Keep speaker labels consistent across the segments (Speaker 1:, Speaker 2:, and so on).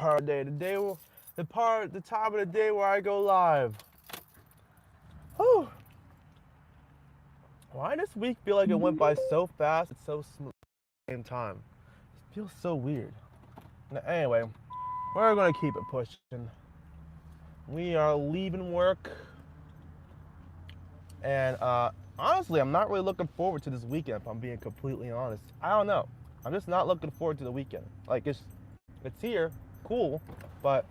Speaker 1: part of the day, the time of the day where I go live. Whew. Why does this week feel like it went by so fast? It's so smooth at the same time. It feels so weird. Anyway, we're gonna keep it pushing. We are leaving work, and honestly, I'm not really looking forward to this weekend. If I'm being completely honest, I don't know. I'm just not looking forward to the weekend. Like it's here, cool, but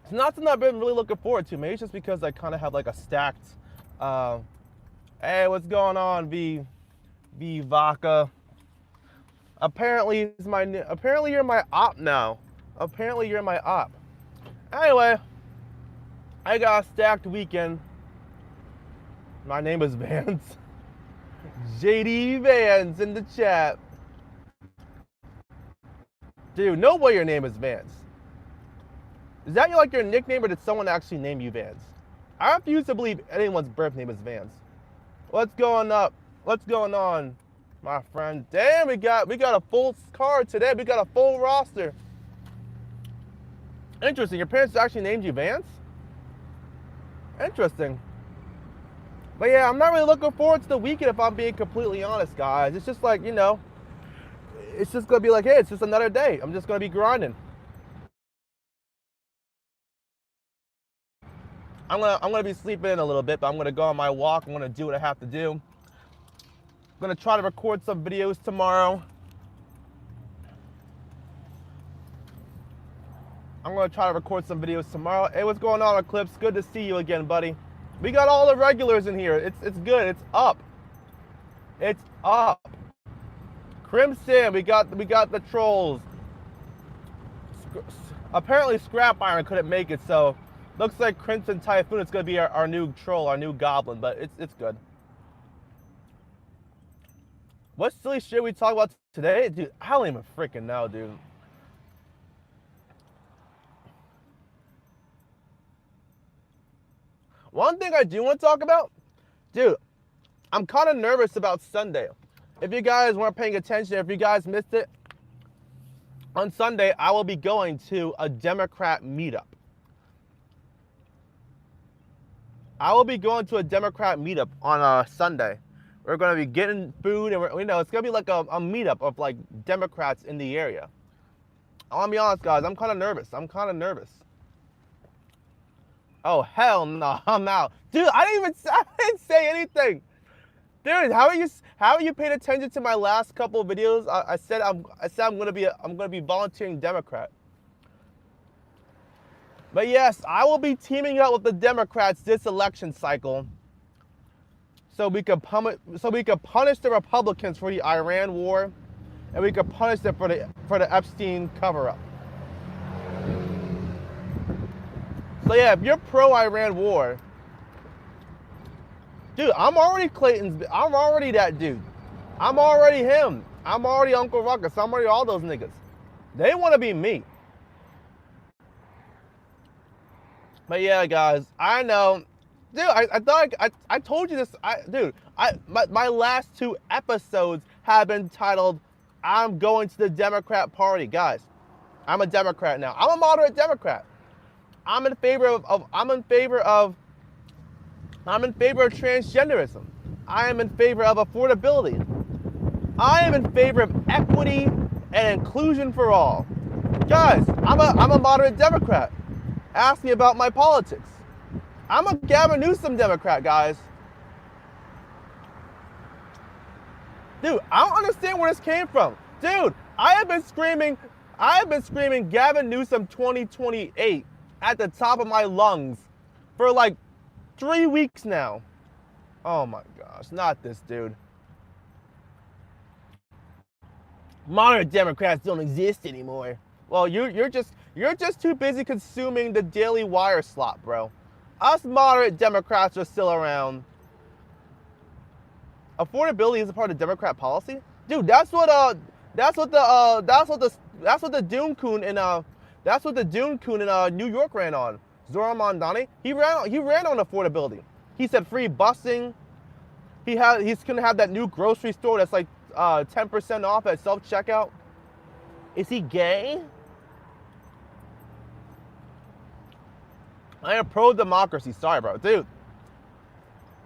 Speaker 1: it's not something I've been really looking forward to. Maybe it's just because I kind of have like a stacked. Hey, what's going on, V Vaca? Apparently you're my op now. Apparently you're my op. Anyway, I got a stacked weekend. My name is Vance. JD Vance in the chat. Dude, no way your name is Vance. Is that like your nickname, or did someone actually name you Vance? I refuse to believe anyone's birth name is Vance. What's going up? What's going on, my friend? Damn, we got a full card today. We got a full roster. Interesting. Your parents actually named you Vance? Interesting. But yeah, I'm not really looking forward to the weekend, if I'm being completely honest, guys. It's just like, you know, it's just gonna be like, hey, it's just another day. I'm just gonna be grinding. I'm gonna be sleeping in a little bit, but I'm gonna go on my walk. I'm gonna do what I have to do. I'm gonna try to record some videos tomorrow. Hey, what's going on, Eclipse? Good to see you again, buddy. We got all the regulars in here. It's good. It's up. It's up. Crimson, we got the trolls. Apparently Scrap Iron couldn't make it, so looks like Crimson Typhoon is gonna be our new troll, our new goblin, but it's good. What silly shit we talk about today? Dude, I don't even freaking know, dude. One thing I do want to talk about, dude, I'm kind of nervous about Sunday. If you guys weren't paying attention, if you guys missed it, on Sunday, I will be going to a Democrat meetup. On Sunday. We're going to be getting food, and it's going to be like a meetup of like Democrats in the area. I want to be honest, guys, I'm kind of nervous. Oh, hell no, I'm out. Dude, I didn't say anything. Dude, how are you paying attention to my last couple of videos? I said I'm gonna be volunteering Democrat. But yes, I will be teaming up with the Democrats this election cycle, so we can punish the Republicans for the Iran war, and we can punish them for the Epstein cover-up. So yeah, if you're pro-Iran war, dude, I'm already that dude. I'm already him. I'm already Uncle Ruckus. I'm already all those niggas. They want to be me. But yeah, guys, I know. Dude, I thought I told you this. My last 2 episodes have been titled, I'm going to the Democrat Party. Guys, I'm a Democrat now. I'm a moderate Democrat. I'm in favor of transgenderism. I am in favor of affordability. I am in favor of equity and inclusion for all. Guys, I'm a moderate Democrat. Ask me about my politics. I'm a Gavin Newsom Democrat, guys. Dude, I don't understand where this came from. Dude, I have been screaming Gavin Newsom 2028 at the top of my lungs for like 3 weeks now. Oh my gosh, not this dude. Moderate Democrats don't exist anymore. Well, you're just too busy consuming the Daily Wire slop, bro. Us moderate Democrats are still around. Affordability is a part of Democrat policy, dude. That's what the Dune Coon in New York ran on. Zoran Mondani, he ran on affordability. He said free busing. He's gonna have that new grocery store that's like 10% off at self-checkout. Is he gay? I am pro-democracy. Sorry, bro. Dude,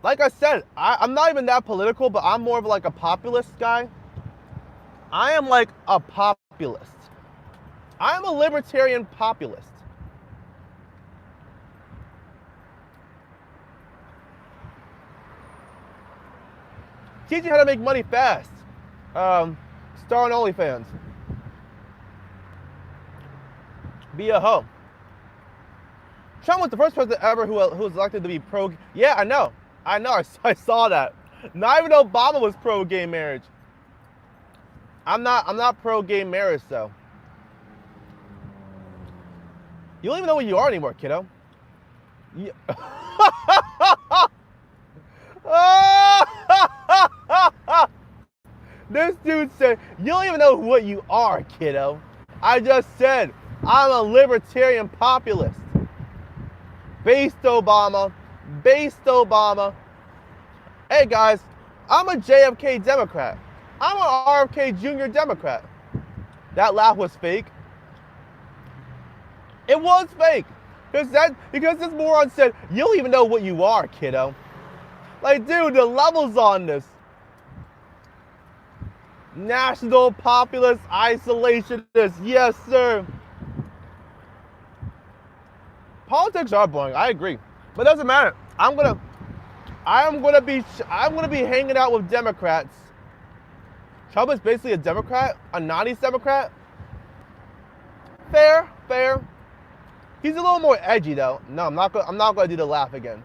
Speaker 1: like I said, I'm not even that political, but I'm more of like a populist guy. I am like a populist. I'm a libertarian populist. Teach you how to make money fast. Star on OnlyFans. Be a hoe. Trump was the first president ever who was elected to be pro. Yeah, I know. I saw that. Not even Obama was pro gay marriage. I'm not pro gay marriage though. You don't even know what you are anymore, kiddo. Yeah. This dude said, you don't even know what you are, kiddo. I just said, I'm a libertarian populist. Based Obama. Hey guys, I'm a JFK Democrat. I'm an RFK Jr. Democrat. That laugh was fake. It was fake. Because this moron said, you don't even know what you are, kiddo. Like, dude, the levels on this. National populist isolationist. Yes, sir. Politics are boring. I agree. But it doesn't matter. I'm gonna be hanging out with Democrats. Trump is basically a Democrat, a 90s Democrat. Fair. He's a little more edgy though. No, I'm not gonna do the laugh again.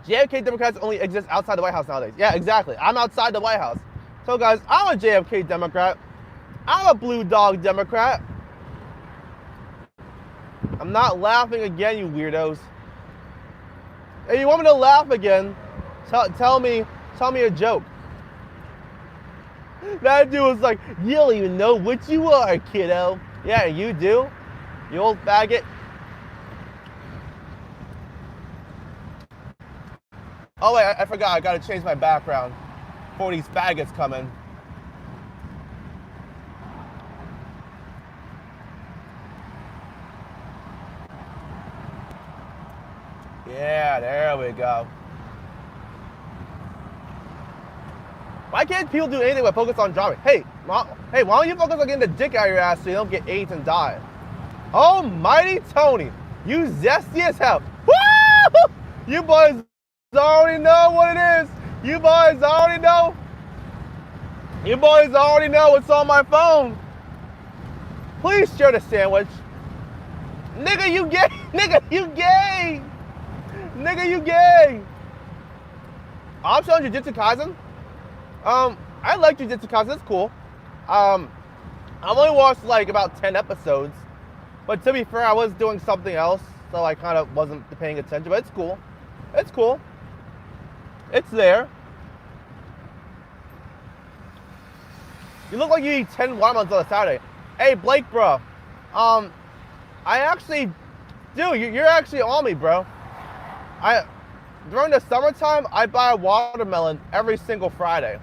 Speaker 1: JFK Democrats only exist outside the White House nowadays. Yeah, exactly. I'm outside the White House. So guys, I'm a JFK Democrat. I'm a blue dog Democrat. I'm not laughing again, you weirdos. If you want me to laugh again, tell me a joke. That dude was like, you don't even know what you are, kiddo. Yeah, you do. You old faggot. Oh wait, I forgot. I gotta change my background before these faggots come in. Yeah, there we go. Why can't people do anything but focus on driving? Hey, why don't you focus on getting the dick out of your ass so you don't get AIDS and die? Almighty Tony, you zesty as hell. Woo! You boys already know what it is. You boys already know. You boys already know what's on my phone. Please share the sandwich. Nigga, you gay. Nigga, you gay. Nigga, you gay. I'm showing Jujutsu Kaisen. I like Jujutsu Kaisen. It's cool. I've only watched like about 10 episodes. But to be fair, I was doing something else, so I kind of wasn't paying attention. But it's cool. It's cool. It's there. You look like you eat 10 watermelons on a Saturday. Hey, Blake, bro. I actually, dude, you're actually on me, bro. During the summertime, I buy a watermelon every single Friday.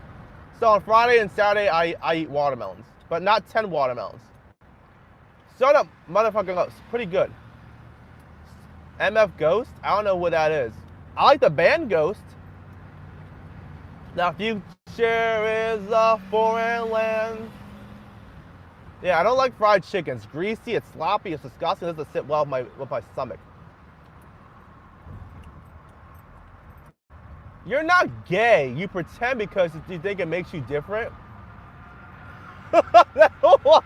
Speaker 1: So on Friday and Saturday, I eat watermelons, but not 10 watermelons. Shut up, motherfucking Ghost. Pretty good. MF Ghost? I don't know what that is. I like the band Ghost. The future is a foreign land. Yeah, I don't like fried chicken. It's greasy, it's sloppy, it's disgusting. It doesn't sit well with my stomach. You're not gay. You pretend because you think it makes you different. What?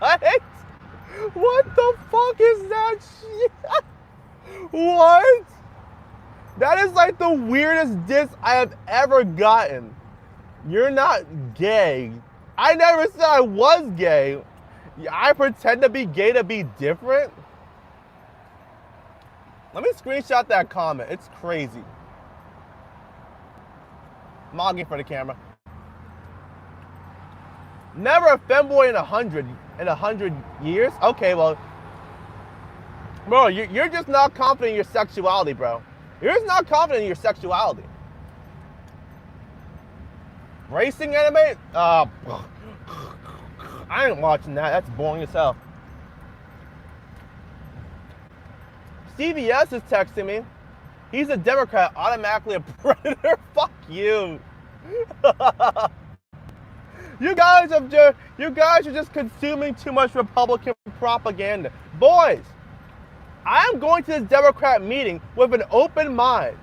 Speaker 1: What the fuck is that shit? What? That is like the weirdest diss I have ever gotten. You're not gay. I never said I was gay. I pretend to be gay to be different? Let me screenshot that comment. It's crazy. Mogging for the camera. Never a femboy in 100 years? Okay, well, bro, you're just not confident in your sexuality, bro. You're just not confident in your sexuality. Racing anime? I ain't watching that. That's boring as hell. CVS is texting me. He's a Democrat, automatically a predator. Fuck you. You guys are just consuming too much Republican propaganda. Boys, I am going to this Democrat meeting with an open mind.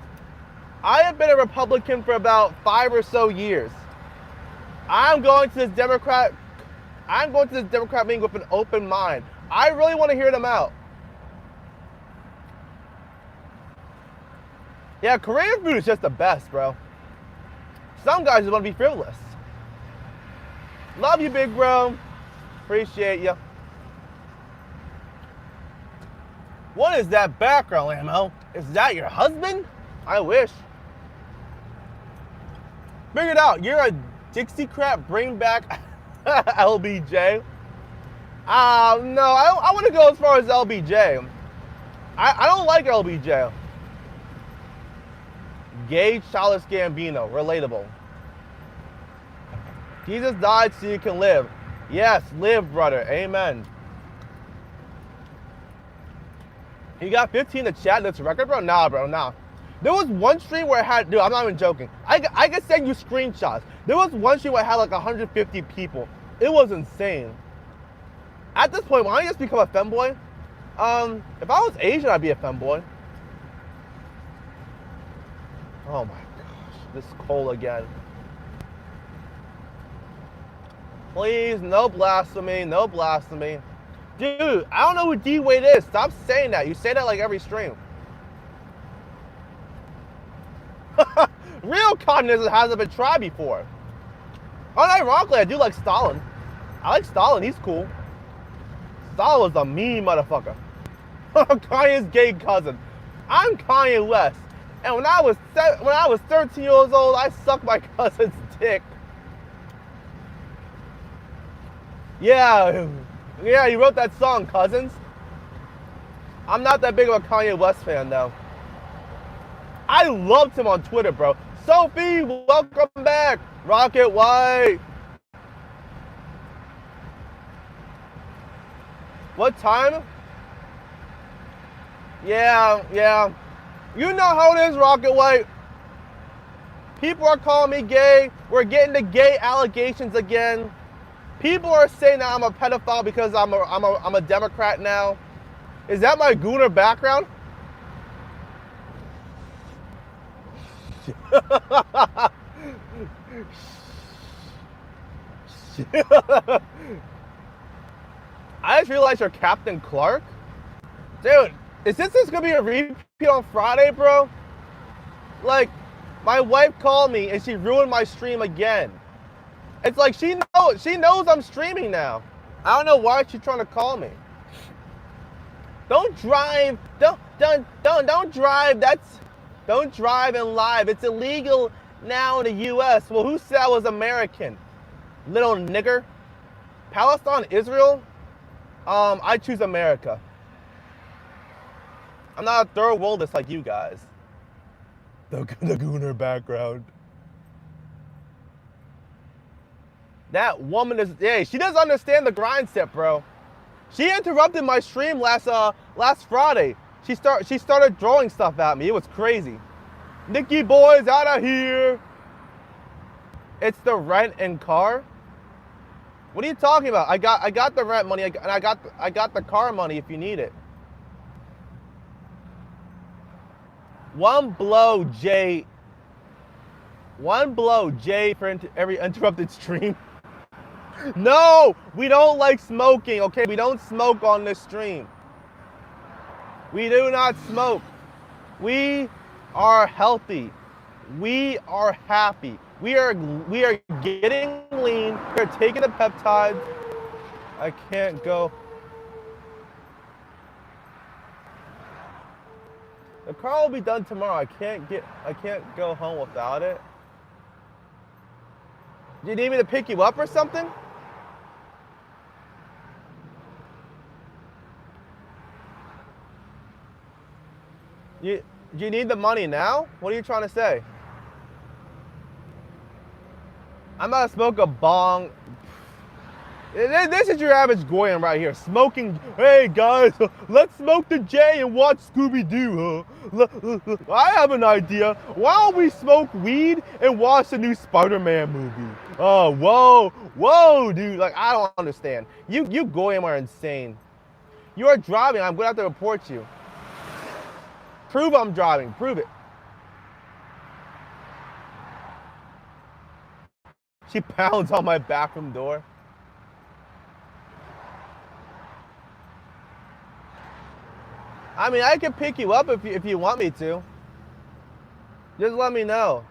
Speaker 1: I have been a Republican for about 5 or so years. I'm going to this Democrat meeting with an open mind. I really want to hear them out. Yeah, Korean food is just the best, bro. Some guys just want to be frivolous. Love you, big bro. Appreciate you. What is that background, Lamo? Is that your husband? I wish. Bring it out. You're a Dixiecrat. Bring back LBJ. No, I want to go as far as LBJ. I don't like LBJ. Gay Chalice Gambino. Relatable. Jesus died so you can live. Yes, live, brother. Amen. You got 15 to chat this record, bro? Nah, bro, nah. There was one stream where it had, dude, I'm not even joking. I could send you screenshots. There was one stream where it had like 150 people. It was insane. At this point, why don't you just become a femboy? If I was Asian, I'd be a femboy. Oh my gosh, this coal again. Please, no blasphemy, no blasphemy. Dude, I don't know who D-Wade is. Stop saying that. You say that like every stream. Real communism hasn't been tried before. Unironically, I do like Stalin. I like Stalin. He's cool. Stalin was a mean motherfucker. Kanye's gay cousin. I'm Kanye West. And when I was 13 years old, I sucked my cousin's dick. Yeah, he wrote that song, Cousins. I'm not that big of a Kanye West fan, though. I loved him on Twitter, bro. Sophie, welcome back. Rocket White. What time? Yeah. You know how it is, Rocket White. People are calling me gay. We're getting the gay allegations again. People are saying that I'm a pedophile because I'm a Democrat now. Is that my gooner background? I just realized you're Captain Clark. Dude, is this gonna be a repeat on Friday, bro? Like, my wife called me and she ruined my stream again. It's like she knows I'm streaming now. I don't know why she's trying to call me. Don't drive. Don't drive. Don't drive in live. It's illegal now in the U.S. Well, who said I was American? Little nigger. Palestine, Israel. I choose America. I'm not a third worldist like you guys. The gooner background. That woman is, yeah, she doesn't understand the grind set, bro. She interrupted my stream last Friday. She started throwing stuff at me. It was crazy. Nikki boys out of here. It's the rent and car. What are you talking about? I got the rent money and I got the car money if you need it. One blow, Jay, for every interrupted stream. No, we don't like smoking, okay? We don't smoke on this stream. We do not smoke. We are healthy. We are happy. We are getting lean. We're taking the peptides. I can't go. The car will be done tomorrow. I can't go home without it. Do you need me to pick you up or something? Do you need the money now? What are you trying to say? I'm about to smoke a bong. This is your average Goyim right here, smoking. Hey guys, let's smoke the J and watch Scooby-Doo, huh? I have an idea. Why don't we smoke weed and watch the new Spider-Man movie? Oh, whoa, dude. Like, I don't understand. You Goyim are insane. You are driving. I'm going to have to report you. Prove I'm driving. Prove it. She pounds on my bathroom door. I mean, I can pick you up if you want me to. Just let me know.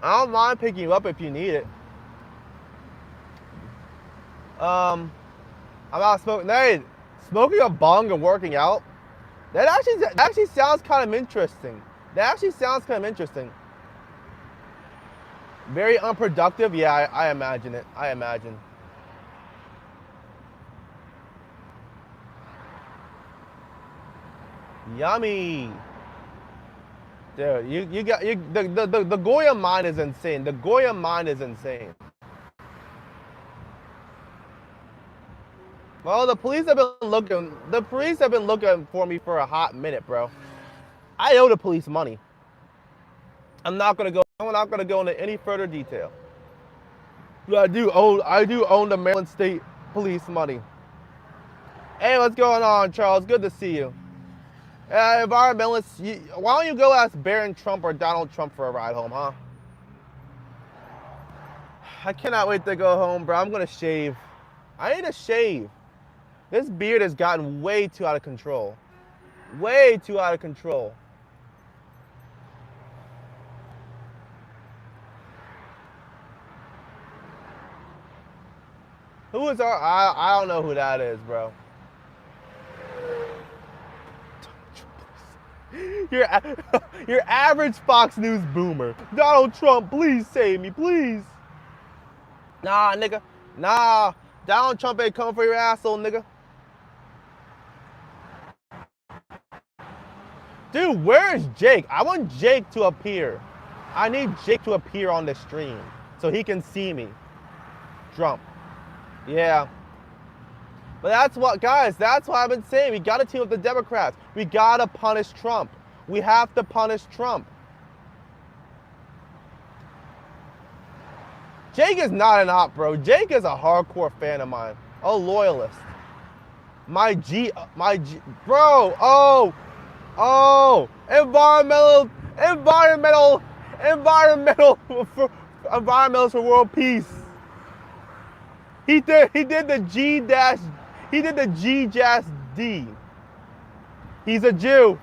Speaker 1: I don't mind picking you up if you need it. I'm not smoking. Hey, smoking a bong and working out. That actually sounds kind of interesting. Very unproductive. Yeah, I imagine it. I imagine. Yummy. Dude, the Goya mind is insane. The Goya mind is insane. Well, the police have been looking. The police have been looking for me for a hot minute, bro. I owe the police money. I'm not gonna go into any further detail. But I do own the Maryland State Police money. Hey, what's going on, Charles? Good to see you. Environmentalists, why don't you go ask Barron Trump or Donald Trump for a ride home, huh? I cannot wait to go home, bro. I'm gonna shave. I need to shave. This beard has gotten way too out of control. Way too out of control. Who is our? I don't know who that is, bro. Your average Fox News boomer. Donald Trump, please save me, please. Nah, nigga. Nah. Donald Trump ain't coming for your asshole, nigga. Dude, where is Jake? I want Jake to appear. I need Jake to appear on the stream so he can see me. Trump. Yeah. But that's what, guys, that's what I've been saying. We got to team up the Democrats. We got to punish Trump. We have to punish Trump. Jake is not an op, bro. Jake is a hardcore fan of mine. A loyalist. My G, bro. Environmentalists for world peace. He did the G-D. He's a Jew.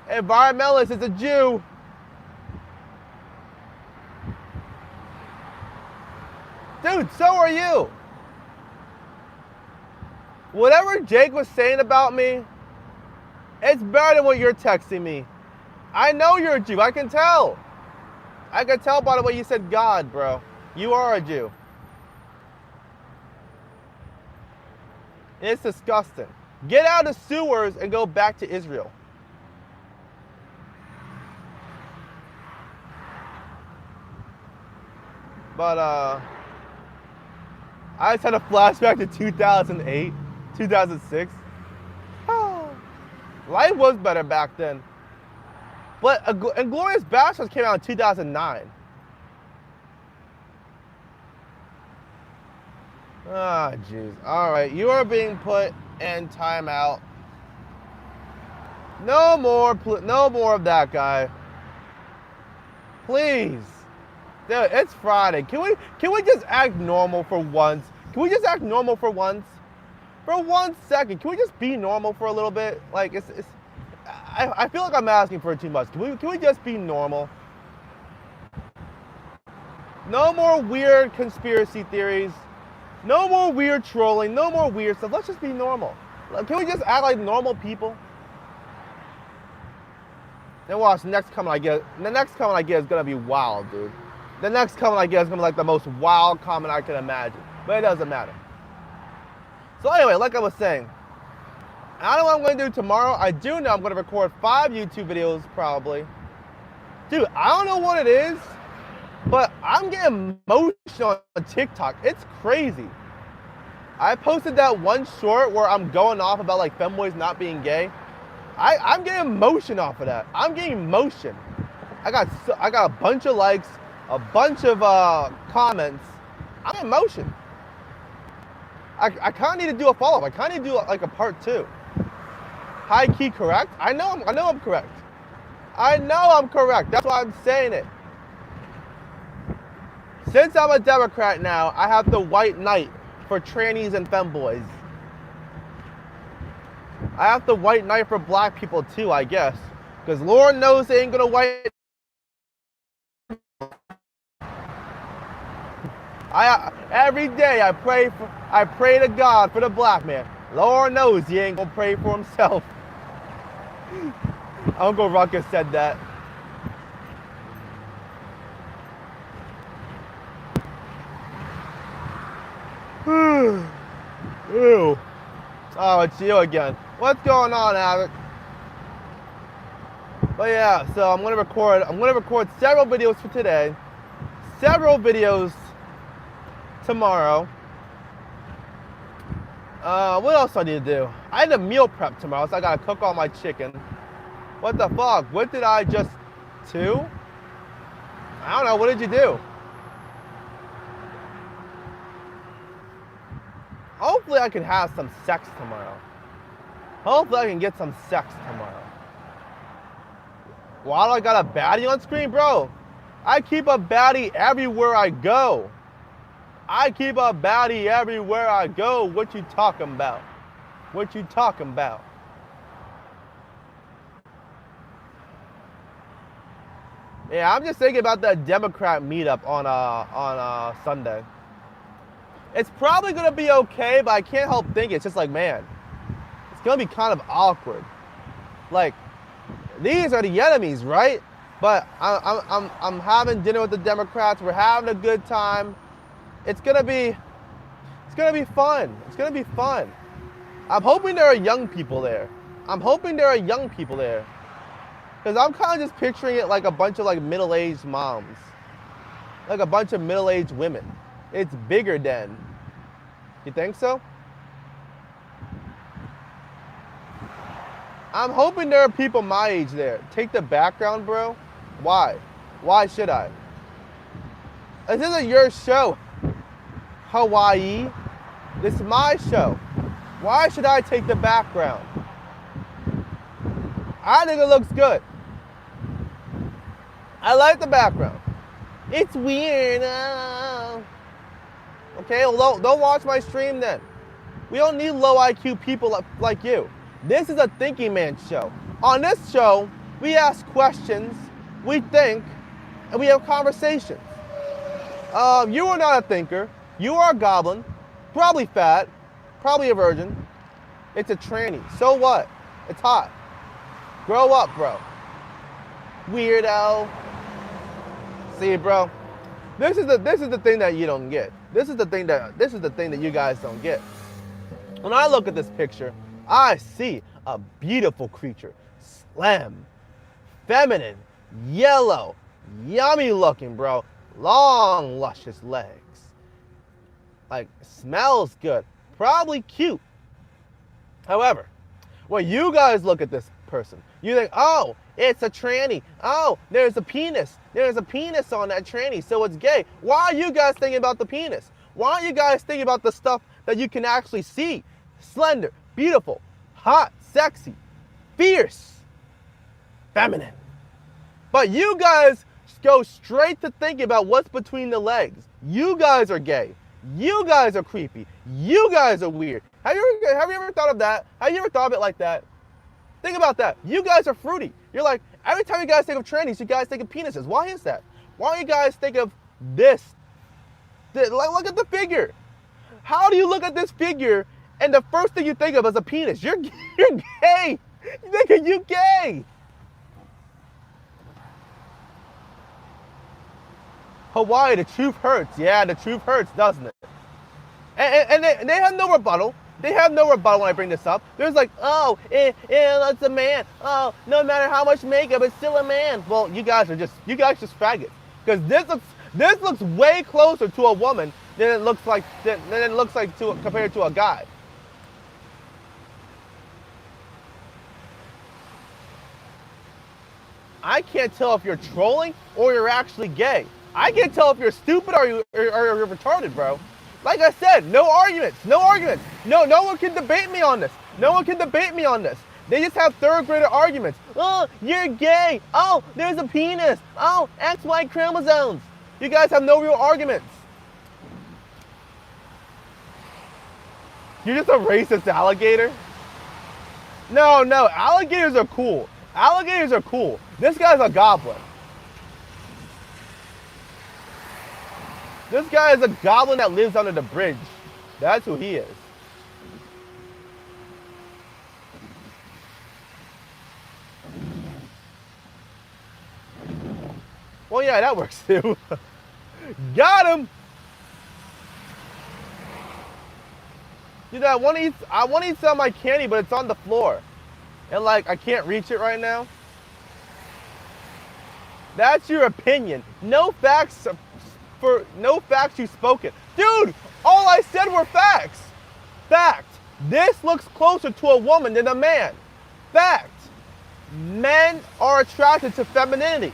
Speaker 1: Environmentalist is a Jew. Dude, so are you. Whatever Jake was saying about me, it's better than what you're texting me. I know you're a Jew. I can tell. I can tell by the way you said God, bro. You are a Jew. It's disgusting. Get out of the sewers and go back to Israel. But, I just had a flashback to 2008, 2006. Life was better back then. But Inglourious Basterds came out in 2009. Ah, jeez. All right, you are being put in timeout. No more of that guy. Please. Dude, it's Friday. Can we just act normal for once? Can we just act normal for once? For 1 second, can we just be normal for a little bit? Like I feel like I'm asking for too much. Can we just be normal? No more weird conspiracy theories. No more weird trolling. No more weird stuff. Let's just be normal. Can we just act like normal people? Then watch the next comment I get. The next comment I get is gonna be wild, dude. The next comment I get is gonna be like the most wild comment I can imagine. But it doesn't matter. So anyway, like I was saying, I don't know what I'm gonna do tomorrow. I do know I'm gonna record 5 YouTube videos probably. Dude, I don't know what it is. But I'm getting emotional on TikTok. It's crazy. I posted that one short where I'm going off about like femboys not being gay. I'm getting emotion off of that. I'm getting emotion. I got a bunch of likes, a bunch of comments. I'm in motion. I kind of need to do a follow-up. I kind of need to do like a part 2. High key correct? I know I'm correct. I know I'm correct. That's why I'm saying it. Since I'm a Democrat now, I have the white knight for trannies and femboys. I have the white knight for black people too, I guess. Because Lord knows they ain't gonna white. Every day I pray to God for the black man. Lord knows he ain't gonna pray for himself. Uncle Ruckus said that. Ew. Oh, it's you again. What's going on, Abbott? But yeah, so I'm gonna record several videos for today, several videos tomorrow. What else do I need to do? I had a meal prep tomorrow, so I gotta cook all my chicken. What the fuck? What did I just do? I don't know. What did you do? Hopefully I can have some sex tomorrow. Hopefully I can get some sex tomorrow. While I got a baddie on screen, bro, I keep a baddie everywhere I go. I keep a baddie everywhere I go. What you talking about? What you talking about? Yeah, I'm just thinking about that Democrat meetup on Sunday. It's probably gonna be okay, but I can't help thinking it's just like, man, it's gonna be kind of awkward. Like, these are the enemies, right? But I'm having dinner with the Democrats. We're having a good time. It's gonna be fun. It's gonna be fun. I'm hoping there are young people there. Because I'm kind of just picturing it like a bunch of like middle-aged moms. Like a bunch of middle-aged women. It's bigger than. You think so? I'm hoping there are people my age there. Take the background, bro. Why? Why should I? This isn't your show, Hawaii. This is my show. Why should I take the background? I think it looks good. I like the background. It's weird. Okay, well, don't watch my stream then. We don't need low IQ people like you. This is a thinking man show. On this show, we ask questions, we think, and we have conversations. You are not a thinker. You are a goblin. Probably fat. Probably a virgin. It's a tranny. So what? It's hot. Grow up, bro. Weirdo. See, bro. This is the thing that you don't get. This is the thing that you guys don't get. When I look at this picture, I see a beautiful creature. Slim, feminine, yellow, yummy looking, bro. Long, luscious legs. Like, smells good. Probably cute. However, when you guys look at this person, you think, oh, it's a tranny. Oh, there's a penis. There's a penis on that tranny, so it's gay. Why are you guys thinking about the penis? Why aren't you guys thinking about the stuff that you can actually see? Slender, beautiful, hot, sexy, fierce, feminine. But you guys go straight to thinking about what's between the legs. You guys are gay. You guys are creepy. You guys are weird. Have you ever thought of that? Have you ever thought of it like that? Think about that. You guys are fruity. You're like, every time you guys think of trannies, you guys think of penises. Why is that? Why don't you guys think of this? Look at the figure. How do you look at this figure and the first thing you think of is a penis? You're gay. You're gay. Hawaii, the truth hurts. Yeah, the truth hurts, doesn't it? And they have no rebuttal. They have no rebuttal when I bring this up. There's like, oh, it's a man. Oh, no matter how much makeup, it's still a man. Well, you guys just faggots. Because This looks way closer to a woman than it looks like compared to a guy. I can't tell if you're trolling or you're actually gay. I can't tell if you're stupid or you're retarded, bro. Like I said, no arguments, no arguments. No one can debate me on this. No one can debate me on this. They just have third grader arguments. Oh, you're gay. Oh, there's a penis. Oh, XY chromosomes. You guys have no real arguments. You're just a racist alligator? No, alligators are cool. Alligators are cool. This guy's a goblin. This guy is a goblin that lives under the bridge. That's who he is. Well, yeah, that works too. Got him. Dude, I want to eat some of my candy, but it's on the floor. And like, I can't reach it right now. That's your opinion. No facts you've spoken. Dude, all I said were facts. Fact. This looks closer to a woman than a man. Fact. Men are attracted to femininity.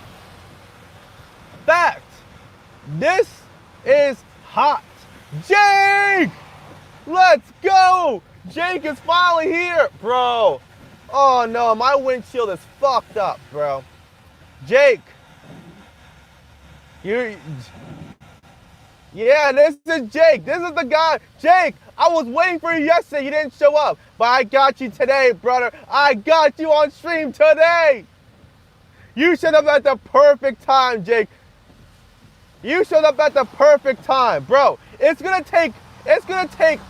Speaker 1: Fact. This is hot. Jake! Let's go! Jake is finally here, bro. Oh no, my windshield is fucked up, bro. Jake. Yeah, this is Jake. This is the guy. Jake, I was waiting for you yesterday. You didn't show up. But I got you today, brother. I got you on stream today. You showed up at the perfect time, Jake. You showed up at the perfect time, bro. It's gonna take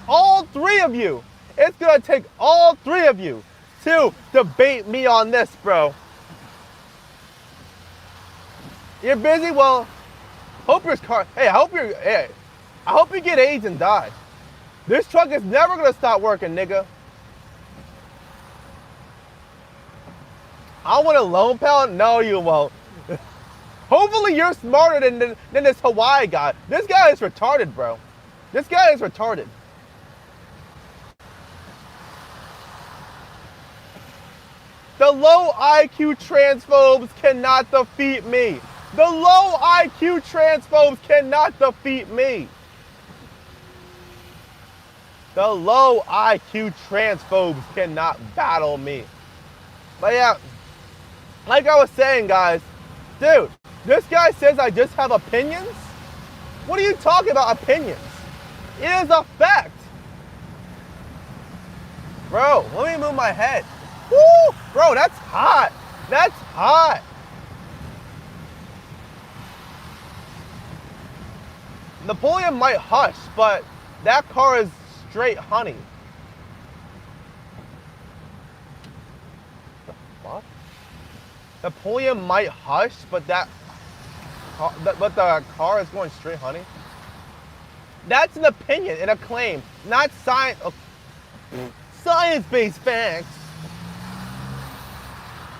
Speaker 1: all three of you. It's gonna take all three of you to debate me on this, bro. You're busy? Well, I hope you get AIDS and die. This truck is never gonna stop working, nigga. I want a loan pal? No, you won't. Hopefully you're smarter than this Hawaii guy. This guy is retarded, bro. This guy is retarded. The low IQ transphobes cannot defeat me. The low IQ transphobes cannot defeat me. The low IQ transphobes cannot battle me. But yeah, like I was saying, guys, dude, this guy says I just have opinions? What are you talking about, opinions? It is a fact. Bro, let me move my head. Woo! Bro, that's hot. That's hot. Napoleon might hush, but that car is straight honey. The fuck? Napoleon might hush, but the car is going straight honey? That's an opinion and a claim, not science. Science-based facts.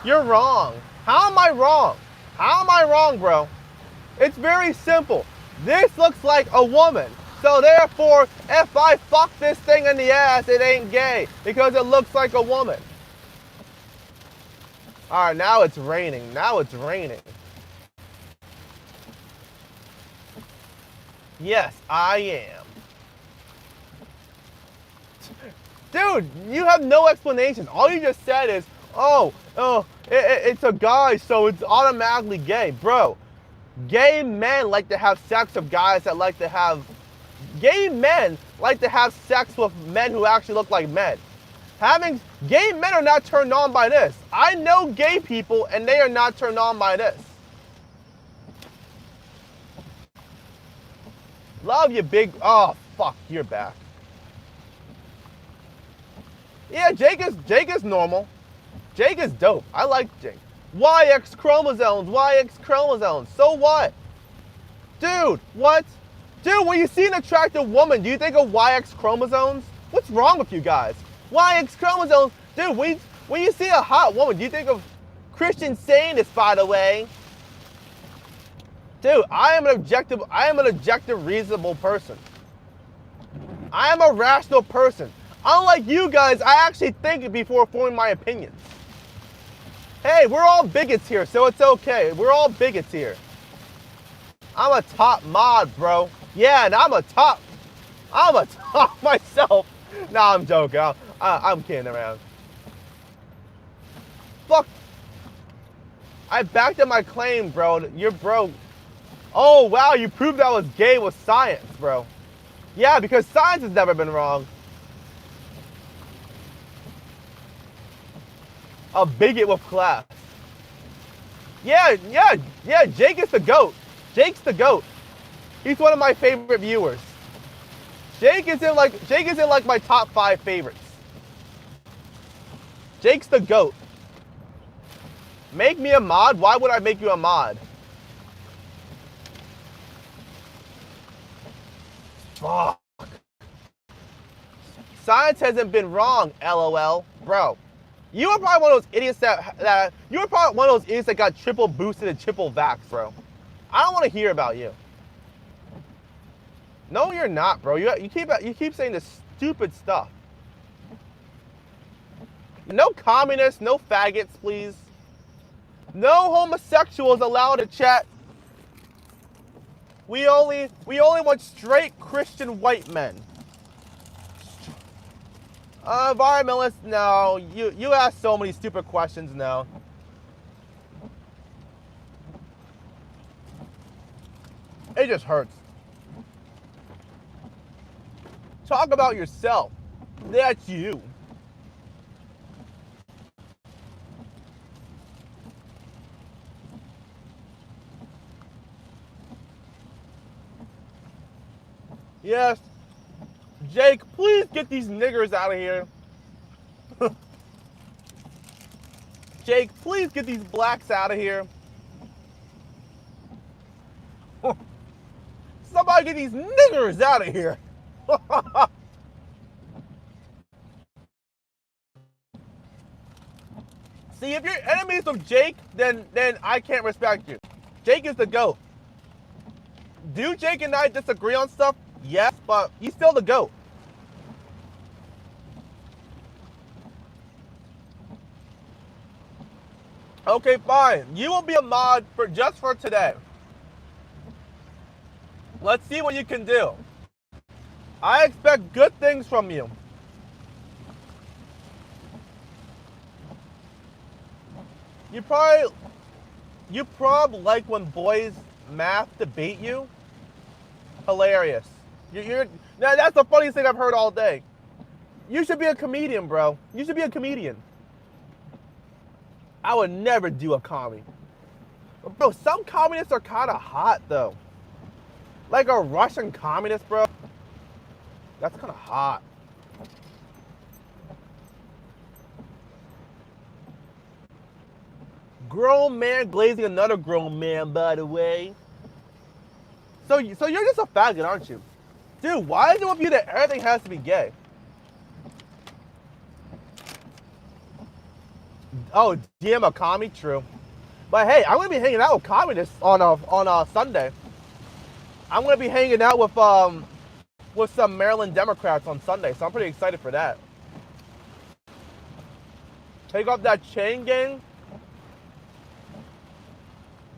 Speaker 1: You're wrong. How am I wrong? How am I wrong, bro? It's very simple. This looks like a woman. So therefore, if I fuck this thing in the ass, it ain't gay because it looks like a woman. All right, now it's raining. Now it's raining. Yes, I am. Dude, you have no explanation. All you just said is, it's a guy, so it's automatically gay. Bro, gay men like to have sex with guys that like to have... Gay men like to have sex with men who actually look like men. Gay men are not turned on by this. I know gay people, and they are not turned on by this. Love you, big... Oh, fuck, you're back. Yeah, Jake is normal. Jake is dope. I like Jake. YX chromosomes. So what? Dude, what? Dude, when you see an attractive woman, do you think of YX chromosomes? What's wrong with you guys? YX chromosomes. Dude, when you see a hot woman, do you think of Christian Sanders, by the way? Dude, I am an objective, reasonable person. I am a rational person. Unlike you guys, I actually think before forming my opinions. Hey, we're all bigots here, so it's okay. We're all bigots here. I'm a top mod, bro. Yeah, and I'm a top myself. Nah, I'm joking. I'm kidding around. Fuck. I backed up my claim, bro. You're broke. Oh, wow, you proved I was gay with science, bro. Yeah, because science has never been wrong. A bigot with class. Yeah, Jake is the GOAT. Jake's the GOAT. He's one of my favorite viewers. Jake is in like my top 5 favorites. Jake's the GOAT. Make me a mod? Why would I make you a mod? Fuck. Science hasn't been wrong, LOL. Bro, you were probably one of those idiots that got triple boosted and triple vaxxed, bro. I don't want to hear about you. No, you're not, bro. You keep saying this stupid stuff. No communists, no faggots, please. No homosexuals allowed to chat. We only want straight Christian white men. Environmentalists, no. You ask so many stupid questions, no. It just hurts. Talk about yourself. That's you. Yes. Jake, please get these niggers out of here. Jake, please get these blacks out of here. Somebody get these niggers out of here. See, if you're enemies of Jake, then I can't respect you. Jake is the GOAT. Do Jake and I disagree on stuff? Yes, but he's still the GOAT. Okay, fine. You will be a mod just for today. Let's see what you can do. I expect good things from you. You probably like when boys math debate you. Hilarious. That's the funniest thing I've heard all day. You should be a comedian, bro. You should be a comedian. I would never do a commie. Bro, some communists are kind of hot, though. Like a Russian communist, bro. That's kind of hot. Grown man glazing another grown man, by the way. So you're just a faggot, aren't you? Dude, why is it with you that everything has to be gay? Oh, DM a commie? True. But hey, I'm gonna be hanging out with communists on Sunday. I'm gonna be hanging out with some Maryland Democrats on Sunday, so I'm pretty excited for that. Take off that chain gang.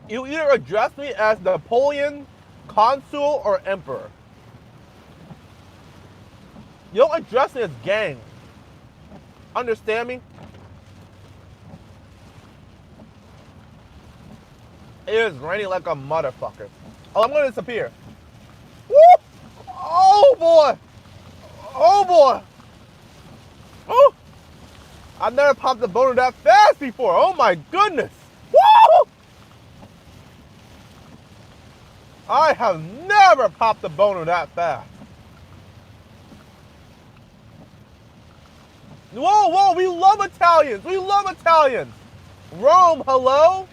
Speaker 1: You either address me as Napoleon, consul, or emperor. You don't address me as gang. Understand me? It is raining like a motherfucker. Oh, I'm gonna disappear. Woo! Oh boy! Oh boy! Oh! I've never popped the boner that fast before. Oh my goodness! Woo! I have never popped the boner that fast. Whoa, we love Italians. We love Italians. Rome, hello?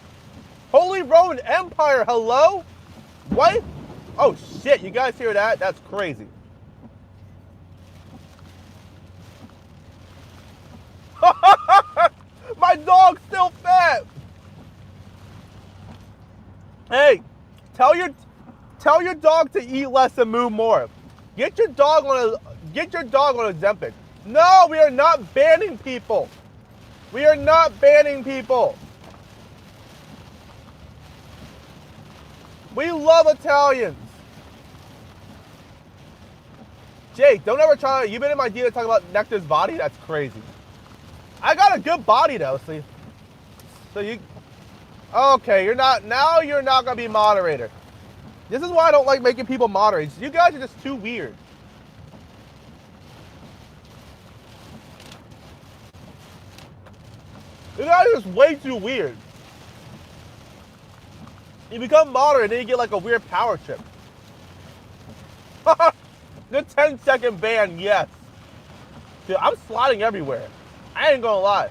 Speaker 1: Holy Roman Empire, hello? What? Oh shit, you guys hear that? That's crazy. My dog's still fat. Hey, tell your Tell your dog to eat less and move more. Get your dog on Ozempic. No, we are not banning people. We are not banning people. We love Italians. Jake, don't ever try. You've been in my DM to talk about Nectar's body? That's crazy. I got a good body though, see. So you, okay, you're not gonna be moderator. This is why I don't like making people moderators. You guys are just too weird. You guys are just way too weird. You become moderator, then you get like a weird power trip. The 10-second ban, yes. Dude, I'm sliding everywhere. I ain't gonna lie.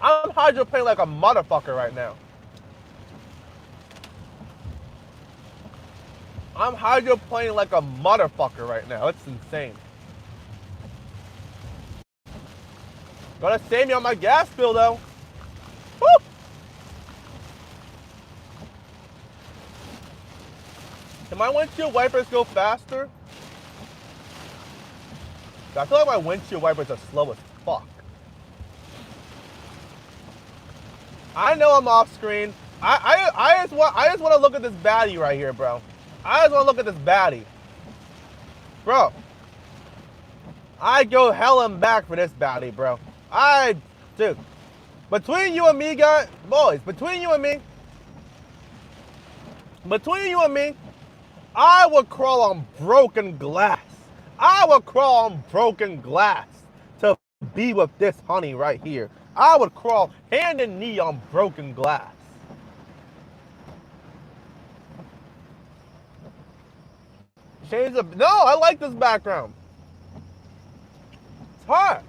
Speaker 1: I'm hydroplaning like a motherfucker right now. I'm hydroplaning like a motherfucker right now. It's insane. Gonna save me on my gas bill though. Woo! Can my windshield wipers go faster? I feel like my windshield wipers are slow as fuck. I know I'm off screen. I just want to look at this baddie right here, bro. I just want to look at this baddie. Bro. I go hell and back for this baddie, bro. Dude. Between you and me, guys, boys, between you and me, I would crawl on broken glass. I would crawl on broken glass to be with this honey right here. I would crawl hand and knee on broken glass. Change the, no, I like this background. It's hot.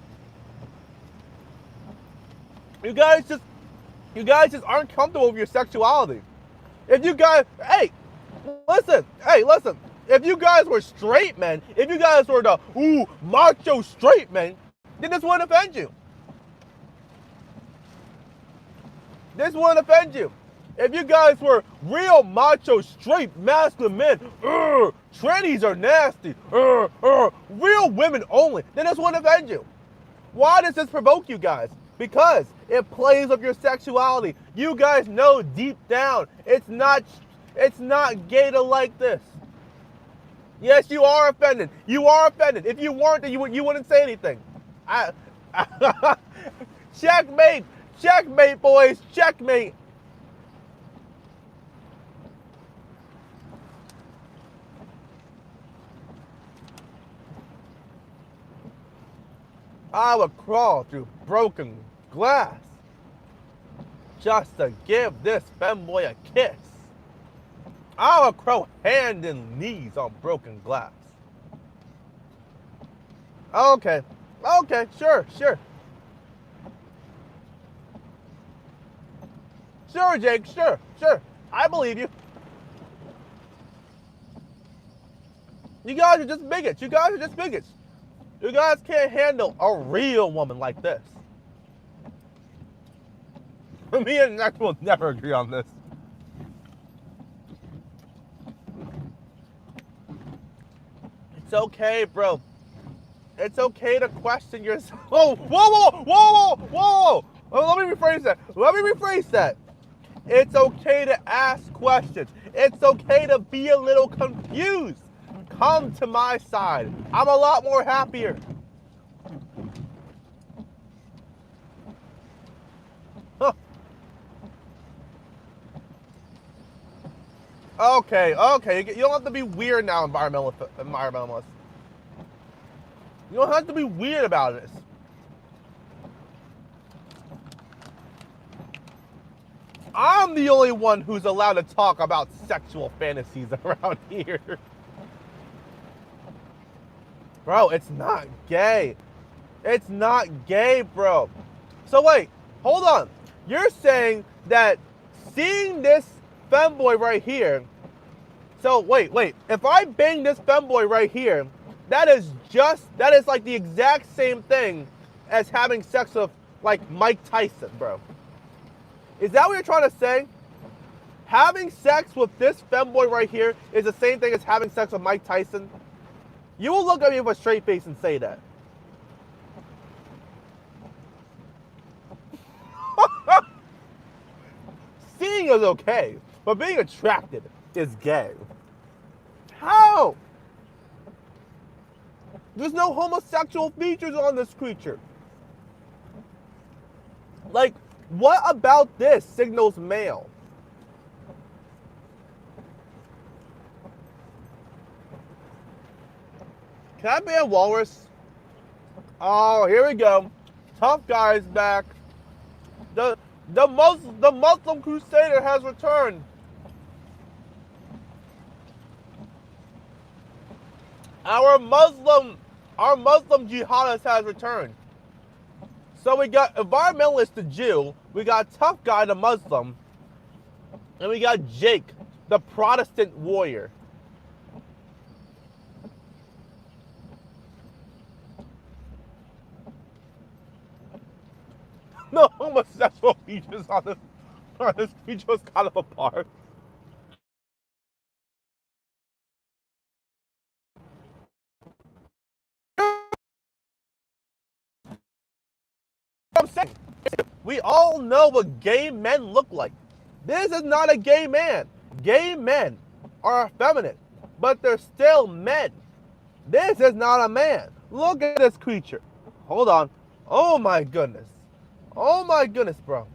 Speaker 1: You guys just aren't comfortable with your sexuality. If you guys, hey, listen. If you guys were straight men, if you guys were the macho straight men, then this wouldn't offend you. This wouldn't offend you. If you guys were real macho straight masculine men, trannies are nasty, real women only, then this wouldn't offend you. Why does this provoke you guys? Because it plays with your sexuality. You guys know deep down it's not gay to like this. Yes, you are offended. You are offended. If you weren't, then you wouldn't say anything. Checkmate. Checkmate, boys. Checkmate. I would crawl through broken glass just to give this femboy a kiss. I would crawl hand and knees on broken glass. Okay, sure. Sure, Jake, sure. I believe you. You guys are just bigots. You guys can't handle a real woman like this. Me and Nectar will never agree on this. It's okay, bro. It's okay to question yourself. Oh, whoa. Let me rephrase that. It's okay to ask questions. It's okay to be a little confused. Come to my side. I'm a lot more happier. Huh. Okay. You don't have to be weird now, environmentalists. You don't have to be weird about this. I'm the only one who's allowed to talk about sexual fantasies around here. Bro, it's not gay. It's not gay, bro. So wait, hold on. You're saying that seeing this femboy right here, so wait. If I bang this femboy right here, that is like the exact same thing as having sex with like Mike Tyson, bro. Is that what you're trying to say? Having sex with this femboy right here is the same thing as having sex with Mike Tyson. You will look at me with a straight face and say that. Seeing is okay, but being attracted is gay. How? There's no homosexual features on this creature. Like, what about this signals male? Can I ban Walrus? Oh, here we go. Tough guy's back. The Muslim Crusader has returned. Our Muslim jihadist has returned. So we got environmentalist the Jew, we got tough guy the Muslim, and we got Jake the Protestant warrior. No homosexual features on this creature is kind of apart. I'm saying, we all know what gay men look like. This is not a gay man. Gay men are effeminate, but they're still men. This is not a man. Look at this creature. Hold on. Oh my goodness. Oh my goodness, bro.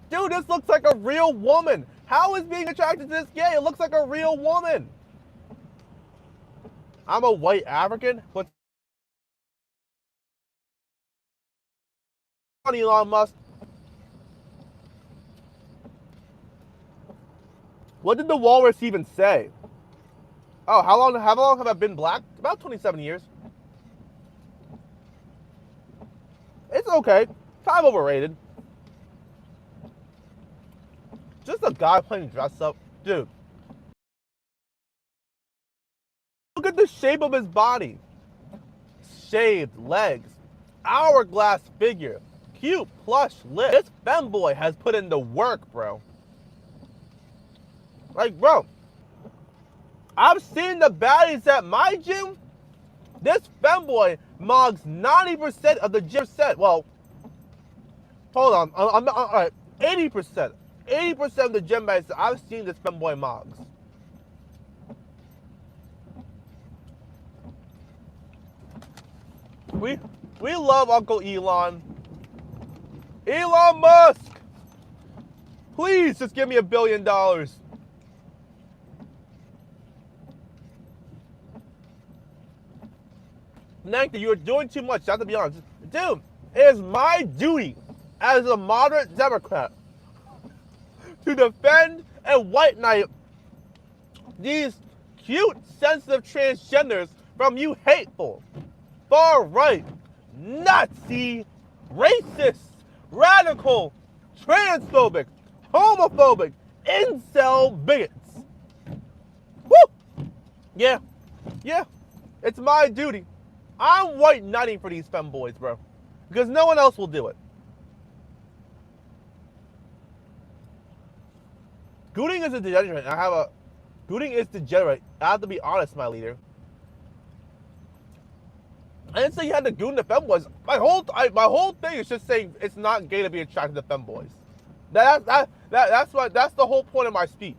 Speaker 1: Dude, this looks like a real woman. How is being attracted to this gay? It looks like a real woman. I'm a white African. What's on Elon Musk? What did the walrus even say? Oh, how long have I been black? About 27 years. It's okay. Kind of overrated. Just a guy playing dress up. Dude. Look at the shape of his body. Shaved legs. Hourglass figure. Cute plush lips. This femboy has put in the work, bro. Like, bro. I've seen the baddies at my gym. This femboy mogs 90% of the gym set. Well, hold on. I'm all right. 80%. 80% of the gym baddies I've seen this femboy mogs. We love Uncle Elon. Elon Musk! Please just give me $1 billion. Nectar, you're doing too much. I have to be honest. Dude, it is my duty as a moderate Democrat to defend and white knight these cute, sensitive transgenders from you hateful, far-right, Nazi, racist, radical, transphobic, homophobic, incel bigots. Woo! Yeah. It's my duty. I'm white knighting for these femboys, bro. Because no one else will do it. Gooting is a degenerate. Gooting is degenerate. I have to be honest, my leader. I didn't say you had to goon the femboys. My whole thing is just saying it's not gay to be attracted to femboys. That's the whole point of my speech.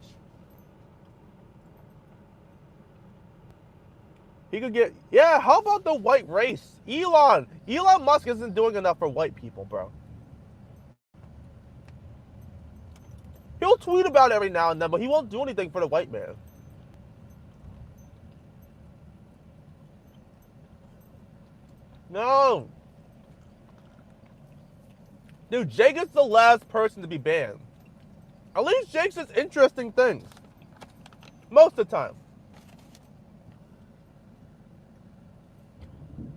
Speaker 1: He could get, yeah, how about the white race? Elon Musk isn't doing enough for white people, bro. He'll tweet about it every now and then, but he won't do anything for the white man. No. Dude, Jake is the last person to be banned. At least Jake says interesting things. Most of the time.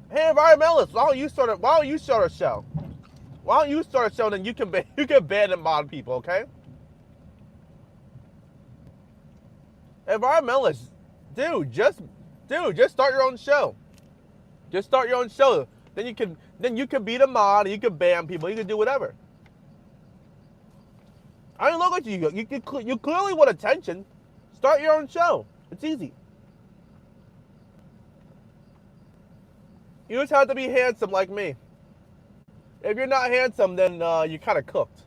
Speaker 1: Hey, environmentalists, why don't you start a show? Why don't you start a show, then you can ban and mod people, okay? Environmentalists, dude, just start your own show. Just start your own show. Then you can be the mod, and you can ban people, you can do whatever. I mean, look at you. You clearly want attention. Start your own show. It's easy. You just have to be handsome like me. If you're not handsome, then you're kind of cooked.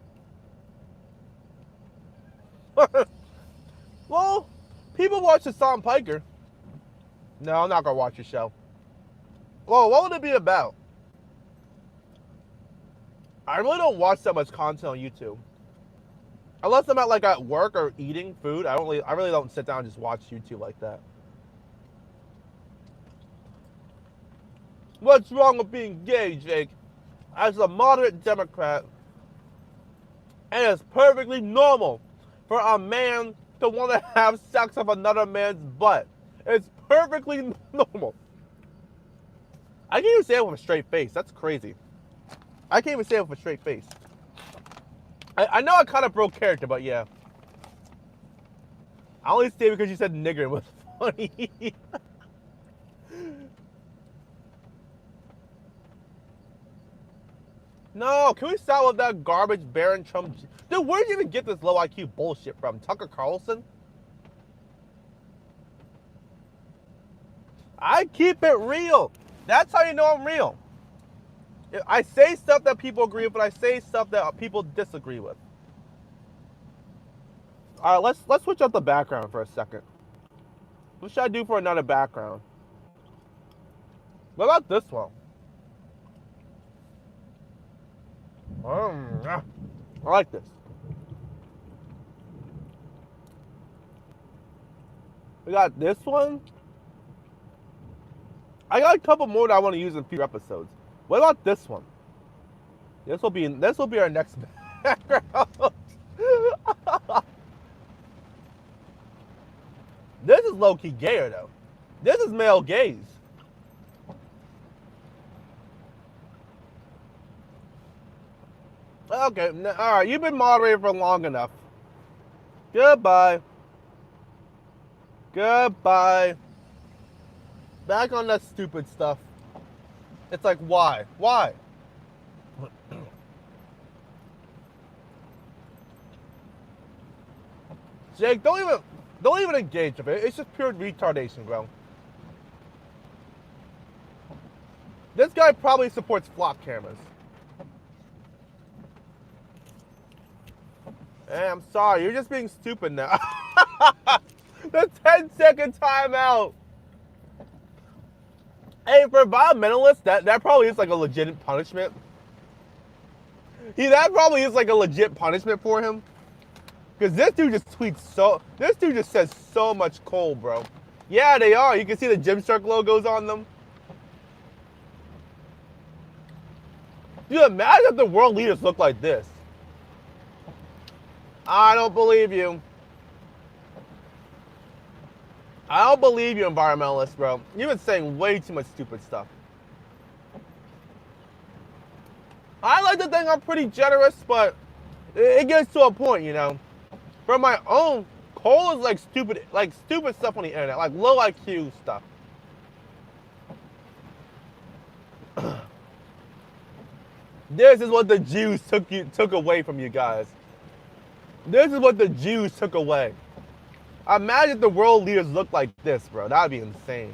Speaker 1: Well, people watch Hassan Piker. No, I'm not going to watch your show. Well, what would it be about? I really don't watch that much content on YouTube. Unless I'm at work or eating food, I really don't sit down and just watch YouTube like that. What's wrong with being gay, Jake? As a moderate Democrat, and it's perfectly normal for a man to want to have sex with another man's butt. It's perfectly normal. I can't even say it with a straight face. That's crazy. I can't even say it with a straight face. I know I kind of broke character, but yeah. I only say it because you said nigger. It was funny. No, can we stop with that garbage Barron Trump? Dude, where'd you even get this low IQ bullshit from? Tucker Carlson? I keep it real. That's how you know I'm real. I say stuff that people agree with, but I say stuff that people disagree with. All right, let's switch up the background for a second. What should I do for another background? What about this one? I like this. We got this one. I got a couple more that I want to use in future episodes. What about this one? This will be our next background. This is low-key gayer though. This is male gaze. Okay, all right. You've been moderating for long enough. Goodbye. Goodbye. Back on that stupid stuff. It's like, why? Why? Jake, don't even engage with it. It's just pure retardation, bro. This guy probably supports flop cameras. Hey, I'm sorry. You're just being stupid now. The 10-second timeout. Hey, for environmentalists, that probably is like a legit punishment. That probably is like a legit punishment for him. Because this dude just says so much coal, bro. Yeah, they are. You can see the Gymshark logos on them. Dude, imagine if the world leaders look like this. I don't believe you. I don't believe you, environmentalists, bro. You've been saying way too much stupid stuff. I like to think I'm pretty generous, but it gets to a point, you know. For my own, coal is like stupid stuff on the internet, like low IQ stuff. This is what the Jews took away from you guys. This is what the Jews took away. Imagine if the world leaders looked like this, bro. That'd be insane.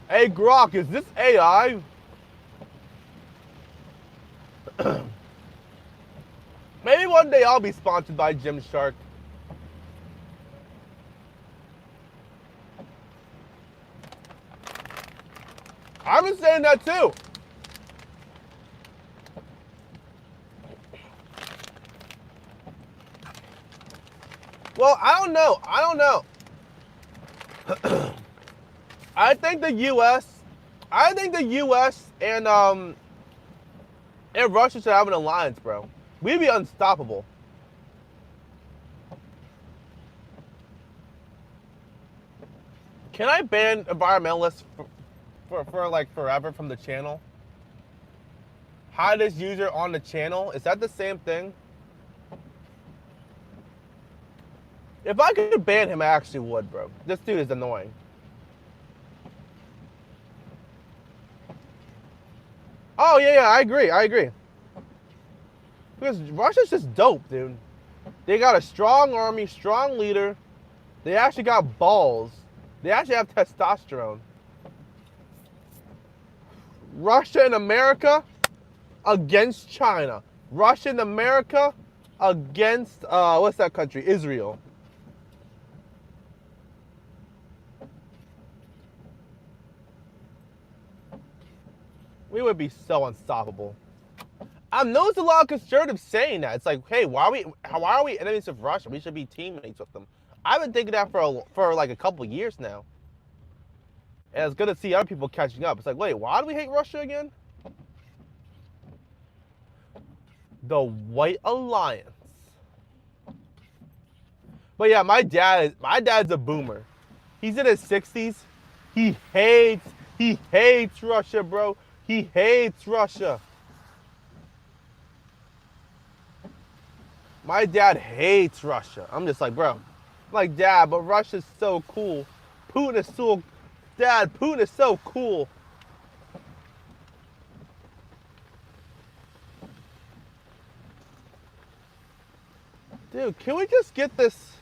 Speaker 1: Hey, Grok, is this AI? Maybe one day I'll be sponsored by Gymshark. I've been saying that too. Well, I don't know. I think the U.S. and Russia should have an alliance, bro. We'd be unstoppable. Can I ban environmentalists for like forever from the channel? Hide this user on the channel? Is that the same thing? If I could ban him, I actually would, bro. This dude is annoying. Oh, yeah, I agree. Because Russia's just dope, dude. They got a strong army, strong leader. They actually got balls. They actually have testosterone. Russia and America against China. Russia and America against, what's that country? Israel. We would be so unstoppable. I've noticed a lot of conservatives saying that. It's like, hey, why are we enemies of Russia? We should be teammates with them. I've been thinking that for like a couple years now. And it's good to see other people catching up. It's like, wait, why do we hate Russia again? The White Alliance. But yeah, my dad's a boomer. He's in his 60s. He hates Russia, bro. He hates Russia. My dad hates Russia. I'm just like, bro. I'm like, Dad, but Russia's so cool. Putin is so cool. Dude, can we just get this?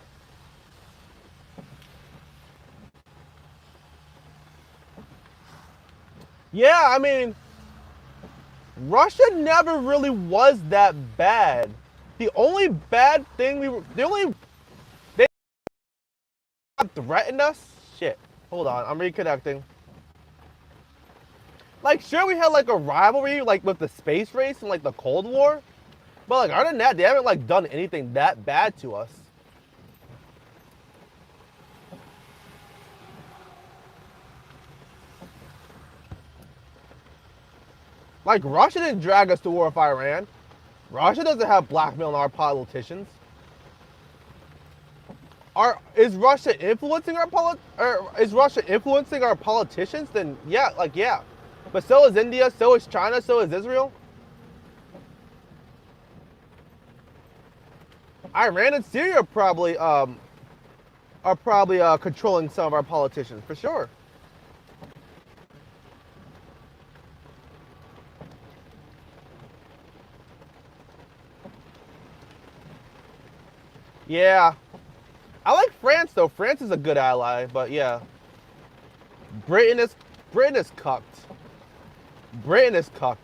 Speaker 1: Yeah, I mean, Russia never really was that bad. The only bad thing they threatened us. Shit. Hold on, I'm reconnecting. Like, sure, we had like a rivalry, like with the space race and like the Cold War, but like other than that, they haven't like done anything that bad to us. Like, Russia didn't drag us to war with Iran. Russia doesn't have blackmail in our politicians. Is Russia influencing our politicians? Then yeah. But so is India, so is China, so is Israel. Iran and Syria are probably controlling some of our politicians for sure. Yeah. I like France though. France is a good ally, but yeah. Britain is cucked. Britain is cucked.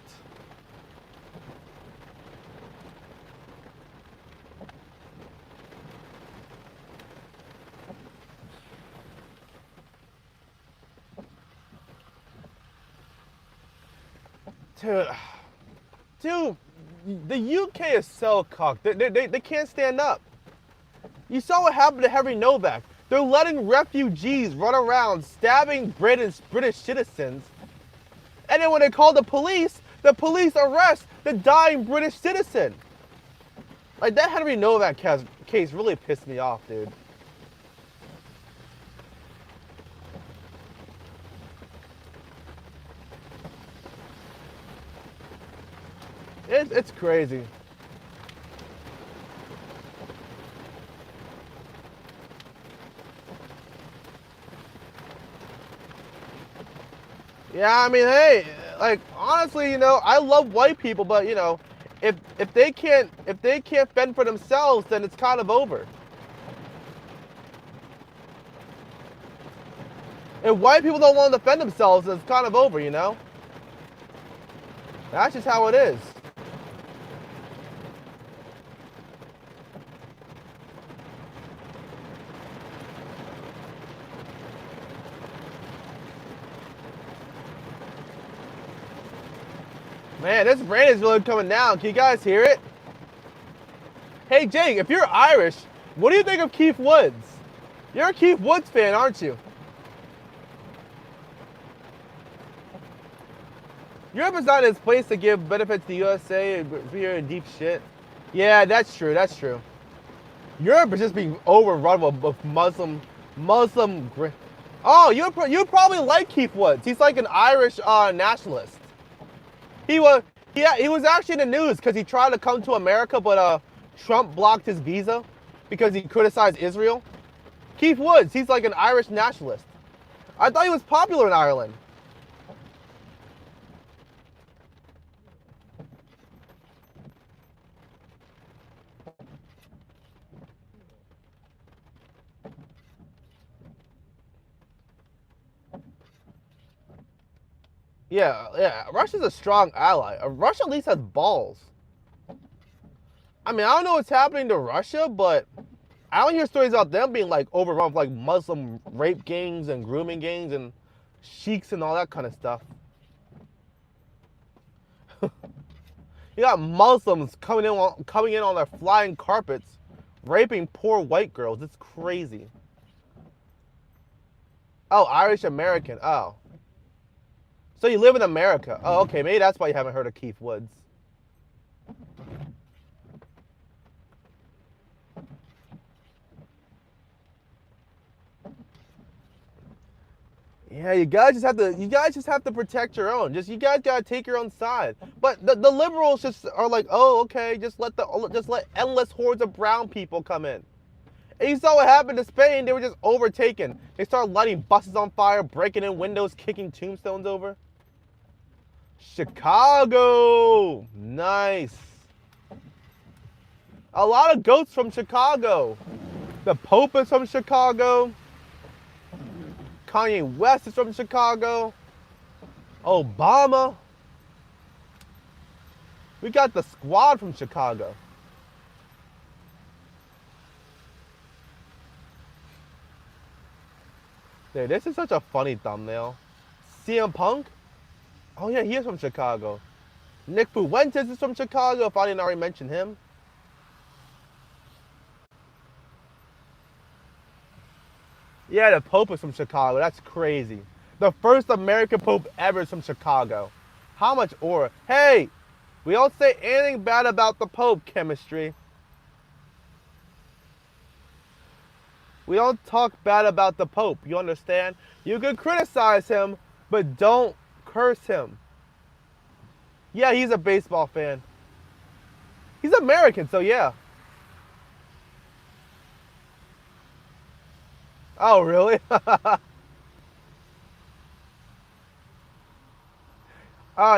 Speaker 1: Dude, the UK is so cucked. They can't stand up. You saw what happened to Henry Novak. They're letting refugees run around stabbing British citizens. And then when they call the police arrest the dying British citizen. Like, that Henry Novak case really pissed me off, dude. It's crazy. Yeah, I mean, hey, like, honestly, you know, I love white people, but you know, if they can't fend for themselves, then it's kind of over. If white people don't want to defend themselves, then it's kind of over, you know? That's just how it is. Man, this rain is really coming down. Can you guys hear it? Hey, Jake, if you're Irish, what do you think of Keith Woods? You're a Keith Woods fan, aren't you? Europe is not its place to give benefits to the USA if you're in deep shit. Yeah, that's true. That's true. Europe is just being overrun with Muslim. Oh, you probably like Keith Woods. He's like an Irish nationalist. He was actually in the news because he tried to come to America, but Trump blocked his visa because he criticized Israel. Keith Woods, he's like an Irish nationalist. I thought he was popular in Ireland. Yeah. Russia's a strong ally. Russia at least has balls. I mean, I don't know what's happening to Russia, but I don't hear stories about them being like overrun with like Muslim rape gangs and grooming gangs and sheiks and all that kind of stuff. You got Muslims coming in on their flying carpets, raping poor white girls. It's crazy. Oh, Irish American. Oh. So you live in America. Oh, okay. Maybe that's why you haven't heard of Keith Woods. Yeah, you guys just have to protect your own. You guys gotta take your own side. But the liberals just are like, oh, okay, just let endless hordes of brown people come in. And you saw what happened to Spain. They were just overtaken. They started lighting buses on fire, breaking in windows, kicking tombstones over. Chicago, nice. A lot of goats from Chicago. The Pope is from Chicago. Kanye West is from Chicago. Obama. We got the squad from Chicago. Dude, this is such a funny thumbnail. CM Punk? Oh yeah, he is from Chicago. Nick Fuentes is from Chicago, if I didn't already mention him. Yeah, the Pope is from Chicago. That's crazy. The first American Pope ever is from Chicago. How much aura? Hey, we don't say anything bad about the Pope, chemistry. We don't talk bad about the Pope, you understand? You can criticize him, but don't curse him. Yeah, he's a baseball fan. He's American, so yeah. Oh, really?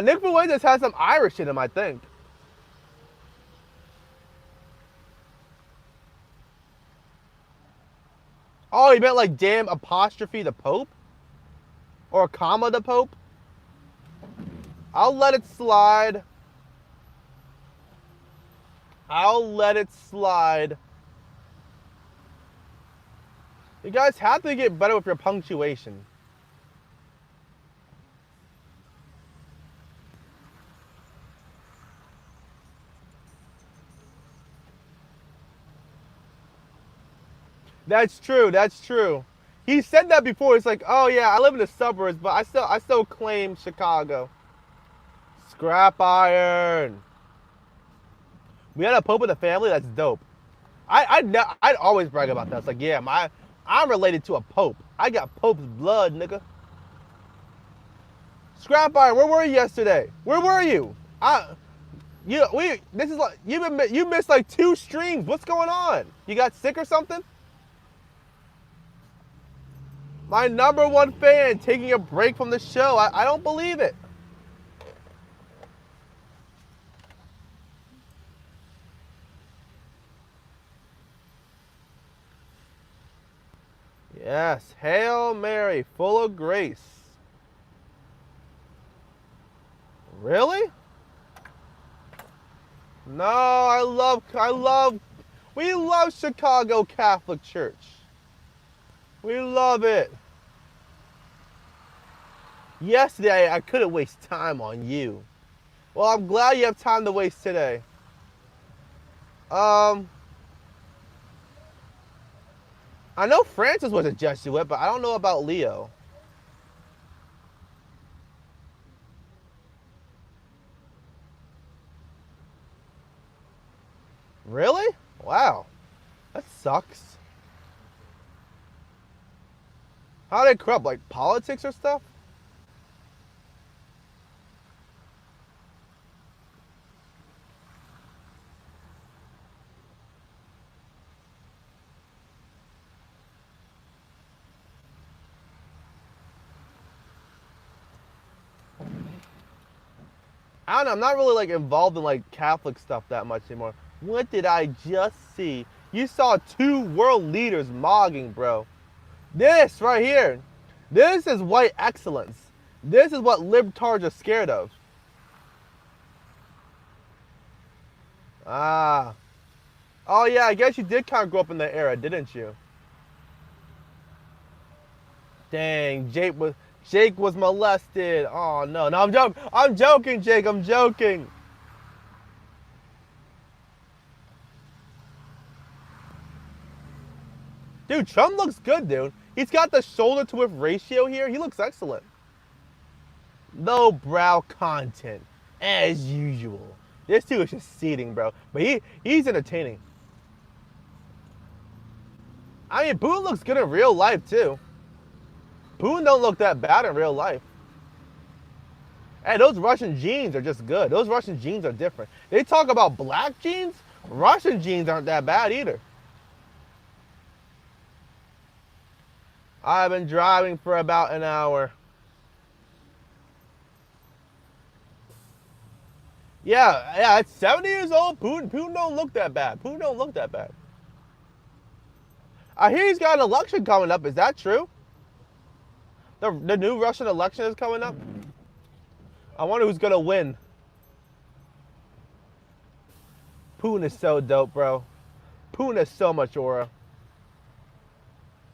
Speaker 1: Nick Fuentes has some Irish in him, I think. Oh, he meant like damn apostrophe the Pope? Or comma the Pope? I'll let it slide. I'll let it slide. You guys have to get better with your punctuation. That's true. That's true. He said that before. It's like, oh yeah, I live in the suburbs, but I still claim Chicago. Scrap iron. We had a Pope in the family. That's dope. I'd always brag about that. It's like, yeah, I'm related to a Pope. I got Pope's blood, nigga. Scrap iron. Where were you yesterday? Where were you? This is like you missed like 2 streams. What's going on? You got sick or something? My #1 fan taking a break from the show. I don't believe it. Yes, Hail Mary, full of grace. Really? No, we love Chicago Catholic Church. We love it. Yesterday, I couldn't waste time on you. Well, I'm glad you have time to waste today. I know Francis was a Jesuit, but I don't know about Leo. Really? Wow. That sucks. How they corrupt? Like politics or stuff? I don't know, I'm not really like involved in like Catholic stuff that much anymore. What did I just see? You saw 2 world leaders mogging, bro. This right here. This is white excellence. This is what libtards are scared of. Ah. Oh yeah, I guess you did kind of grow up in that era, didn't you? Dang, Jake was molested. Oh no, no, I'm joking. I'm joking, Jake. I'm joking. Dude, Trump looks good, dude. He's got the shoulder to hip ratio here. He looks excellent. Low brow content, as usual. This dude is just seething, bro. But he's entertaining. I mean, Putin looks good in real life too. Putin don't look that bad in real life. Hey, those Russian genes are just good. Those Russian genes are different. They talk about black genes. Russian genes aren't that bad either. I've been driving for about an hour. Yeah, it's 70 years old. Putin don't look that bad. Putin don't look that bad. I hear he's got an election coming up. Is that true? The new Russian election is coming up? I wonder who's gonna win. Putin is so dope, bro. Putin has so much aura.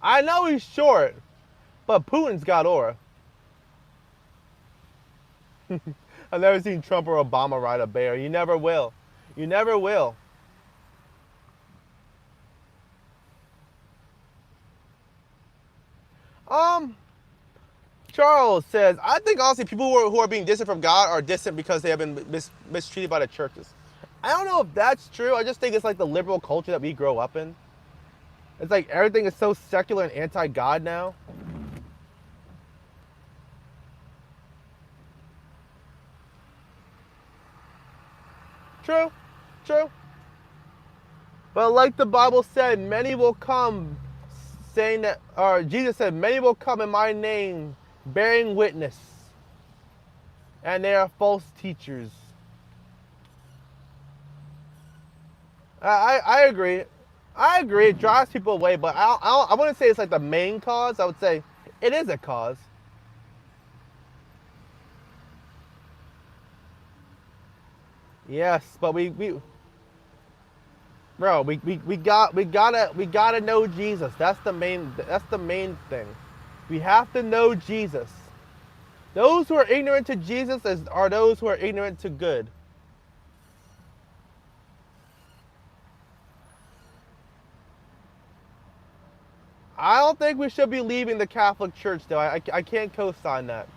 Speaker 1: I know he's short, but Putin's got aura. I've never seen Trump or Obama ride a bear. You never will. You never will. Charles says, I think honestly people who are being distant from God are distant because they have been mistreated by the churches. I don't know if that's true. I just think it's like the liberal culture that we grow up in. It's like everything is so secular and anti-God now. True, true. But like the Bible said, many will come saying that, or Jesus said, many will come in my name bearing witness. And they are false teachers. I agree. I agree. It drives people away, but I wouldn't say it's like the main cause. I would say it is a cause. Yes, but we gotta know Jesus. That's the main thing. We have to know Jesus. Those who are ignorant to Jesus are those who are ignorant to good. I don't think we should be leaving the Catholic Church, though. I can't co-sign that.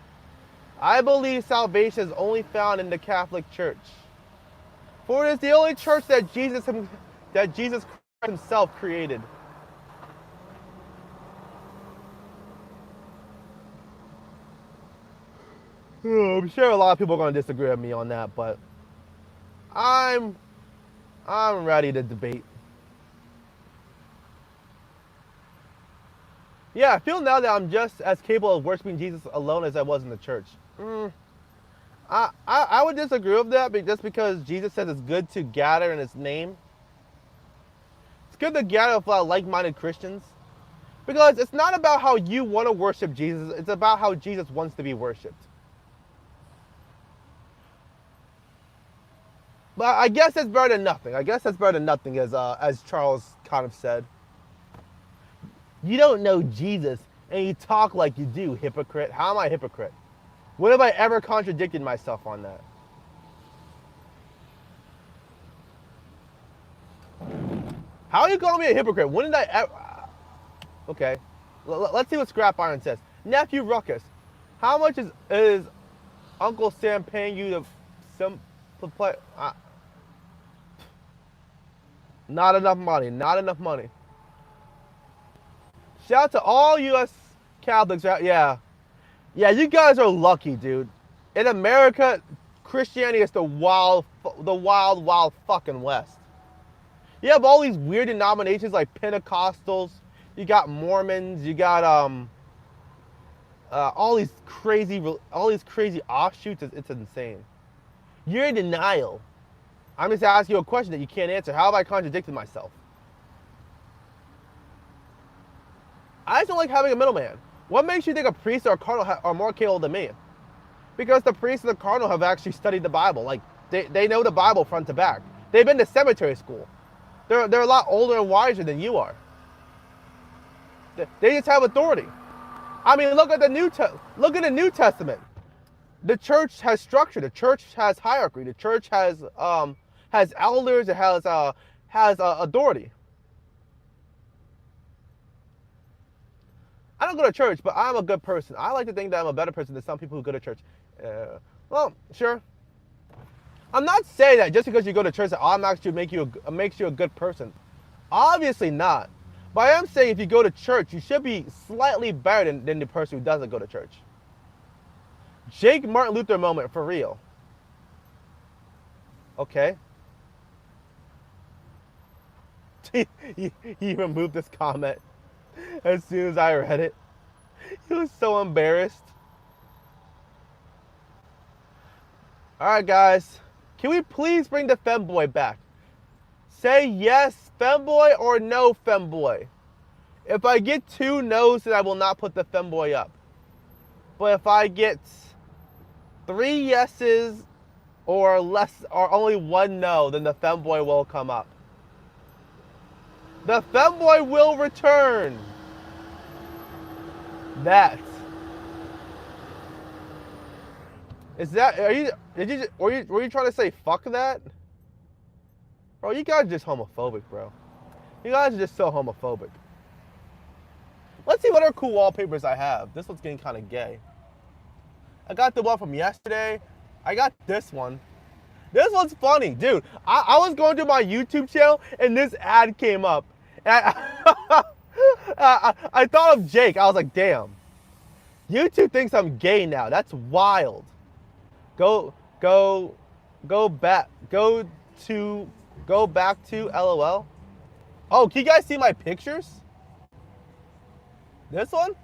Speaker 1: I believe salvation is only found in the Catholic Church. For it is the only church that Jesus Christ himself created. I'm sure a lot of people are going to disagree with me on that, but I'm ready to debate. Yeah, I feel now that I'm just as capable of worshiping Jesus alone as I was in the church. I would disagree with that, just because Jesus says it's good to gather in his name. It's good to gather with like-minded Christians. Because it's not about how you want to worship Jesus, it's about how Jesus wants to be worshipped. But I guess it's better than nothing. I guess that's better than nothing, as Charles kind of said. You don't know Jesus, and you talk like you do, hypocrite. How am I a hypocrite? When have I ever contradicted myself on that? How are you calling me a hypocrite? When did I ever... Okay. Let's see what Scrap Iron says. Nephew Ruckus, how much is Uncle Sam paying you to simplify... Not enough money. Not enough money. Shout out to all U.S. Catholics. Yeah. Yeah, you guys are lucky, dude. In America, Christianity is the wild fucking West. You have all these weird denominations like Pentecostals. You got Mormons. You got all these crazy offshoots. It's insane. You're in denial. I'm just asking you a question that you can't answer. How have I contradicted myself? I just don't like having a middleman. What makes you think a priest or a cardinal are more capable than me? Because the priests and the cardinal have actually studied the Bible. Like, they know the Bible front to back. They've been to cemetery school. They're a lot older and wiser than you are. They just have authority. I mean, look at the New Testament. The church has structure. The church has hierarchy. The church has elders. It has authority. I don't go to church, but I'm a good person. I like to think that I'm a better person than some people who go to church. Well, sure. I'm not saying that just because you go to church that automatically makes you a good person. Obviously not. But I am saying if you go to church, you should be slightly better than the person who doesn't go to church. Jake Martin Luther moment, for real. Okay. He removed this comment as soon as I read it. He was so embarrassed. Alright, guys. Can we please bring the femboy back? Say yes, femboy, or no, femboy. If I get 2 no's, then I will not put the femboy up. But if I get 3 yeses or less, or only 1 no, then the femboy will come up. The femboy will return. That. Is that, were you trying to say fuck that? Bro, you guys are just homophobic, bro. You guys are just so homophobic. Let's see what other cool wallpapers I have. This one's getting kind of gay. I got the one from yesterday. I got this one. This one's funny, dude. I was going through my YouTube channel and this ad came up. And I thought of Jake. I was like, damn. YouTube thinks I'm gay now. That's wild. Go back to LOL. Oh, can you guys see my pictures? This one?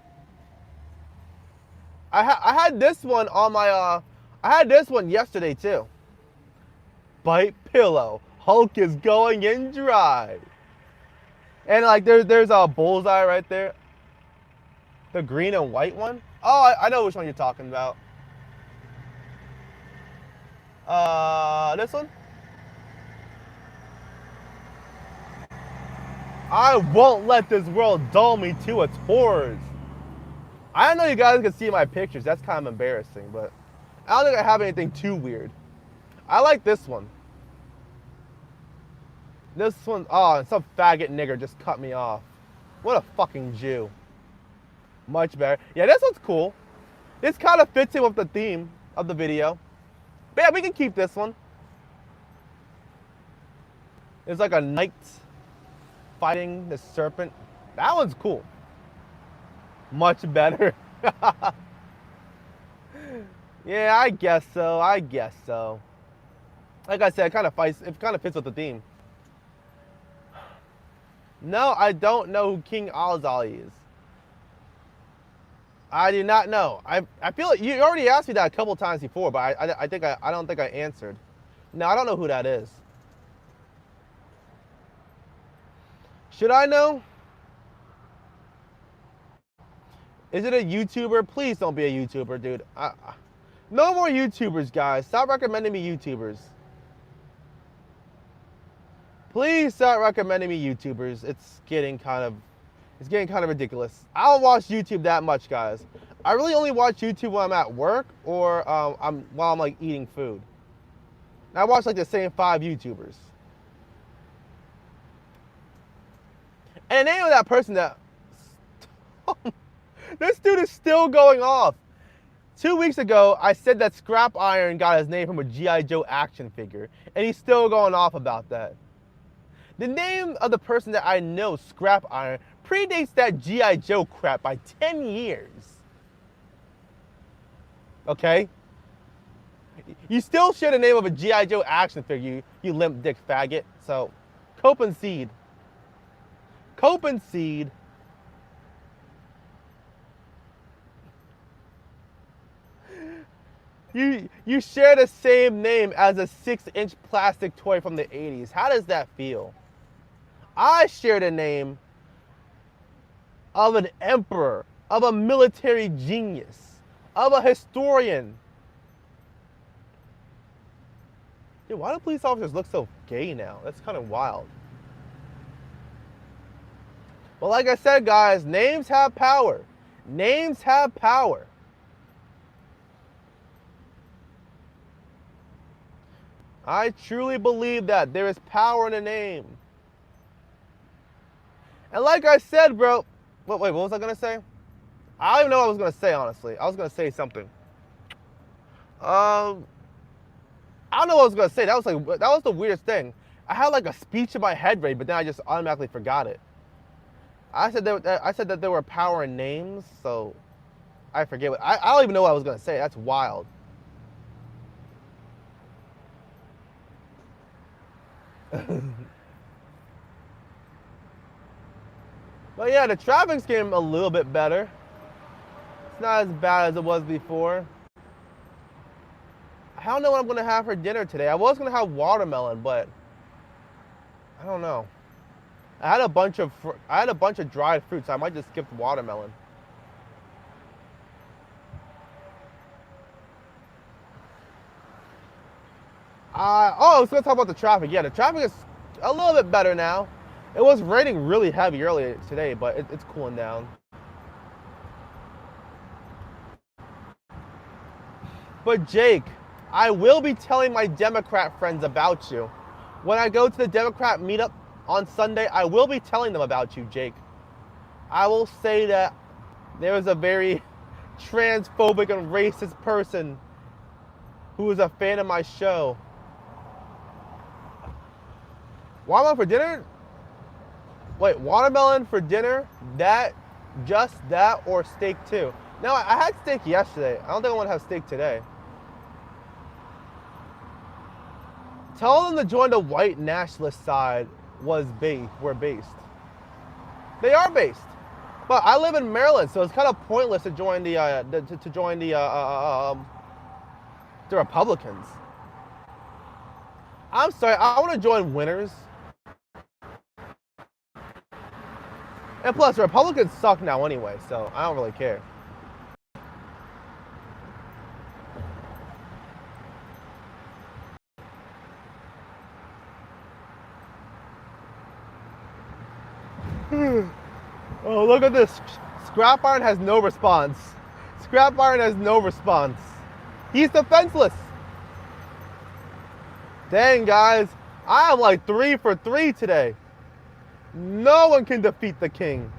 Speaker 1: I had this one on my I had this one yesterday too. Bite pillow. Hulk is going in dry. And like there's a bullseye right there. The green and white one. Oh, I know which one you're talking about. This one? I won't let this world dull me to its horrors. I don't know you guys can see my pictures. That's kind of embarrassing, but I don't think I have anything too weird. I like this one. This one, oh, some faggot nigger just cut me off. What a fucking Jew. Much better. Yeah, this one's cool. This kind of fits in with the theme of the video. But yeah, we can keep this one. It's like a knight fighting the serpent. That one's cool. Much better. Yeah, I guess so. Like I said, it kind of fits with the theme. No, I don't know who King Ozzy is. I do not know. I feel like you already asked me that a couple times before, but I don't think I answered. No, I don't know who that is. Should I know? Is it a YouTuber? Please don't be a YouTuber, dude. No more YouTubers, guys. Stop recommending me YouTubers. Please stop recommending me YouTubers. It's getting kind of ridiculous. I don't watch YouTube that much, guys. I really only watch YouTube when I'm at work or while I'm like eating food. And I watch like the same 5 YouTubers. And the name of that person that this dude is still going off. 2 weeks ago, I said that Scrap Iron got his name from a G.I. Joe action figure, and he's still going off about that. The name of the person that I know, Scrap Iron, predates that G.I. Joe crap by 10 years. Okay? You still share the name of a G.I. Joe action figure, you limp dick faggot. So, cope and seed. Cope and seed. You share the same name as a 6-inch plastic toy from the 80s. How does that feel? I share the name of an emperor, of a military genius, of a historian, Dude, why do police officers look so gay now? That's kind of wild. But like I said, guys, names have power. Names have power. I truly believe that there is power in a name. And like I said, bro, wait, what was I gonna say? I don't even know what I was gonna say, honestly. I was gonna say something. I don't know what I was gonna say. That was the weirdest thing. I had like a speech in my head ready, but then I just automatically forgot it. I said that there were power in names, so I forget what I don't even know what I was gonna say. That's wild. But yeah, the traffic's getting a little bit better. It's not as bad as it was before. I don't know what I'm gonna have for dinner today. I was gonna have watermelon, but I don't know. I had a bunch of dried fruits, so I might just skip the watermelon. I was gonna talk about the traffic. Yeah, the traffic is a little bit better now. It was raining really heavy earlier today, but it's cooling down. But Jake, I will be telling my Democrat friends about you. When I go to the Democrat meetup on Sunday, I will be telling them about you, Jake. I will say that there is a very transphobic and racist person who is a fan of my show. Watermelon for dinner? Wait, watermelon for dinner? Just that, or steak too? No, I had steak yesterday. I don't think I want to have steak today. Tell them to join the white nationalist side. We're based. They are based, but I live in Maryland, so it's kind of pointless to join the Republicans. I'm sorry, I want to join winners. And plus, the Republicans suck now anyway, so I don't really care. Oh, look at this. Scrap Iron has no response. Scrap Iron has no response. He's defenseless. Dang, guys. I am like 3 for 3 today. No one can defeat the king.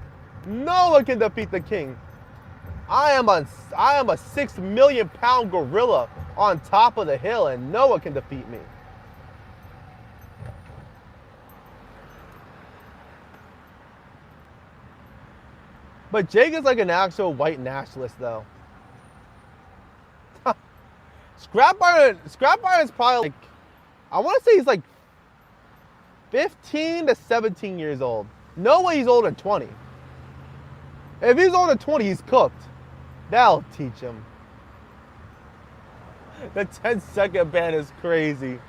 Speaker 1: No one can defeat the king. I am a 6 million pound gorilla on top of the hill, and no one can defeat me. But Jake is like an actual white nationalist, though. Scrap Iron is probably like, I want to say he's like 15 to 17 years old. No way he's older than 20. If he's older than 20, he's cooked. That'll teach him. The 10-second ban is crazy.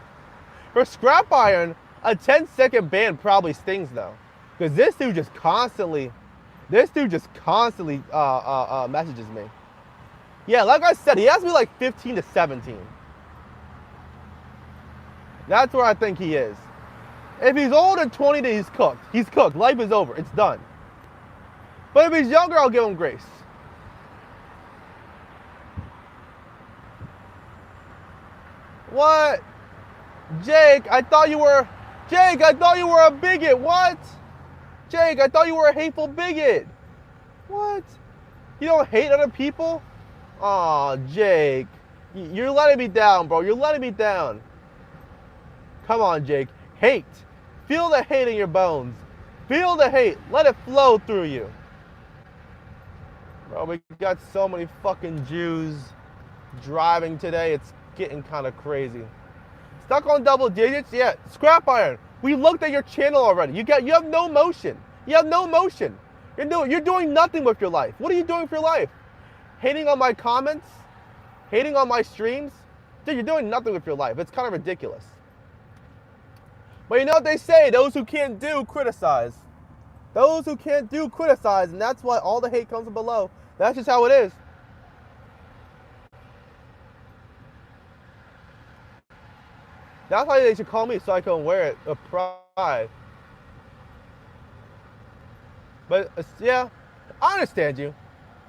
Speaker 1: For Scrap Iron, a 10-second ban probably stings though, because this dude just constantly messages me. Yeah, like I said, he has to be like 15 to 17. That's where I think he is. If he's older than 20, then he's cooked. He's cooked. Life is over. It's done. But if he's younger, I'll give him grace. What? Jake, I thought you were a bigot. What? Jake, I thought you were a hateful bigot. What? You don't hate other people? Aw, Jake. You're letting me down, bro. You're letting me down. Come on, Jake. Hate. Feel the hate in your bones. Feel the hate. Let it flow through you. Bro, we got so many fucking Jews driving today. It's getting kind of crazy. Stuck on double digits? Yeah. Scrap Iron. We looked at your channel already. You have no motion. You have no motion. You're doing nothing with your life. What are you doing for your life? Hating on my comments? Hating on my streams? Dude, you're doing nothing with your life. It's kind of ridiculous. But you know what they say, those who can't do, criticize. Those who can't do, criticize, and that's why all the hate comes from below. That's just how it is. That's why they should call me so I can wear it with pride. But yeah, I understand you.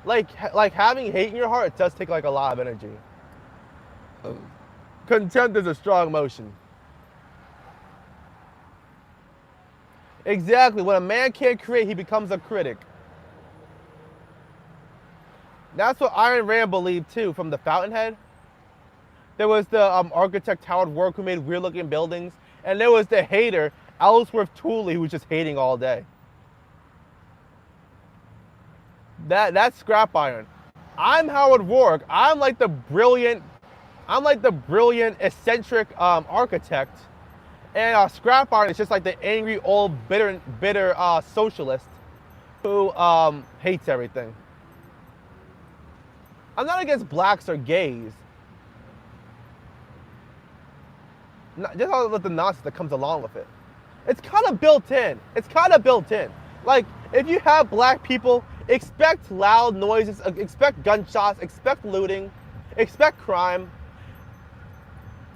Speaker 1: Like having hate in your heart, it does take like a lot of energy. Contempt is a strong emotion. Exactly. When a man can't create, he becomes a critic. That's what Ayn Rand believed too, from the Fountainhead. There was the architect Howard Roark who made weird-looking buildings, and there was the hater Ellsworth Tooley who was just hating all day. That's scrap iron. I'm Howard Roark. I'm like the brilliant, eccentric architect, and scrap iron is just like the angry old bitter socialist who hates everything. I'm not against blacks or gays. Just all the nonsense that comes along with it. It's kind of built in. Like, if you have black people, expect loud noises, expect gunshots, expect looting, expect crime.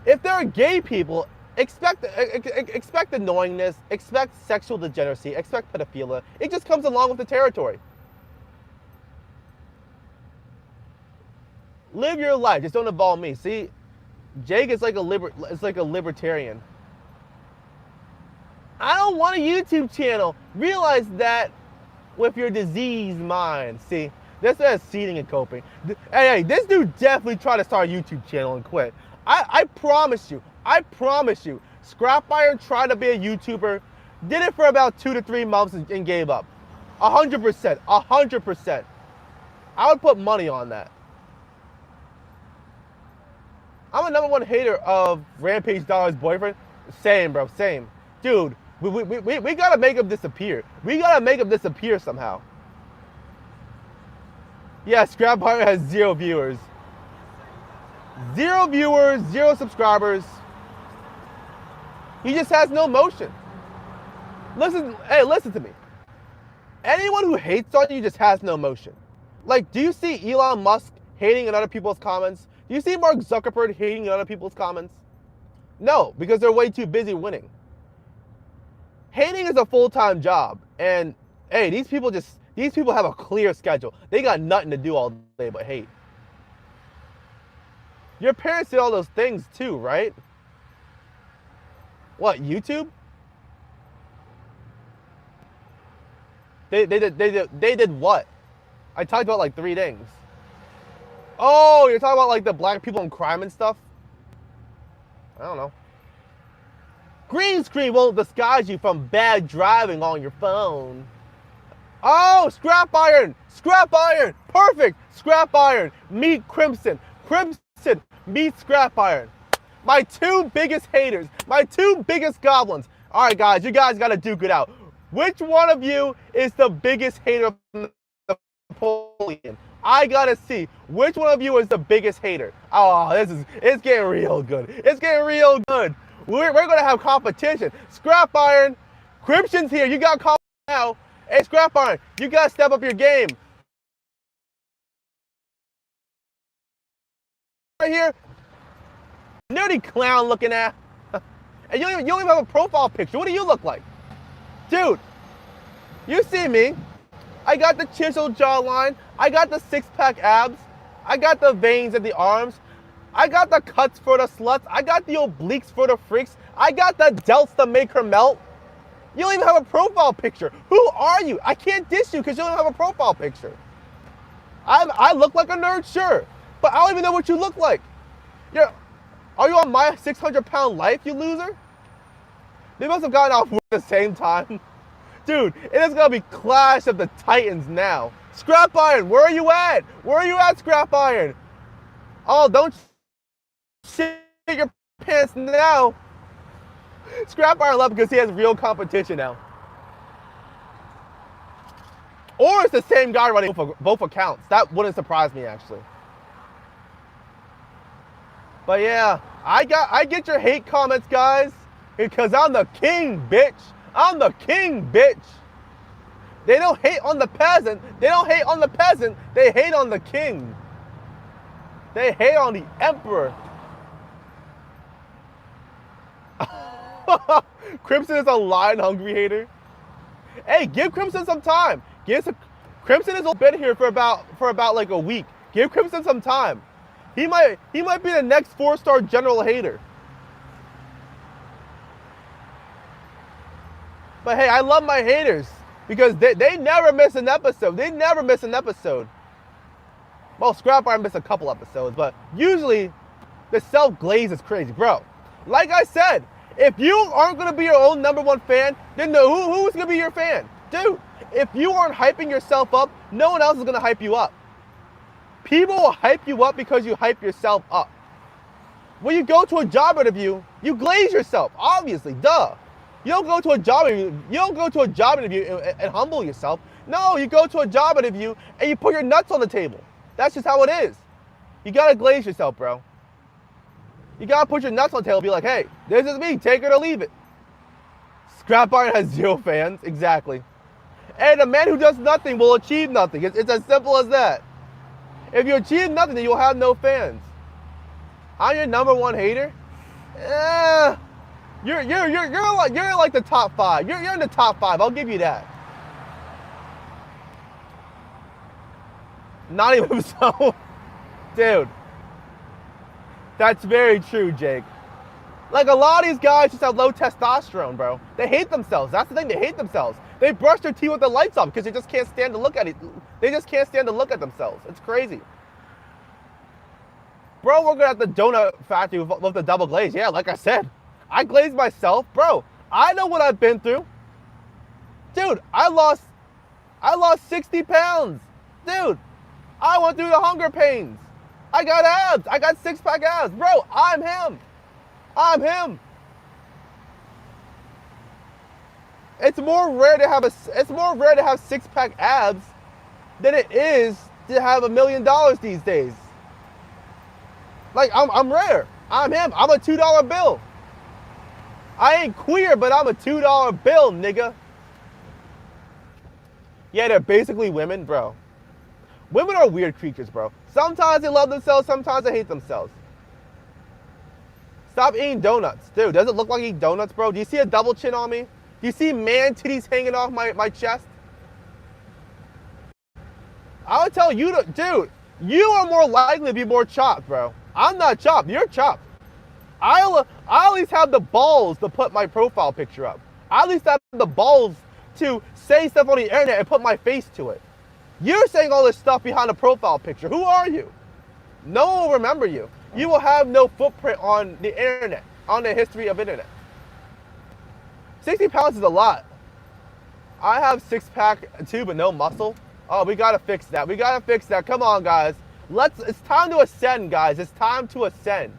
Speaker 1: If there are gay people, expect annoyingness, expect sexual degeneracy, expect pedophilia. It just comes along with the territory. Live your life. Just don't involve me. See, Jake is like a libertarian. I don't want a YouTube channel. Realize that with your diseased mind. See, this is seeding and coping. Hey, this dude definitely tried to start a YouTube channel and quit. I promise you. Scrap Iron tried to be a YouTuber, did it for about 2 to 3 months and gave up. 100%. I would put money on that. I'm a #1 hater of Rampage Dollar's boyfriend. Same, bro, same. Dude, we gotta make him disappear. We gotta make him disappear somehow. Yeah, Scrap Iron has 0 viewers. 0 viewers, 0 subscribers. He just has no motion. Listen to me. Anyone who hates on you just has no motion. Like, do you see Elon Musk hating in other people's comments? Do you see Mark Zuckerberg hating in other people's comments? No, because they're way too busy winning. Hating is a full-time job. And hey, these people have a clear schedule. They got nothing to do all day but hate. Your parents did all those things too, right? What, YouTube? They did what? I talked about like 3 things. Oh, you're talking about like the black people in crime and stuff? I don't know. Green screen won't disguise you from bad driving on your phone. Oh, Scrap Iron! Scrap Iron! Perfect! Scrap Iron! Meet Crimson! Crimson! Meet Scrap Iron! My 2 biggest haters! My 2 biggest goblins! Alright guys, you guys gotta duke it out. Which one of you is the biggest hater of Napoleon? I gotta see which one of you is the biggest hater. Oh, it's getting real good. It's getting real good. We're gonna have competition. Scrap Iron, Crimson's here. You got call now. Hey, Scrap Iron, you gotta step up your game. Right here, nerdy clown looking at. And you don't even have a profile picture. What do you look like? Dude, you see me. I got the chiseled jawline. I got the 6-pack abs. I got the veins at the arms. I got the cuts for the sluts. I got the obliques for the freaks. I got the delts to make her melt. You don't even have a profile picture. Who are you? I can't diss you because you don't have a profile picture. I look like a nerd, sure. But I don't even know what you look like. Are you on my 600-pound life, you loser? They must have gotten off at the same time. Dude, it is gonna be Clash of the Titans now. Scrap Iron, where are you at? Where are you at, Scrap Iron? Oh, don't shit your pants now. Scrap Iron left because he has real competition now. Or it's the same guy running both accounts. That wouldn't surprise me, actually. But yeah, I get your hate comments, guys, because I'm the king, bitch. I'm the king, bitch. They don't hate on the peasant. They don't hate on the peasant. They hate on the king. They hate on the emperor. Crimson is a line-hungry hater. Hey, give Crimson some time. Crimson has been here for about like a week. Give Crimson some time. He might be the next 4-star general hater. But hey, I love my haters because they never miss an episode. They never miss an episode. Well, Scrap Iron missed a couple episodes, but usually the self-glaze is crazy, bro. Like I said, if you aren't gonna be your own #1 fan, then who's gonna be your fan? Dude, if you aren't hyping yourself up, no one else is gonna hype you up. People will hype you up because you hype yourself up. When you go to a job interview, you glaze yourself, obviously, duh. You don't go to a job interview and humble yourself. No, you go to a job interview and you put your nuts on the table. That's just how it is. You gotta glaze yourself, bro. You gotta put your nuts on the table and be like, hey, this is me, take it or leave it. Scrap Iron has 0 fans, exactly. And a man who does nothing will achieve nothing. It's as simple as that. If you achieve nothing, then you'll have no fans. I'm your #1 hater. You're like the top 5. You're in the top 5. I'll give you that. Not even so, dude. That's very true, Jake. Like a lot of these guys just have low testosterone, bro. They hate themselves. That's the thing. They hate themselves. They brush their teeth with the lights off because they just can't stand to look at it. They just can't stand to look at themselves. It's crazy. Bro, we're gonna have the donut factory with the double glaze. Yeah, like I said, I glazed myself, bro. I know what I've been through. Dude, I lost 60 pounds. Dude, I went through the hunger pains. I got abs. I got 6-pack abs. Bro, I'm him. I'm him. It's more rare to have 6-pack abs than it is to have $1 million these days. Like I'm rare. I'm him. I'm a $2 bill. I ain't queer, but I'm a $2 bill, nigga. Yeah, they're basically women, bro. Women are weird creatures, bro. Sometimes they love themselves, sometimes they hate themselves. Stop eating donuts. Dude, does it look like eating donuts, bro? Do you see a double chin on me? Do you see man titties hanging off my chest? I would tell you to, dude, you are more likely to be more chopped, bro. I'm not chopped, you're chopped. I at least have the balls to put my profile picture up. I at least have the balls to say stuff on the internet and put my face to it. You're saying all this stuff behind a profile picture. Who are you? No one will remember you. You will have no footprint on the internet, on the history of internet. 60 pounds is a lot. I have 6-pack too, but no muscle. Oh, we gotta fix that. We gotta fix that. Come on, guys. It's time to ascend, guys. It's time to ascend.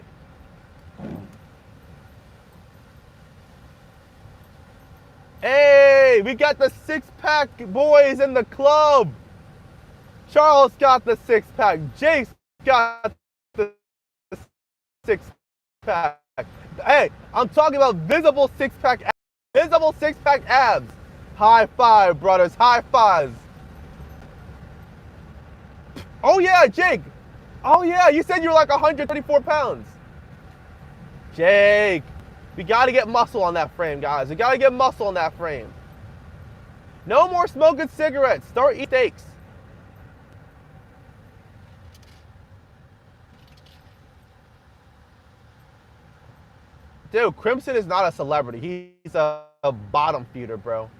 Speaker 1: Hey, we got the 6-pack boys in the club. Charles got the 6-pack. Jace got the 6-pack. Hey, I'm talking about visible 6-pack abs. Visible 6-pack abs. High five, brothers. High fives. Oh, yeah, Jake. Oh, yeah, you said you were like 134 pounds. Jake, we got to get muscle on that frame, guys. We got to get muscle on that frame. No more smoking cigarettes. Start eating steaks. Dude, Crimson is not a celebrity. He's a bottom feeder, bro.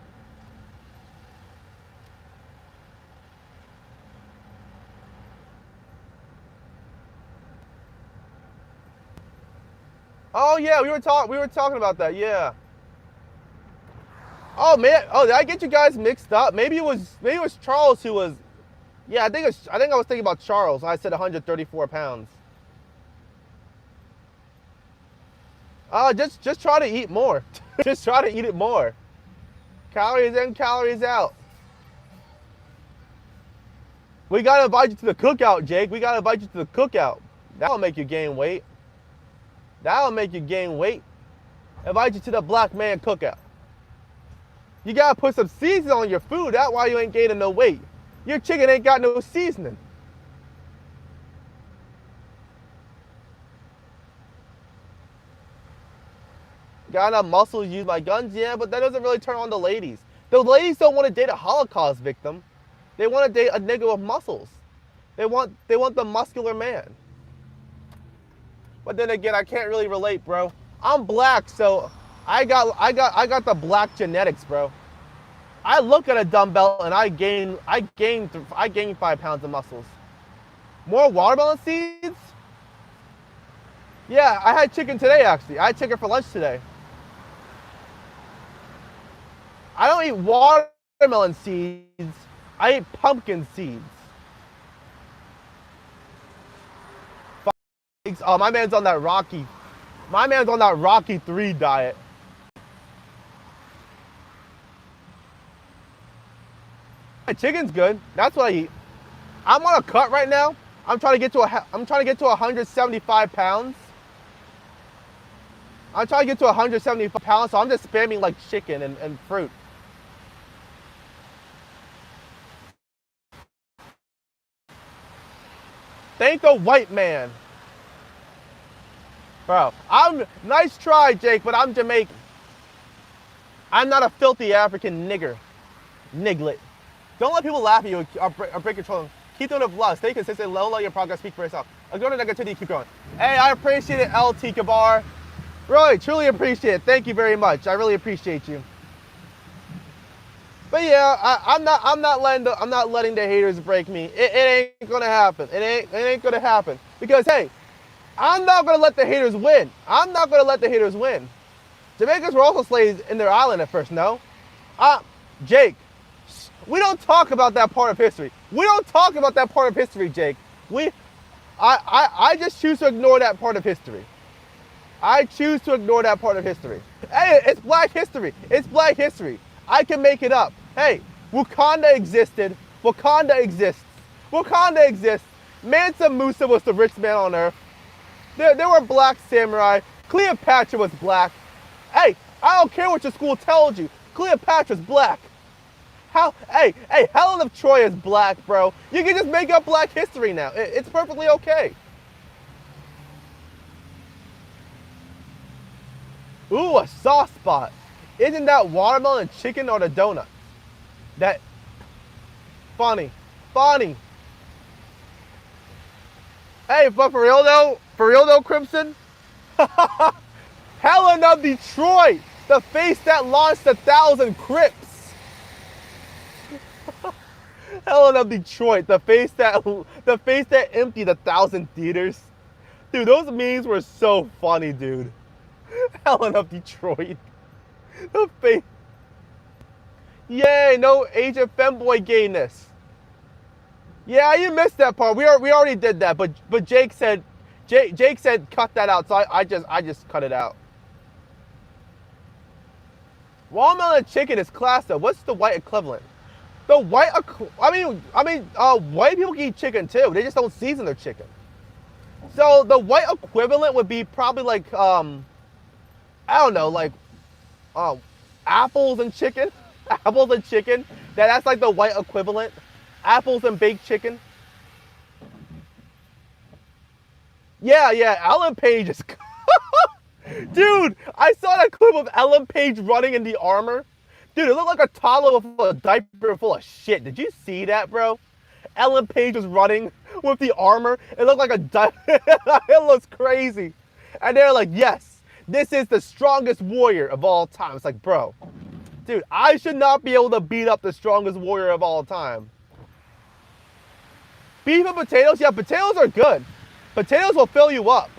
Speaker 1: Oh yeah, we were talking about that. Yeah. Oh man. Oh, did I get you guys mixed up? Maybe it was Charles who was. Yeah, I think I was thinking about Charles when I said 134 pounds. Just try to eat more. Just try to eat it more. Calories in, calories out. We gotta invite you to the cookout, Jake. We gotta invite you to the cookout. That'll make you gain weight. That'll make you gain weight. Invite you to the black man cookout. You gotta put some seasoning on your food. That's why you ain't gaining no weight. Your chicken ain't got no seasoning. Got enough muscles, use my guns, yeah, but that doesn't really turn on the ladies. The ladies don't want to date a Holocaust victim. They want to date a nigga with muscles. They want the muscular man. But then again, I can't really relate, bro. I'm black, so I got the black genetics, bro. I look at a dumbbell and I gain 5 pounds of muscles. More watermelon seeds? Yeah, I had chicken today actually. I had chicken for lunch today. I don't eat watermelon seeds. I eat pumpkin seeds. Oh, my man's on that Rocky 3 diet. Chicken's good. That's what I eat. I'm on a cut right now. I'm trying to get to 175 pounds. I'm trying to get to 175 pounds, so I'm just spamming like chicken and fruit. Thank the white man. Bro, nice try, Jake, but I'm Jamaican. I'm not a filthy African nigger. Niglet. Don't let people laugh at you or break your control. Keep doing the vlog. Stay consistent. Don't let your progress speak for yourself. Ignore the negativity. Keep going. Hey, I appreciate it, LT Kabar. Really, truly appreciate it. Thank you very much. I really appreciate you. But yeah, I'm not letting the haters break me. It ain't gonna happen. It ain't gonna happen. Because hey, I'm not gonna let the haters win. I'm not gonna let the haters win. Jamaicans were also slaves in their island at first, no? Jake, we don't talk about that part of history. We don't talk about that part of history, Jake. I just choose to ignore that part of history. I choose to ignore that part of history. Hey, it's black history. It's black history. I can make it up. Hey, Wakanda existed. Wakanda exists. Wakanda exists. Mansa Musa was the richest man on earth. There were black samurai. Cleopatra was black. Hey, I don't care what your school tells you. Cleopatra's black. Hey, Helen of Troy is black, bro. You can just make up black history now. It's perfectly okay. Ooh, a soft spot. Isn't that watermelon chicken or the donut? That funny. Hey, but for real though, Crimson, Helen of Detroit, the face that launched 1,000 Crips. Helen of Detroit, the face that emptied 1,000 theaters. Dude, those memes were so funny, dude. Helen of Detroit. The face. Yay, no Asian femboy gayness. Yeah, you missed that part. We already did that, but Jake said cut that out, so I just cut it out. Watermelon chicken is class though. What's the white equivalent? The white, white people can eat chicken too. They just don't season their chicken. So the white equivalent would be probably like, I don't know, like, apples and chicken. Apples and chicken. That's like the white equivalent. Apples and baked chicken. Yeah, Ellen Page is... Dude, I saw that clip of Ellen Page running in the armor. Dude, it looked like a toddler with a diaper full of shit. Did you see that, bro? Ellen Page was running with the armor. It looked like a diaper. It looks crazy. And they're like, yes, this is the strongest warrior of all time. It's like, bro, dude, I should not be able to beat up the strongest warrior of all time. Beef and potatoes? Yeah, potatoes are good. Potatoes will fill you up.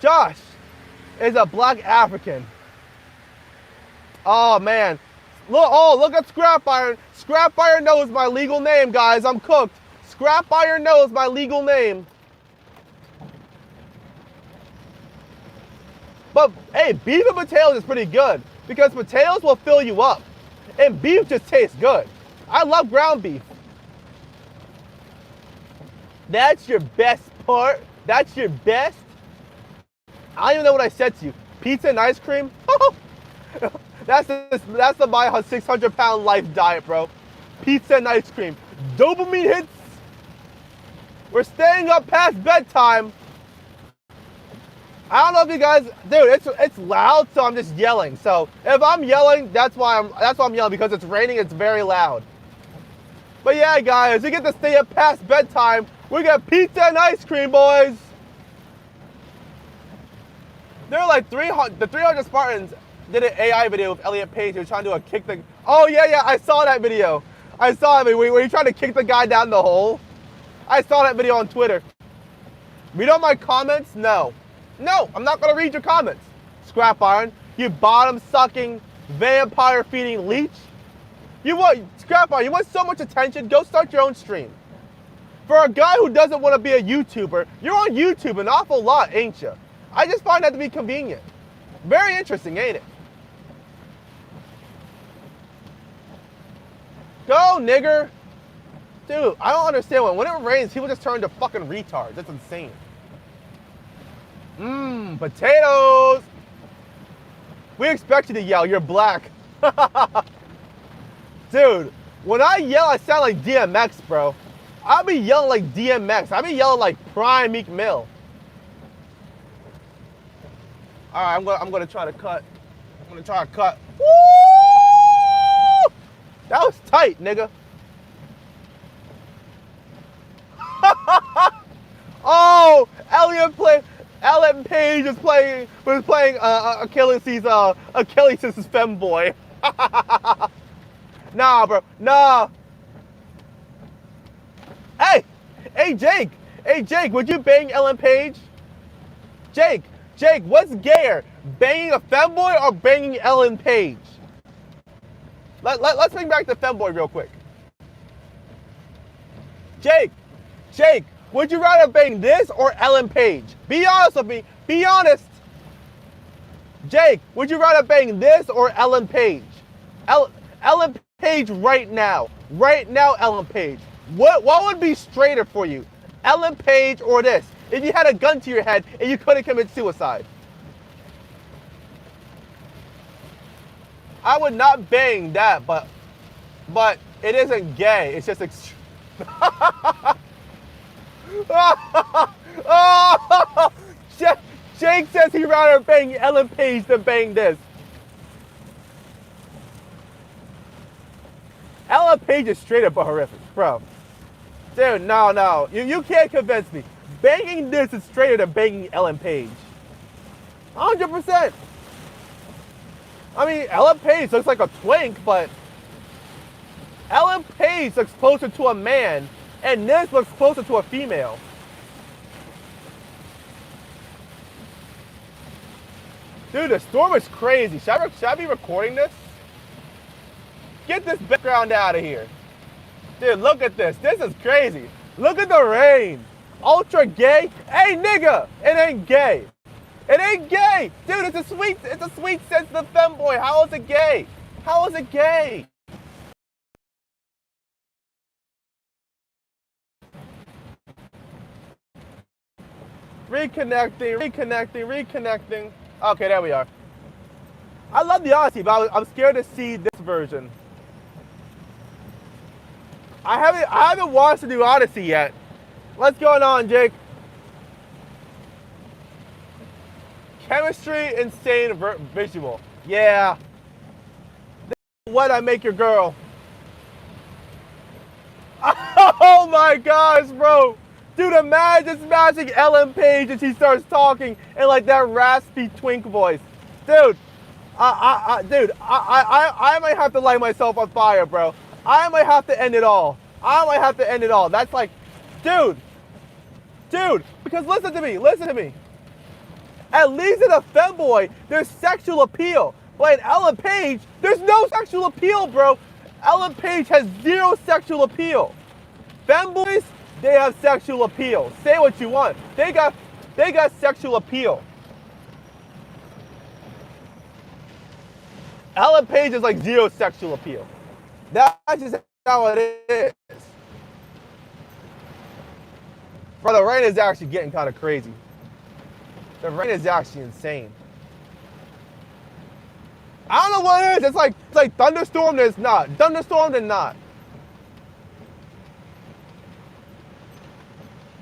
Speaker 1: Josh is a black African. Oh, man. Look at Scrap Iron. Scrap Iron knows my legal name, guys. I'm cooked. Scrap Iron knows my legal name. But, hey, beef and potatoes is pretty good because potatoes will fill you up. And beef just tastes good. I love ground beef. That's your best part? That's your best? I don't even know what I said to you. Pizza and ice cream? That's my 600-pound life diet, bro. Pizza and ice cream. Dopamine hits. We're staying up past bedtime. I don't know if you guys, dude, it's loud, so I'm just yelling. So if I'm yelling, that's why I'm yelling, because it's raining, it's very loud. But yeah, guys, we get to stay up past bedtime. We got pizza and ice cream, boys. They're like the 300 Spartans did an AI video with Elliot Page. He was trying to do a kick the. Oh yeah, I saw that video. I saw it. Were you trying to kick the guy down the hole? I saw that video on Twitter. Read all my comments? No, I'm not gonna read your comments. Scrap Iron, you bottom sucking, vampire feeding leech. You want Scrap Iron? You want so much attention? Go start your own stream. For a guy who doesn't want to be a YouTuber, you're on YouTube an awful lot, ain't you? I just find that to be convenient. Very interesting, ain't it? Go, nigger. Dude, I don't understand. When it rains, people just turn to fucking retards. That's insane. Potatoes. We expect you to yell. You're black. Dude, when I yell, I sound like DMX, bro. I'll be yelling like DMX. I'll be yelling like Prime Meek Mill. All right, I'm gonna try to cut. Woo! That was tight, nigga. Oh, Elliot Page was playing Achilles' femboy. Nah, bro. Nah. Hey, Jake, would you bang Ellen Page? Jake, what's gayer, banging a femboy or banging Ellen Page? Let's bring back the femboy real quick. Jake, would you rather bang this or Ellen Page? Be honest with me. Be honest. Jake, would you rather bang this or Ellen Page? Ellen Page right now. Right now, Ellen Page. What would be straighter for you? Ellen Page or this? If you had a gun to your head and you couldn't commit suicide. I would not bang that, but it isn't gay. It's just extreme. Jake says he'd rather bang Ellen Page than bang this. Ellen Page is straight up horrific, bro. Dude, no. You can't convince me. Banging this is straighter than banging Ellen Page. 100%. I mean, Ellen Page looks like a twink, but Ellen Page looks closer to a man, and this looks closer to a female. Dude, the storm is crazy. Should I be recording this? Get this background out of here. Dude, look at this. This is crazy. Look at the rain. Ultra gay. Hey, nigga, it ain't gay. It ain't gay. Dude, it's a sweet sensitive femboy. How is it gay? How is it gay? Reconnecting. Okay, there we are. I love the Odyssey, but I'm scared to see this version. I haven't watched the new Odyssey yet. What's going on, Jake? Chemistry, insane visual. Yeah. This is what I make your girl. Oh my gosh, bro. Dude, imagine smashing Ellen Page and she starts talking in like that raspy twink voice. Dude, I might have to light myself on fire, bro. I might have to end it all. That's like, dude, because listen to me. At least in a femboy, there's sexual appeal. But in Ellen Page, there's no sexual appeal, bro. Ellen Page has zero sexual appeal. Femboys, they have sexual appeal. Say what you want. They got sexual appeal. Ellen Page is like zero sexual appeal. That's just how it is. Bro, the rain is actually getting kind of crazy. The rain is actually insane. I don't know what it is. It's like thunderstorm, then it's not. Thunderstorm, then not.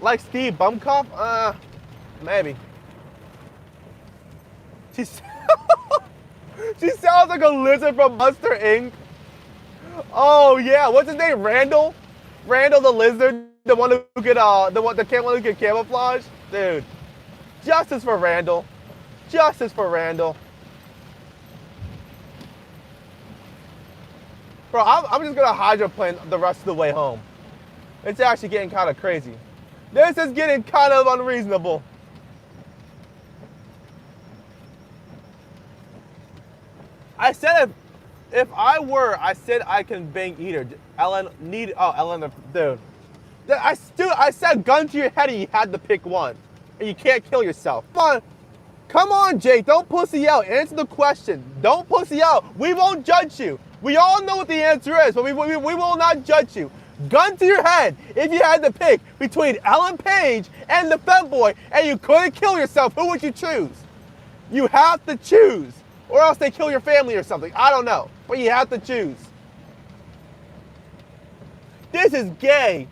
Speaker 1: Like Steve Bumkoff? Maybe. She she sounds like a lizard from Monster Inc. Oh yeah, what's his name? Randall? Randall the lizard, the one who could the one who could camouflage? Dude. Justice for Randall. Justice for Randall. Bro, I'm just gonna hydroplane the rest of the way home. It's actually getting kind of crazy. This is getting kind of unreasonable. I said if I said I can bang eater. Ellen, dude. I said gun to your head and you had to pick one. And you can't kill yourself. Come on, Jake, don't pussy out. Answer the question. Don't pussy out. We won't judge you. We all know what the answer is, but we will not judge you. Gun to your head if you had to pick between Ellen Page and the femboy and you couldn't kill yourself, who would you choose? You have to choose. Or else they kill your family or something. I don't know. But you have to choose. This is gay.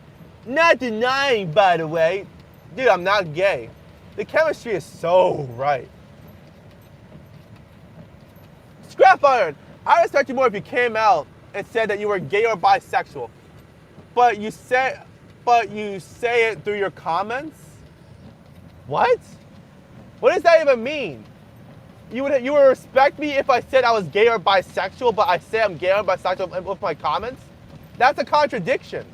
Speaker 1: Not denying, by the way. Dude, I'm not gay. The chemistry is so right. Scrap iron. I respect you more if you came out and said that you were gay or bisexual. But you say it through your comments? What? What does that even mean? You would respect me if I said I was gay or bisexual, but I say I'm gay or bisexual with my comments? That's a contradiction.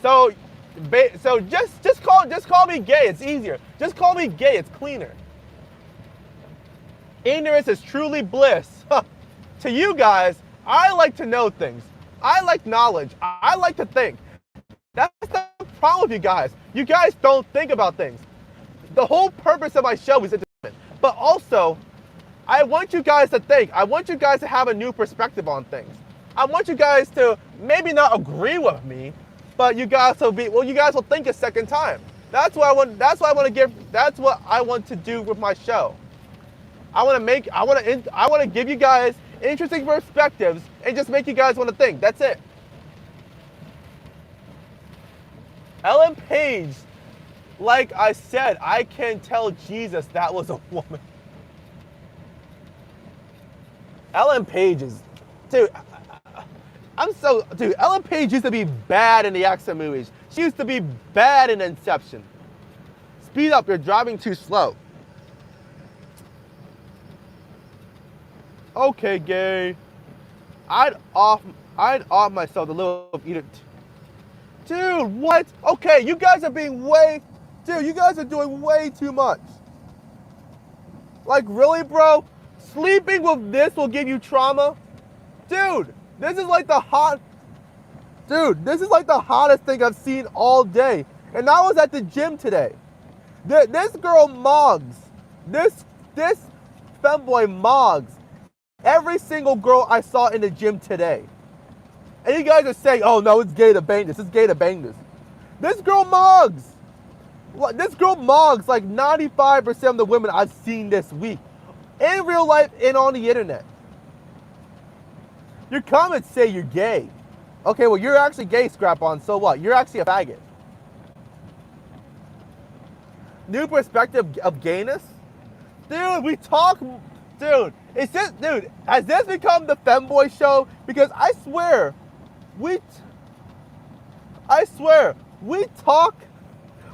Speaker 1: So just call me gay. It's easier. Just call me gay. It's cleaner. Ignorance is truly bliss. To you guys, I like to know things. I like knowledge. I like to think. That's the problem with you guys. You guys don't think about things. The whole purpose of my show is entertainment. But also, I want you guys to think. I want you guys to have a new perspective on things. I want you guys to maybe not agree with me, but you guys will think a second time. That's what I want to do with my show. I want to give you guys interesting perspectives and just make you guys want to think. That's it. Ellen Page, like I said, I can tell Jesus that was a woman. Ellen Page is, dude, Ellen Page used to be bad in the action movies. She used to be bad in Inception. Speed up, you're driving too slow. Okay, gay. I'd off myself a little eater. Dude, what? Okay, you guys are you guys are doing way too much. Like, really, bro? Sleeping with this will give you trauma? Dude, this is like the hottest thing I've seen all day. And I was at the gym today. This girl mogs. This femboy mogs every single girl I saw in the gym today. And you guys are saying, oh no, it's gay to bang this. It's gay to bang this. This girl mogs. This girl mogs like 95% of the women I've seen this week. In real life and on the internet. Your comments say you're gay. Okay, well, you're actually gay, Scrap-On. So what? You're actually a faggot. New perspective of gayness? Dude, dude, has this become the femboy show? Because I swear, we talk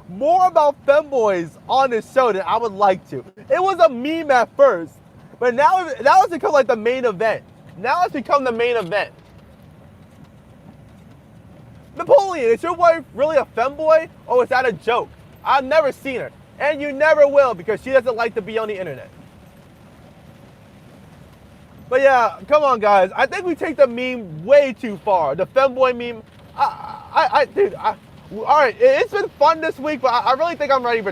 Speaker 1: more about femboys on this show than I would like to. It was a meme at first, but now it's become like the main event. Now it's become the main event. Napoleon, is your wife really a femboy, or is that a joke? I've never seen her, and you never will because she doesn't like to be on the internet. But yeah, come on, guys. I think we take the meme way too far. The femboy meme. All right, it's been fun this week, but I really think I'm ready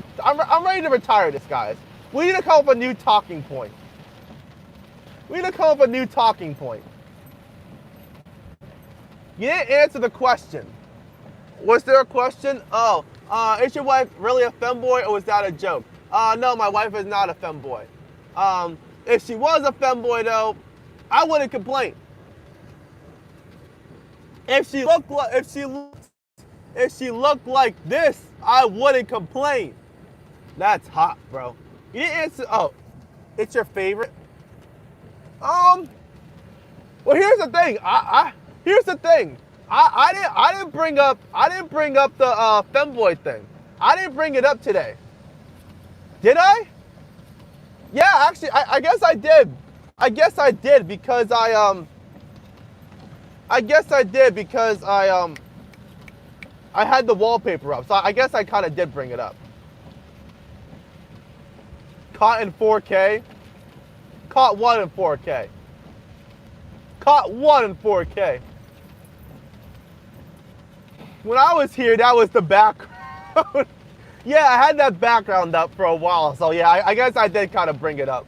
Speaker 1: to retire this, guys. We need to come up with a new talking point. You didn't answer the question. Was there a question? Oh, is your wife really a femboy, or was that a joke? No, my wife is not a femboy. If she was a femboy, though, I wouldn't complain. If she looked If she looked like this, I wouldn't complain. That's hot, bro. You didn't answer. Oh, it's your favorite? Well, here's the thing. Here's the thing. I didn't bring up the femboy thing. I didn't bring it up today. Did I? Yeah, actually, I guess I did. I guess I did because I had the wallpaper up, so I guess I kind of did bring it up. Caught in 4K. Caught one in 4K. Caught one in 4K. When I was here, that was the background. Yeah, I had that background up for a while, so yeah, I guess I did kind of bring it up.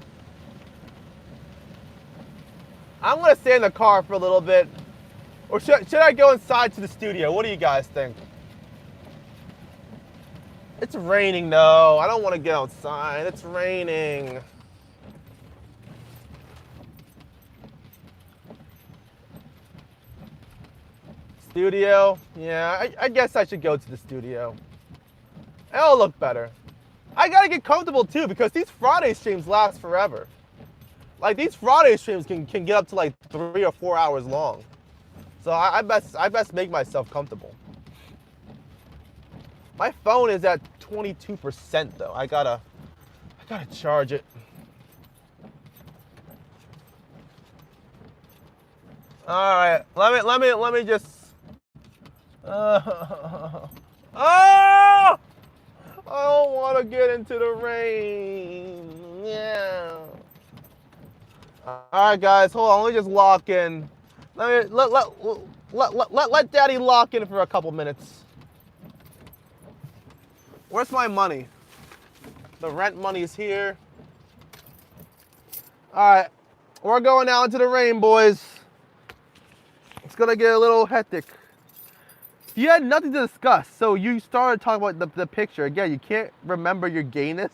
Speaker 1: I'm gonna stay in the car for a little bit. Or should I go inside to the studio? What do you guys think? It's raining though. I don't want to get outside. It's raining. Studio? Yeah, I guess I should go to the studio. It'll look better. I gotta get comfortable too because these Friday streams last forever. Like these Friday streams can get up to like 3 or 4 hours long. So I best make myself comfortable. My phone is at 22% though. I gotta charge it. All right, let me just. Oh! I don't want to get into the rain. Yeah. All right, guys, hold on. Let me just lock in. Let Daddy lock in for a couple minutes. Where's my money? The rent money is here. All right, we're going out into the rain, boys. It's gonna get a little hectic. You had nothing to discuss, so you started talking about the picture. Again, you can't remember your gayness.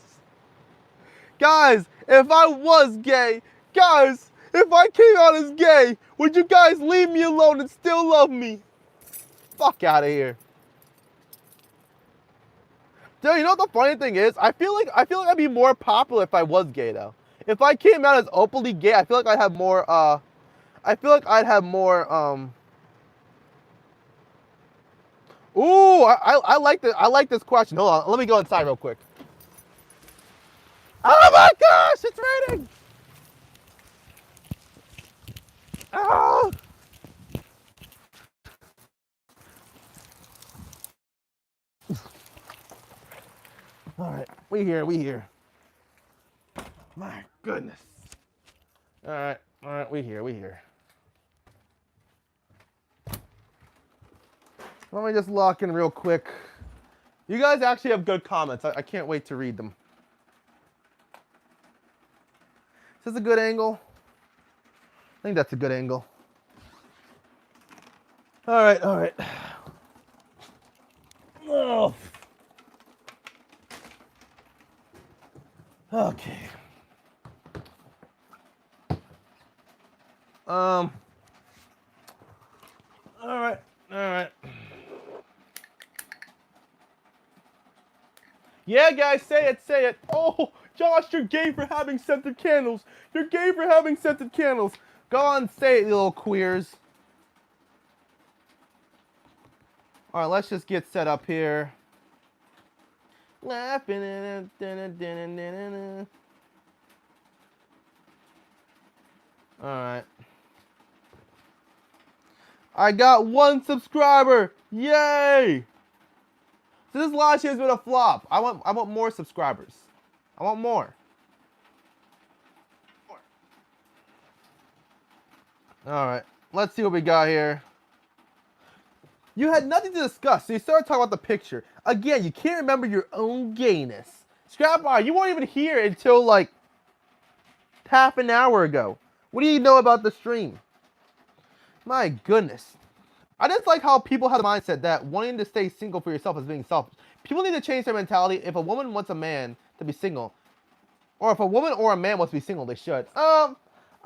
Speaker 1: Guys, if I was gay, guys, if I came out as gay, would you guys leave me alone and still love me? Fuck out of here. Dude, you know what the funny thing is? I feel like I'd be more popular if I was gay though. If I came out as openly gay, I feel like I'd have more Ooh, I like this question. Hold on, let me go inside real quick. Oh my gosh, it's raining! Oh! All right, we here. My goodness. All right, we here. Let me just lock in real quick. You guys actually have good comments. I can't wait to read them. Is this a good angle? I think that's a good angle. All right. Oh. Okay. All right. Yeah, guys, say it. Oh, Josh, you're gay for having scented candles. You're gay for having scented candles. Go on, say it, you little queers. All right, let's just get set up here. Laughing. All right. I got 1 subscriber. Yay! So this last year's been a flop. I want more subscribers. I want more. All right. Let's see what we got here. You had nothing to discuss, so you started talking about the picture. Again, you can't remember your own gayness. Scrapbar, you weren't even here until like half an hour ago. What do you know about the stream? My goodness. I just like how people have the mindset that wanting to stay single for yourself is being selfish. People need to change their mentality. If a woman wants a man to be single, or if a woman or a man wants to be single, they should.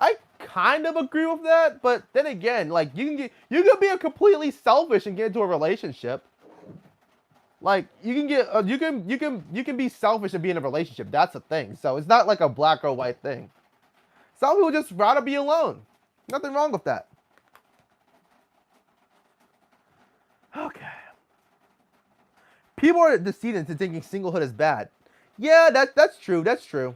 Speaker 1: I kind of agree with that, but then again, like you can be a completely selfish and get into a relationship. Like you can get you can be selfish and be in a relationship. That's a thing. So it's not like a black or white thing. Some people just rather be alone. Nothing wrong with that. Okay. People are deceived into thinking singlehood is bad. Yeah, that's true. That's true.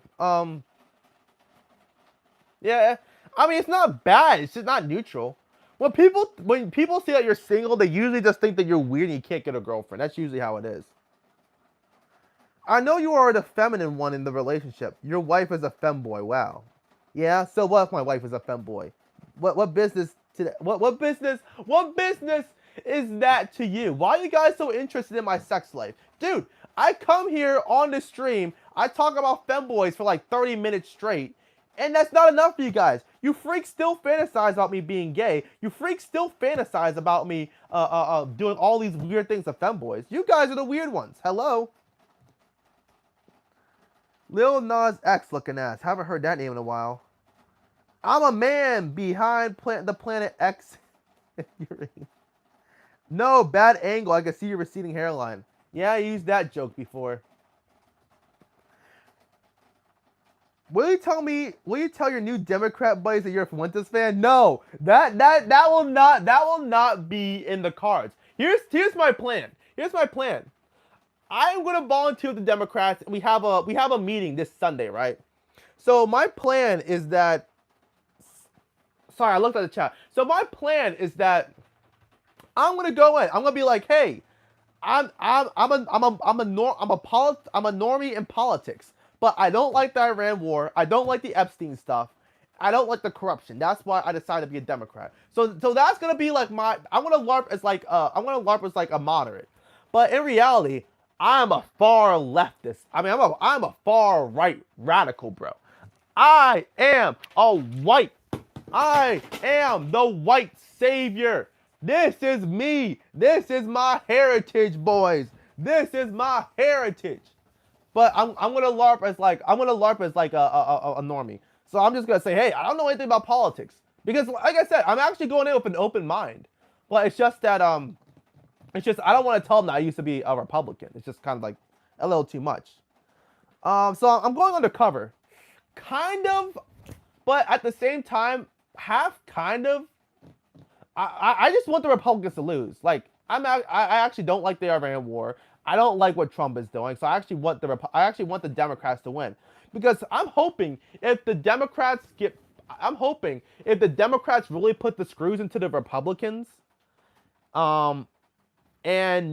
Speaker 1: Yeah. I mean, it's not bad. It's just not neutral. When people say that you're single, they usually just think that you're weird and you can't get a girlfriend. That's usually how it is. I know you are the feminine one in the relationship. Your wife is a femboy. Wow. Yeah. So what if my wife is a femboy? What business to what business is that to you? Why are you guys so interested in my sex life, dude? I come here on the stream. I talk about femboys for like 30 minutes straight. And that's not enough for you guys. You freaks still fantasize about me being gay. You freaks still fantasize about me doing all these weird things to femboys. You guys are the weird ones. Hello. Lil Nas X looking ass. Haven't heard that name in a while. I'm a man behind the planet X. No, bad angle. I can see your receding hairline. Yeah, I used that joke before. Will you tell your new Democrat buddies that you're a Fuentes fan? No, that will not be in the cards. Here's my plan. Here's my plan. I'm gonna volunteer with the Democrats, and we have a meeting this Sunday, right? So my plan is that. Sorry, I looked at the chat. So my plan is that I'm gonna go in. I'm gonna be like, hey, I'm a normie in politics. But I don't like the Iran war. I don't like the Epstein stuff. I don't like the corruption. That's why I decided to be a Democrat. So that's gonna be like I'm gonna LARP as like a moderate. But in reality, I'm a far leftist. I mean, I'm a far right radical, bro. I am the white savior. This is me. This is my heritage, boys. This is my heritage. But I'm gonna LARP as like a normie. So I'm just gonna say, hey, I don't know anything about politics because, like I said, I'm actually going in with an open mind. But it's just that I don't want to tell them that I used to be a Republican. It's just kind of like a little too much. So I'm going undercover, kind of, but at the same time, half kind of. I just want the Republicans to lose. Like I actually don't like the Iran war. I don't like what Trump is doing, so I actually want the Democrats to win because I'm hoping if the Democrats really put the screws into the Republicans, and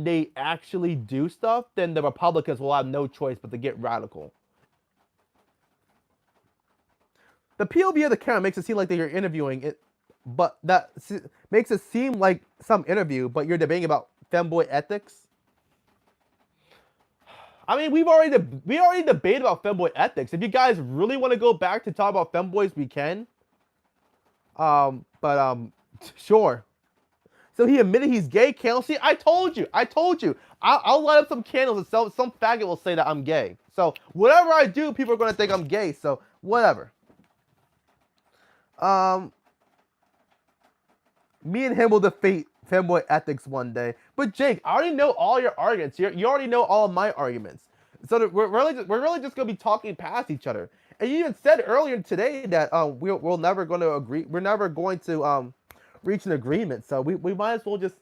Speaker 1: they actually do stuff, then the Republicans will have no choice but to get radical. The POV of the camera makes it seem like that you're interviewing it, but that makes it seem like some interview, but you're debating about femboy ethics. I mean, we already debated about femboy ethics. If you guys really want to go back to talk about femboys, we can. Sure. So he admitted he's gay. Candle. See, I told you. I'll light up some candles and some faggot will say that I'm gay. So whatever I do, people are gonna think I'm gay. So whatever. Me and him will defeat femboy ethics one day. But Jake, I already know all your arguments. You already know all of my arguments. So we're really just gonna be talking past each other. And you even said earlier today that we're never going to agree. We're never going to reach an agreement. So we might as well just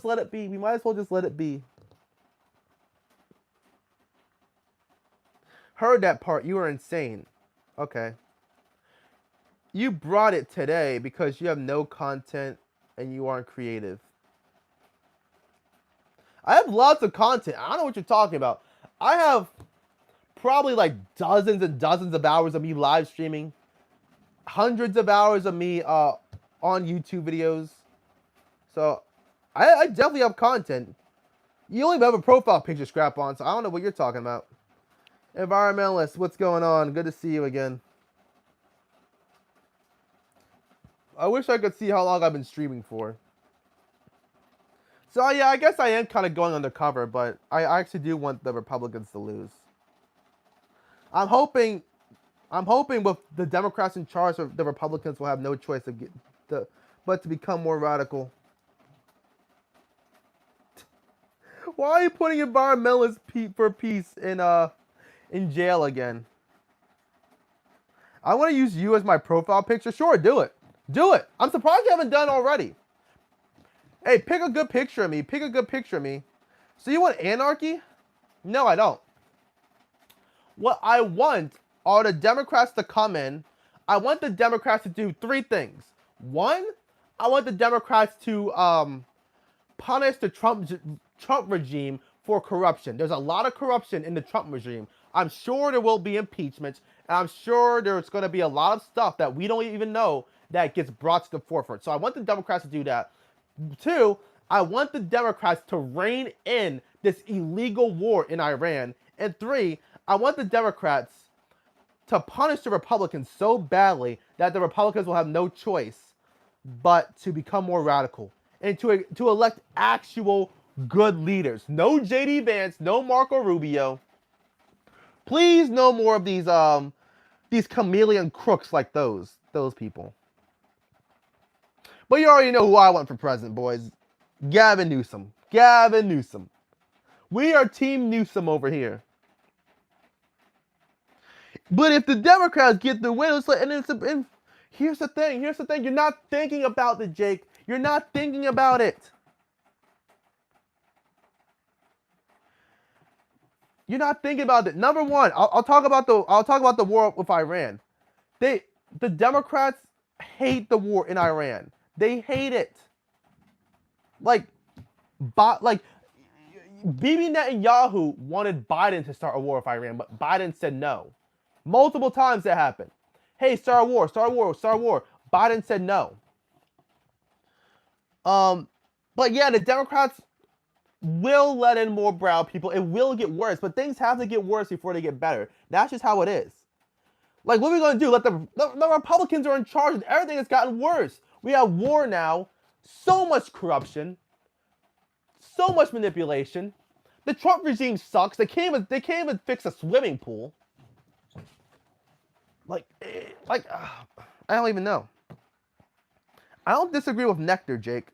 Speaker 1: let it be. We might as well just let it be. Heard that part. You were insane. Okay. You brought it today because you have no content and you aren't creative. I have lots of content. I don't know what you're talking about. I have probably like dozens and dozens of hours of me live streaming. Hundreds of hours of me on YouTube videos. So I definitely have content. You only have a profile picture scrap on, so I don't know what you're talking about. Environmentalist, what's going on? Good to see you again. I wish I could see how long I've been streaming for. So yeah, I guess I am kind of going undercover, but I actually do want the Republicans to lose. I'm hoping with the Democrats in charge, the Republicans will have no choice but to become more radical. Why are you putting environmentalists for peace in jail again? I want to use you as my profile picture. Sure, do it. Do it. I'm surprised you haven't done already. Hey, pick a good picture of me. Pick a good picture of me. So you want anarchy? No, I don't. What I want are the Democrats to come in. I want the Democrats to do three things. One, I want the Democrats to punish the Trump regime for corruption. There's a lot of corruption in the Trump regime. I'm sure there will be impeachments, and I'm sure there's going to be a lot of stuff that we don't even know that gets brought to the forefront. So I want the Democrats to do that. Two, I want the Democrats to rein in this illegal war in Iran. And three, I want the Democrats to punish the Republicans so badly that the Republicans will have no choice but to become more radical and to elect actual good leaders. No J.D. Vance, no Marco Rubio. Please, no more of these chameleon crooks like those people. But you already know who I want for president, boys. Gavin Newsom. Gavin Newsom. We are Team Newsom over here. But if the Democrats get the win, it's like, and here's the thing. Here's the thing. You're not thinking about it, Jake. You're not thinking about it. You're not thinking about it. Number one, I'll talk about the war with Iran. The Democrats hate the war in Iran. They hate it. Like Bibi Netanyahu wanted Biden to start a war with Iran, but Biden said no. Multiple times that happened. Hey, start a war, start a war, start a war. Biden said no. But yeah, the Democrats will let in more brown people. It will get worse, but things have to get worse before they get better. That's just how it is. Like, what are we going to do? Let the Republicans are in charge, and everything has gotten worse. We have war now, so much corruption, so much manipulation. The Trump regime sucks. They can't even fix a swimming pool. I don't even know. I don't disagree with Nectar, Jake.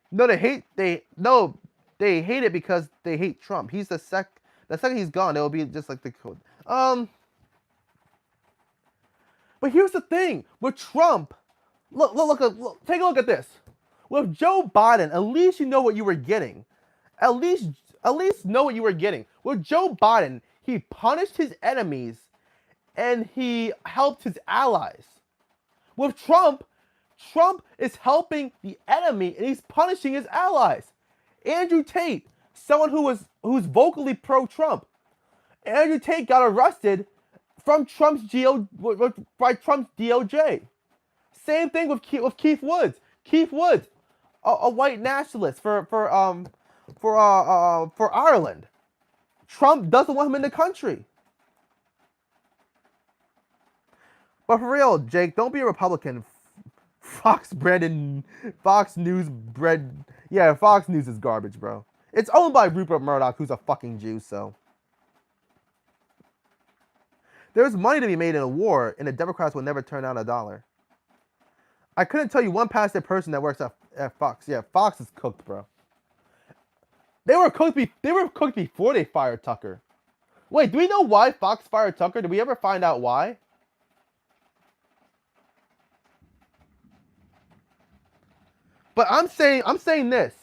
Speaker 1: No, they hate it because they hate Trump. He's the second he's gone, it will be just like the code. But here's the thing with Trump. Look, take a look at this. With Joe Biden, at least you know what you were getting. At least know what you were getting. With Joe Biden, he punished his enemies and he helped his allies. With Trump is helping the enemy and he's punishing his allies. Andrew Tate, someone who's vocally pro-Trump. Andrew Tate got arrested by Trump's DOJ. Same thing with Keith Woods. Keith Woods, a white nationalist for Ireland. Trump doesn't want him in the country. But for real, Jake, don't be a Republican. Fox News is garbage, bro. It's owned by Rupert Murdoch, who's a fucking Jew, so. There's money to be made in a war, and the Democrats will never turn down $1. I couldn't tell you one passive person that works at Fox. Yeah, Fox is cooked, bro. They were cooked before they fired Tucker. Wait, do we know why Fox fired Tucker? Did we ever find out why? But I'm saying this.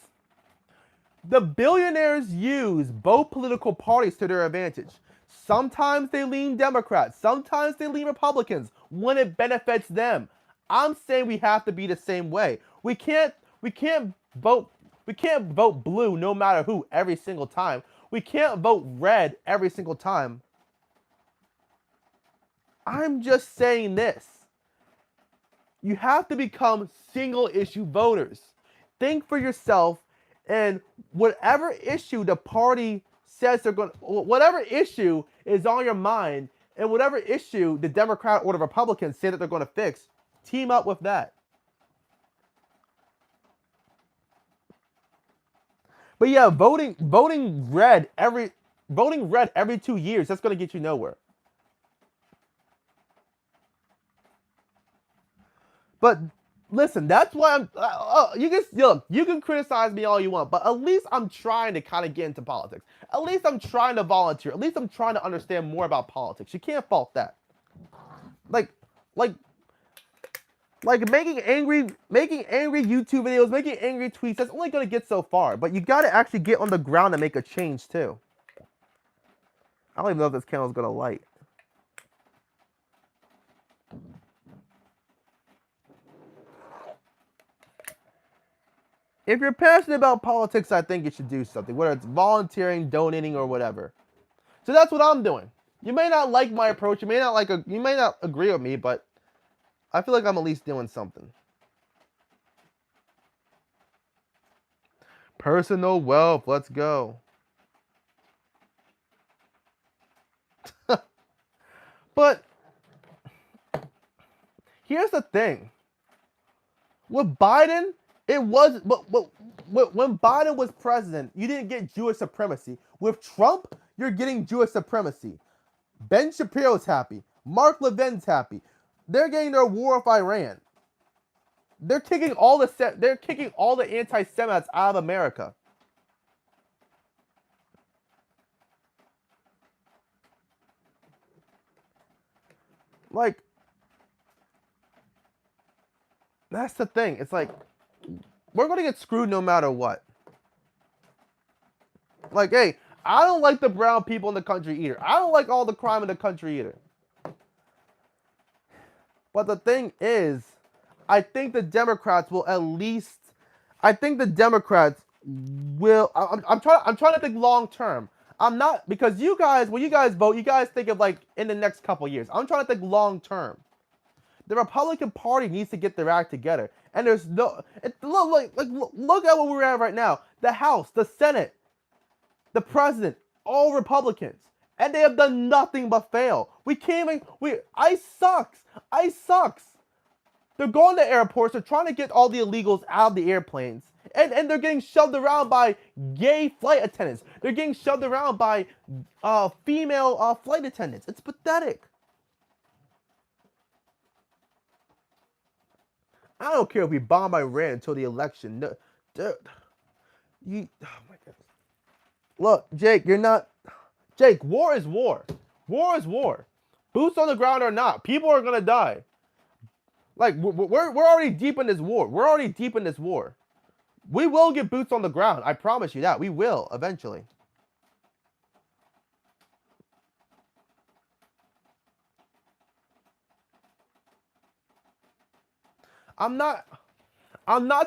Speaker 1: The billionaires use both political parties to their advantage. Sometimes they lean Democrats. Sometimes they lean Republicans when it benefits them. I'm saying we have to be the same way. We can't vote blue no matter who every single time. We can't vote red every single time. I'm just saying this. You have to become single issue voters. Think for yourself, and whatever issue the party says they're going to, whatever issue is on your mind, and whatever issue the Democrat or the Republicans say that they're going to fix, team up with that. But yeah, voting red every 2 years, that's going to get you nowhere. But Listen, that's why you can look. You can criticize me all you want, but at least I'm trying to kind of get into politics. At least I'm trying to volunteer. At least I'm trying to understand more about politics. You can't fault that. Like, like, making angry YouTube videos, making angry tweets. That's only gonna get so far. But you gotta actually get on the ground and make a change too. I don't even know if this candle's gonna light. If you're passionate about politics, I think you should do something, whether it's volunteering, donating, or whatever. So that's what I'm doing. You may not like my approach, you may not agree with me, but I feel like I'm at least doing something. Personal wealth, let's go. But here's the thing. With Biden, it was, but when Biden was president, you didn't get Jewish supremacy. With Trump, you're getting Jewish supremacy. Ben Shapiro's happy. Mark Levin's happy. They're getting their war with Iran. They're kicking all the anti-Semites out of America. Like, that's the thing. It's like, we're going to get screwed no matter what. Like, hey, I don't like the brown people in the country either. I don't like all the crime in the country either. But the thing is, I think the Democrats will at least, I'm trying to think long term. I'm not, because you guys, when you guys vote, you guys think of like in the next couple years. I'm trying to think long term. The Republican Party needs to get their act together. And there's no, look at what we're at right now. The House, the Senate, the President, all Republicans. And they have done nothing but fail. ICE sucks. They're going to airports, they're trying to get all the illegals out of the airplanes. And they're getting shoved around by gay flight attendants. They're getting shoved around by female flight attendants. It's pathetic. I don't care if we bomb Iran until the election. No, dude, oh my goodness. Look, Jake, war is war. War is war. Boots on the ground or not, people are gonna die. Like, we're already deep in this war. We will get boots on the ground. I promise you that. We will, eventually. I'm not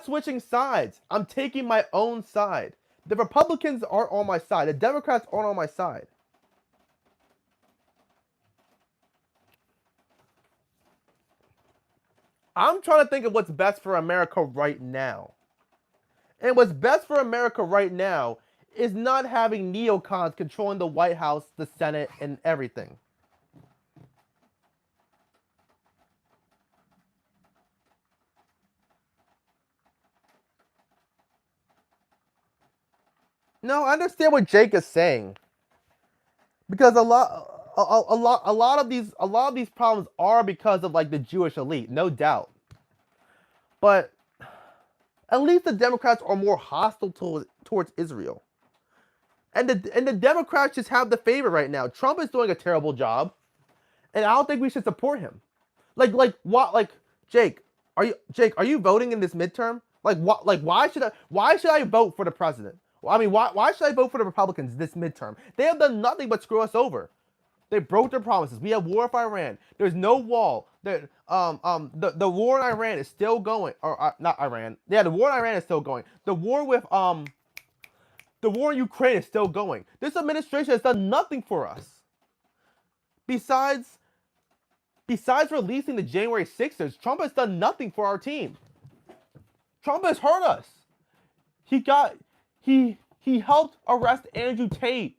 Speaker 1: switching sides. I'm taking my own side. The Republicans aren't on my side. The Democrats aren't on my side. I'm trying to think of what's best for America right now. And what's best for America right now is not having neocons controlling the White House, the Senate, and everything. No, I understand what Jake is saying. Because a lot of these problems are because of like the Jewish elite, no doubt. But at least the Democrats are more hostile towards Israel. And the Democrats just have the favor right now. Trump is doing a terrible job, and I don't think we should support him. Jake, are you voting in this midterm? Why should I vote for the president? I mean, why should I vote for the Republicans this midterm? They have done nothing but screw us over. They broke their promises. We have war with Iran. There's no wall. The war in Iran is still going. Or not Iran. Yeah, the war in Iran is still going. The war in Ukraine is still going. This administration has done nothing for us. Besides releasing the January 6ers, Trump has done nothing for our team. Trump has hurt us. He helped arrest Andrew Tate.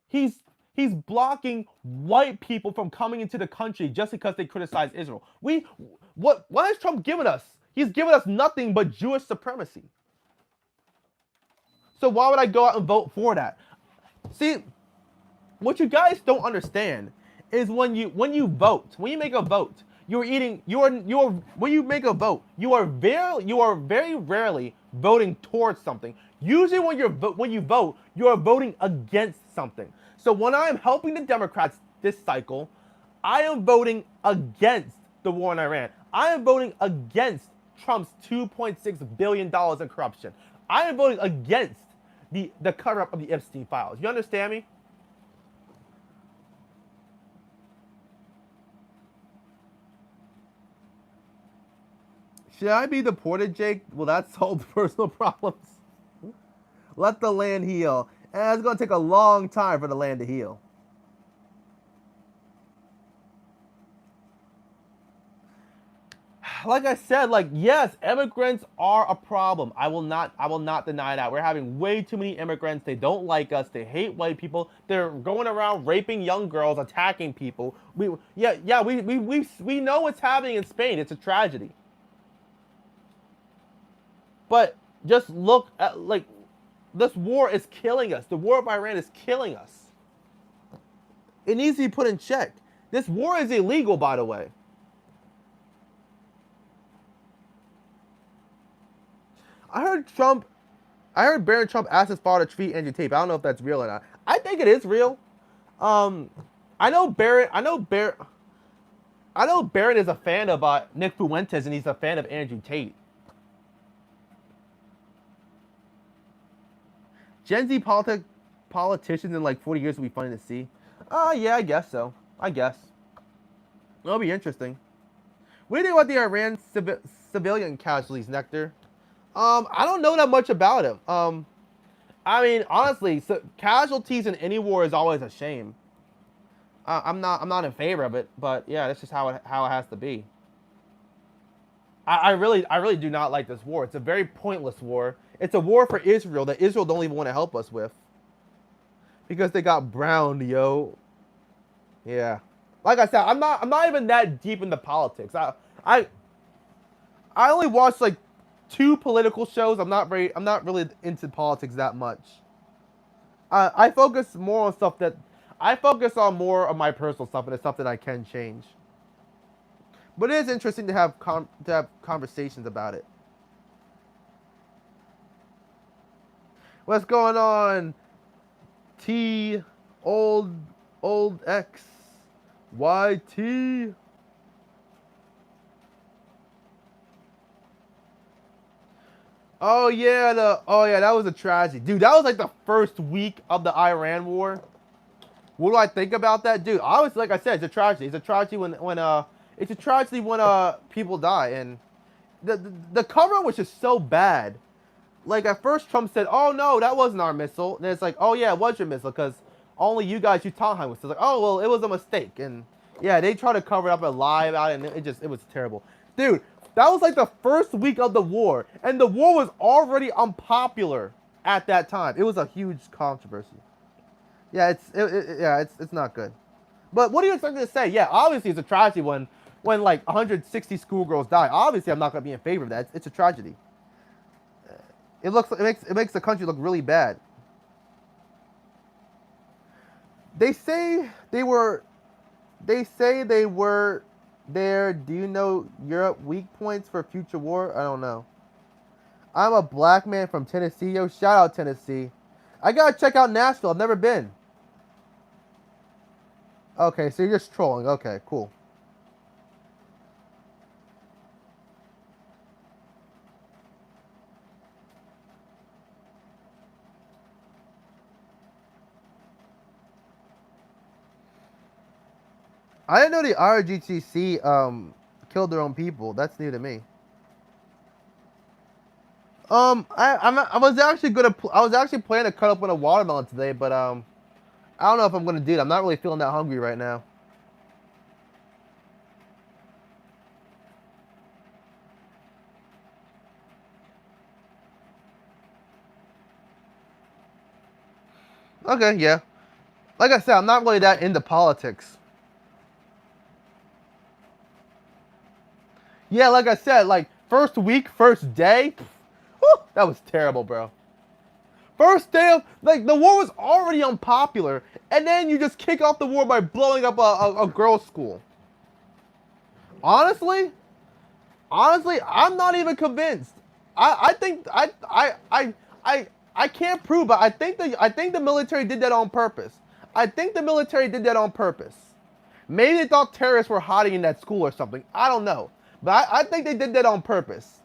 Speaker 1: He's blocking white people from coming into the country just because they criticize Israel. What has Trump given us? He's given us nothing but Jewish supremacy. So why would I go out and vote for that? See, what you guys don't understand is when you vote, when you make a vote, When you make a vote, you are very rarely voting towards something. Usually when you vote, you are voting against something. So when I am helping the Democrats this cycle, I am voting against the war in Iran. I am voting against Trump's $2.6 billion in corruption. I am voting against the cover-up of the Epstein files. You understand me? Should I be deported, Jake? Will that solve personal problems? Let the land heal. And it's going to take a long time for the land to heal. Like I said, yes, immigrants are a problem. I will not deny that. We're having way too many immigrants. They don't like us. They hate white people. They're going around raping young girls, attacking people. We know what's happening in Spain. It's a tragedy. But just look at, this war is killing us. The war of Iran is killing us. It needs to be put in check. This war is illegal, by the way. I heard Barron Trump asked his father to treat Andrew Tate. I don't know if that's real or not. I think it is real. I know Barron is a fan of Nick Fuentes, and he's a fan of Andrew Tate. Gen Z politicians in 40 years will be funny to see. Yeah, I guess so. I guess. It'll be interesting. What do you think about the Iran civilian casualties, Nectar? I don't know that much about him. I mean, honestly, casualties in any war is always a shame. I'm not in favor of it, but yeah, that's just how it has to be. I really do not like this war. It's a very pointless war. It's a war for Israel that Israel don't even want to help us with. Because they got browned, yo. Yeah. Like I said, I'm not even that deep into politics. I only watch 2 political shows. I'm not really into politics that much. I focus more on stuff that I focus on more of my personal stuff, and it's something I can change. But it is interesting to have conversations about it. What's going on? T old X YT. Oh yeah, that was a tragedy, dude. That was the first week of the Iran war. What do I think about that, dude? Obviously, like I said, it's a tragedy. It's a tragedy when people die, and the cover was just so bad. At first Trump said, "Oh no, that wasn't our missile," and it's "Oh yeah, it was your missile because only you guys use Tonheim missiles." "Oh well, it was a mistake," and yeah, they tried to cover it up and lie about it, and it was terrible, dude. That was the first week of the war, and the war was already unpopular at that time. It was a huge controversy. Yeah, it's not good. But what do you expect me to say? Yeah, obviously it's a tragedy when 160 schoolgirls die. Obviously, I'm not gonna be in favor of that. It's a tragedy. It makes the country look really bad. They say they were there. Do you know Europe weak points for future war? I don't know. I'm a black man from Tennessee. Yo, shout out Tennessee. I gotta check out Nashville. I've never been. Okay, so you're just trolling. Okay, cool. I didn't know the RGTC killed their own people. That's new to me. I was actually planning to cut up on a watermelon today, but I don't know if I'm gonna do it. I'm not really feeling that hungry right now. Okay, yeah. Like I said, I'm not really that into politics. Yeah, like I said, first week, first day, whew, that was terrible, bro. First day of, the war was already unpopular, and then you just kick off the war by blowing up a girls' school. Honestly, I'm not even convinced. I think I can't prove, but I think the military did that on purpose. I think the military did that on purpose. Maybe they thought terrorists were hiding in that school or something. I don't know. But I think they did that on purpose.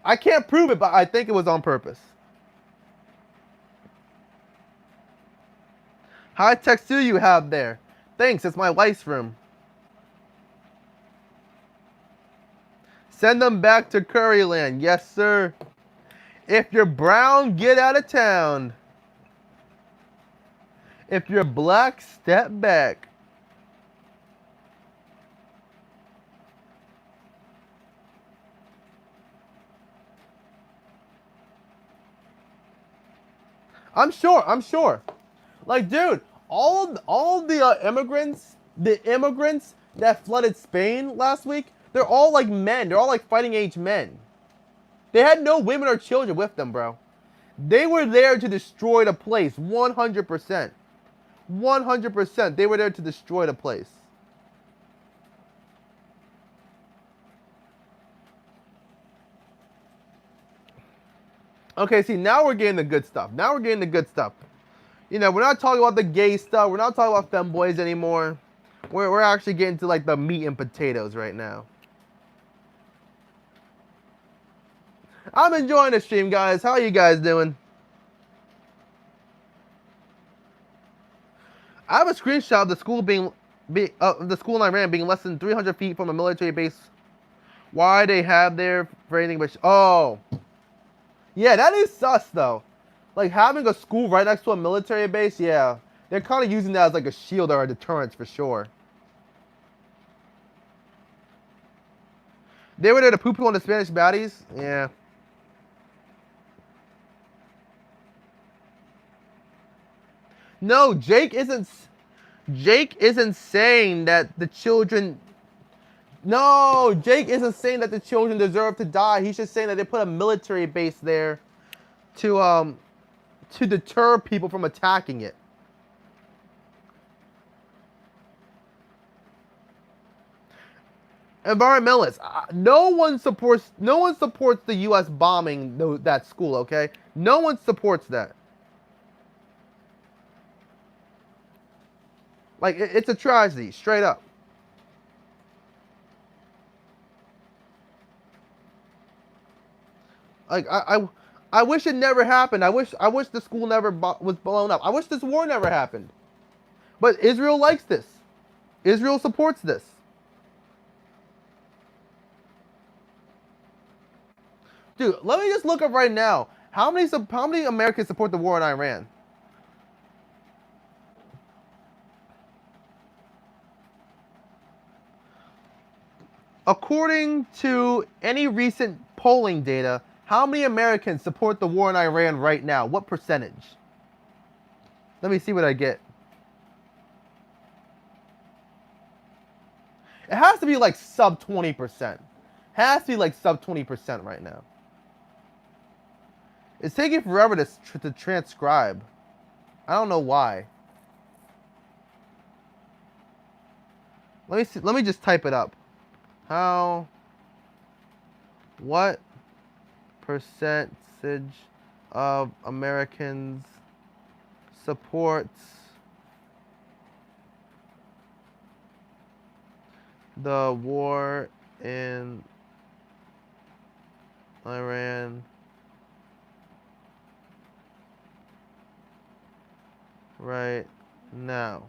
Speaker 1: I can't prove it, but I think it was on purpose. High tech do you have there? Thanks, it's my wife's room. Send them back to Curryland. Yes, sir. If you're brown, get out of town. If you're black, step back. I'm sure. Like, dude, all the immigrants that flooded Spain last week, they're all like men. They're all like fighting age men. They had no women or children with them, bro. They were there to destroy the place, 100%. 100%. They were there to destroy the place. Okay, see, now we're getting the good stuff. You know, we're not talking about the gay stuff. We're not talking about femboys anymore. We're actually getting to like the meat and potatoes right now. I'm enjoying the stream, guys. How are you guys doing? I have a screenshot of the school the school in Iran being less than 300 feet from a military base. Why they have there for anything but oh, yeah, that is sus though. Like having a school right next to a military base, yeah, they're kind of using that as like a shield or a deterrent for sure. They were there to poo-poo on the Spanish baddies, yeah. No, Jake isn't saying that the children. No, Jake isn't saying that the children deserve to die. He's just saying that they put a military base there to deter people from attacking it. Environmentalists. No one supports the U.S. bombing that school. Okay, no one supports that. Like it's a tragedy, straight up. Like I wish it never happened. I wish the school never was blown up. I wish this war never happened. But Israel likes this. Israel supports this. Dude, let me just look up right now. How many Americans support the war in Iran? According to any recent polling data, how many Americans support the war in Iran right now? What percentage? Let me see what I get. It has to be like sub 20%. Has to be like sub 20% right now. It's taking forever to transcribe. I don't know why. Let me see. Let me just type it up. What percentage of Americans supports the war in Iran right now?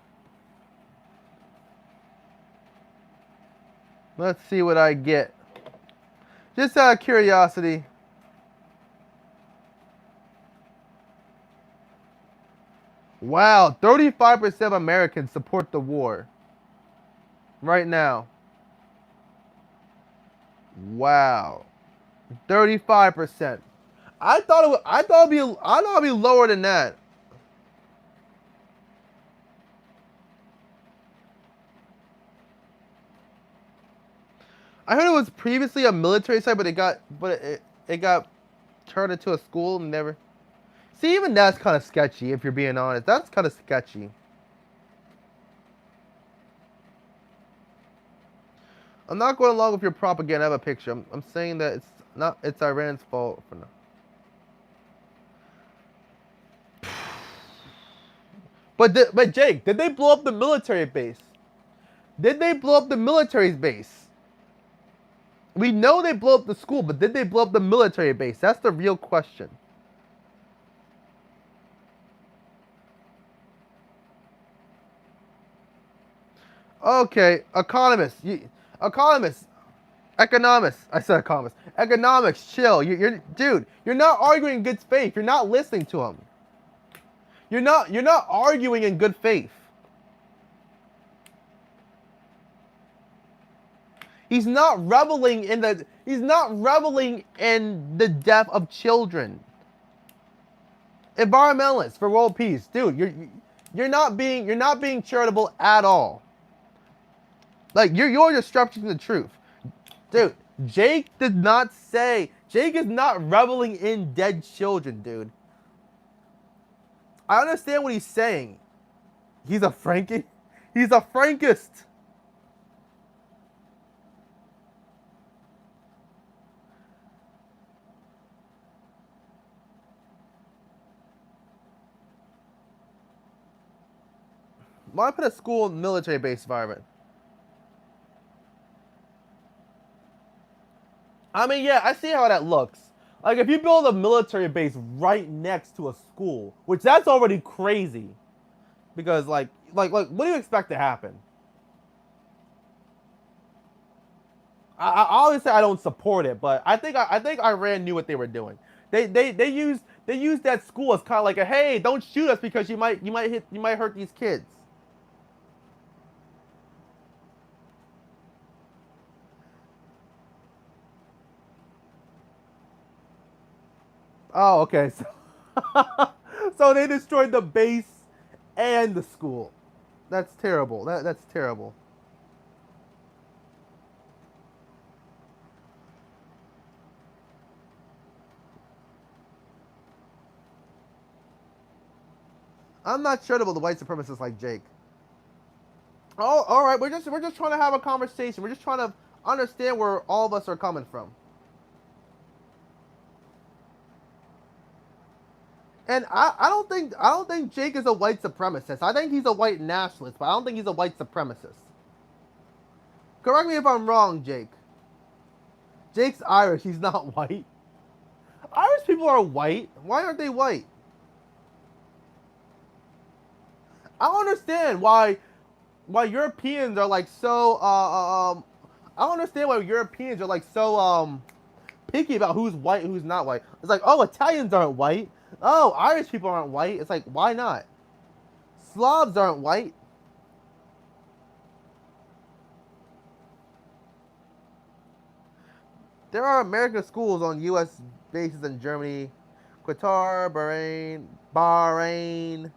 Speaker 1: Let's see what I get. Just out of curiosity. Wow, 35% of Americans support the war right now. Wow, 35%. I thought it'd be lower than that. I heard it was previously a military site, but it got turned into a school and never. See, even that's kind of sketchy, if you're being honest. That's kind of sketchy. I'm not going along with your propaganda. I have a picture. I'm saying that it's Iran's fault for now. But Jake, did they blow up the military base? Did they blow up the military base? We know they blew up the school, but did they blow up the military base? That's the real question. Okay, economists. Economists. I said economists. Economics, chill. Dude, you're not arguing in good faith. You're not listening to him. You're not arguing in good faith. He's not reveling in the death of children. Environmentalists for world peace. Dude, you're not being charitable at all. Like you're just stretching the truth. Dude, Jake is not reveling in dead children, dude. I understand what he's saying. He's a Frankist. Why put a school in military base environment? I mean, yeah, I see how that looks. Like, if you build a military base right next to a school, which that's already crazy, because like, what do you expect to happen? I obviously I don't support it, but I think Iran knew what they were doing. They used that school as kind of like a, hey, don't shoot us because you might hurt these kids. Oh, okay. So they destroyed the base and the school. That's terrible. That's terrible. I'm not sure about the white supremacists like Jake. Oh, all right. We're just trying to have a conversation. We're just trying to understand where all of us are coming from. And I don't think Jake is a white supremacist. I think he's a white nationalist, but I don't think he's a white supremacist. Correct me if I'm wrong, Jake. Jake's Irish. He's not white. Irish people are white. Why aren't they white? I don't understand why Europeans are like so I don't understand why Europeans are like so picky about who's white and who's not white. It's like, oh, Italians aren't white. Oh, Irish people aren't white. It's like, why not? Slavs aren't white. There are American schools on U.S. bases in Germany, Qatar, Bahrain.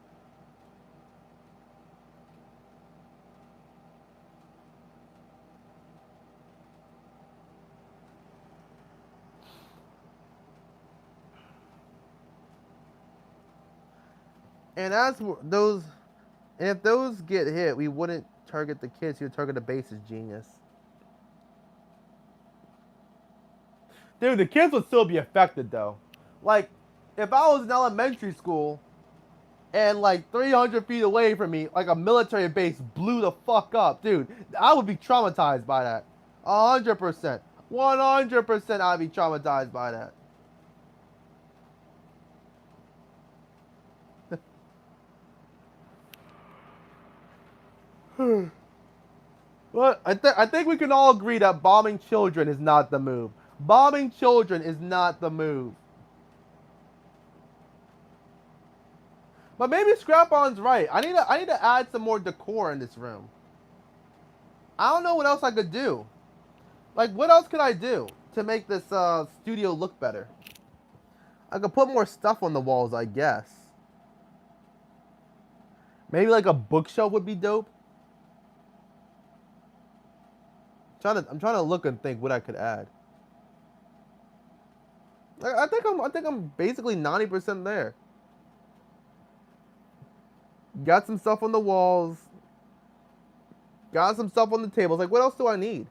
Speaker 1: And if those get hit, we wouldn't target the kids. We would target the bases, genius. Dude, the kids would still be affected though. Like, if I was in elementary school and like 300 feet away from me, like a military base blew the fuck up, dude, I would be traumatized by that. 100%. 100% I'd be traumatized by that. Well, I think we can all agree that bombing children is not the move. Bombing children is not the move. But maybe Scrap-On's right. I need to add some more decor in this room. I don't know what else I could do. Like, what else could I do to make this studio look better? I could put more stuff on the walls, I guess. Maybe like a bookshelf would be dope. I'm trying to look and think what I could add. I think I'm basically 90% there. Got some stuff on the walls. Got some stuff on the tables. Like, what else do I need?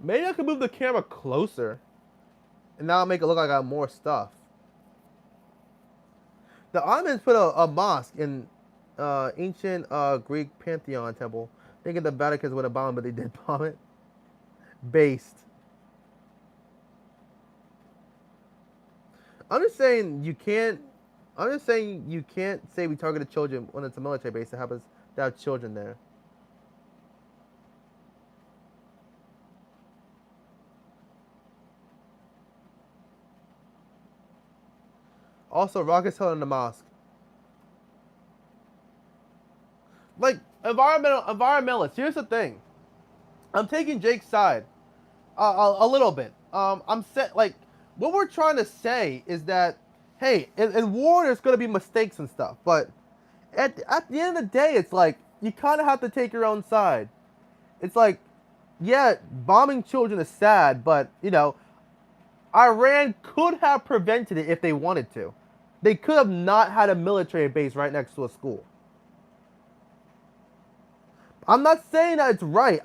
Speaker 1: Maybe I could move the camera closer, and now make it look like I got more stuff. The Ottomans put a mosque in ancient Greek Pantheon temple, thinking the Vatican would have bombed, but they did bomb it. Based. I'm just saying you can't. I'm just saying you can't say we targeted children when it's a military base that happens to have children there. Also, rockets held in the mosque. Like environmentalists. Here's the thing. I'm taking Jake's side a little bit. I'm set like what we're trying to say is that hey, in war there's gonna be mistakes and stuff, but at the end of the day, it's like you kind of have to take your own side. It's like, yeah, bombing children is sad, but you know, Iran could have prevented it if they wanted to. They could have not had a military base right next to a school. I'm not saying that it's right.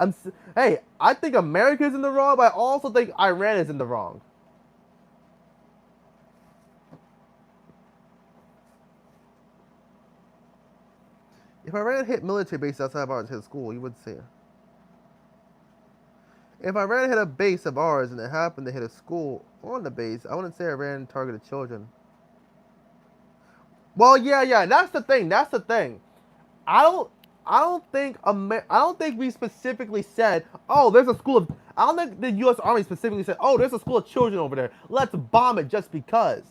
Speaker 1: Hey, I think America is in the wrong, but I also think Iran is in the wrong. If Iran hit military bases outside of ours hit a school, you wouldn't see it. If Iran hit a base of ours and it happened to hit a school on the base, I wouldn't say Iran targeted children. Well, yeah, that's the thing. That's the thing. I don't think we specifically said, oh, there's a school of. I don't think the U.S. Army specifically said, oh, there's a school of children over there. Let's bomb it just because.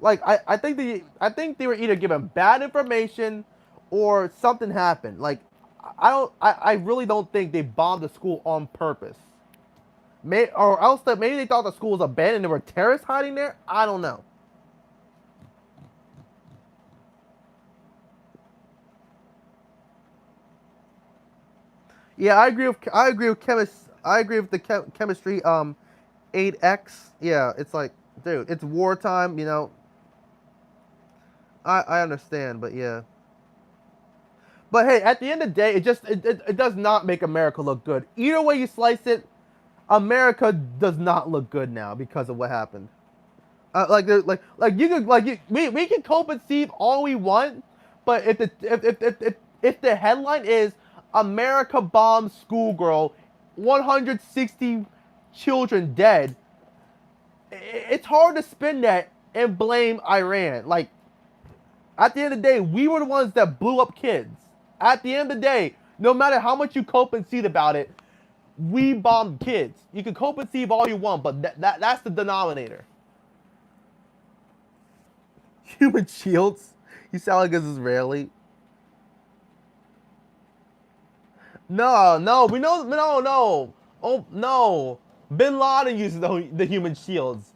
Speaker 1: Like I think they were either given bad information or something happened. Like I really don't think they bombed the school on purpose. Or else that maybe they thought the school was abandoned and there were terrorists hiding there. I don't know. Yeah, I agree with the chemistry 8X. Yeah, it's like, dude, it's wartime, you know. I understand, but yeah. But hey, at the end of the day, it does not make America look good. Either way you slice it, America does not look good now because of what happened. We can cope and see all we want, but if the headline is America bombs schoolgirl, 160 children dead, it's hard to spin that and blame Iran. Like at the end of the day, we were the ones that blew up kids. At the end of the day, no matter how much you cope and see about it, we bombed kids. You can cope and see all you want, but that's the denominator. Human shields? You sound like an Israeli. No, we know, no. Oh, no. Bin Laden uses the human shields.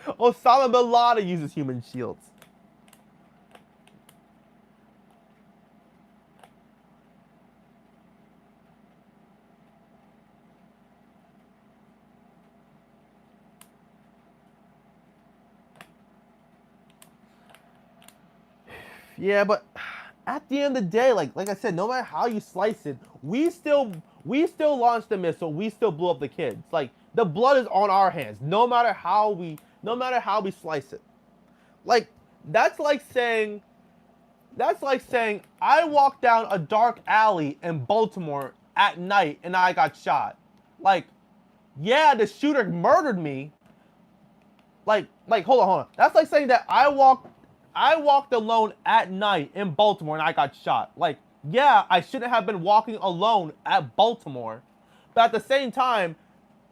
Speaker 1: Osama Bin Laden uses human shields. Yeah, but at the end of the day, like I said, no matter how you slice it, we still launched the missile. We still blew up the kids. Like the blood is on our hands. No matter how we slice it. Like that's like saying I walked down a dark alley in Baltimore at night and I got shot. Like, yeah, the shooter murdered me. Like hold on. That's like saying that I walked alone at night in Baltimore and I got shot. Like, yeah, I shouldn't have been walking alone at Baltimore. But at the same time,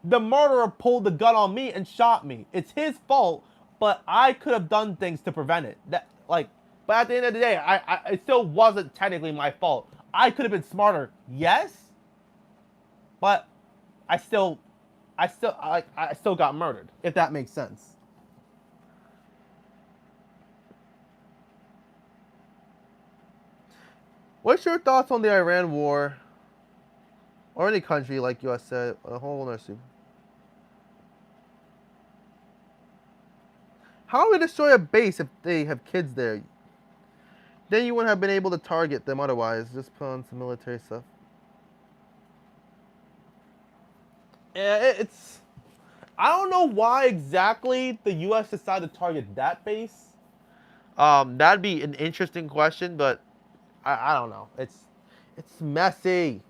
Speaker 1: the murderer pulled the gun on me and shot me. It's his fault, but I could have done things to prevent it. But at the end of the day, it still wasn't technically my fault. I could have been smarter, yes, but I still got murdered, if that makes sense. What's your thoughts on the Iran war? Or any country, like US said, a whole nursery. How would they destroy a base if they have kids there? Then you wouldn't have been able to target them otherwise. Just put on some military stuff. It's I don't know why exactly the U.S. decided to target that base. That'd be an interesting question, but I don't know. It's messy.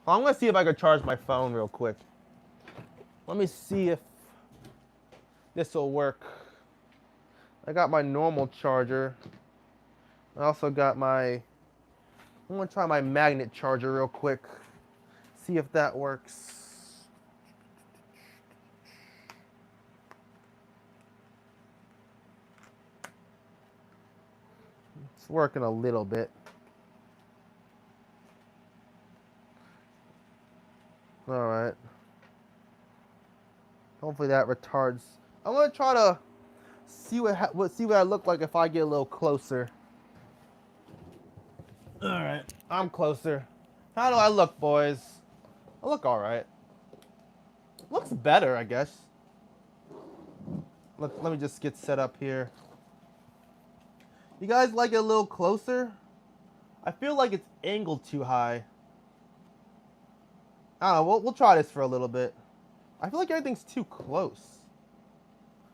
Speaker 1: Well, I'm gonna see if I can charge my phone real quick. Let me see if this will work. I got my normal charger. I also got my. I'm gonna try my magnet charger real quick. See if that works. It's working a little bit. All right. Hopefully that retards. I'm gonna try to see what I look like if I get a little closer. All right, I'm closer. How do I look, boys? I look all right. Looks better, I guess. Let me just get set up here. You guys like it a little closer? I feel like it's angled too high. I don't know. We'll try this for a little bit. I feel like everything's too close.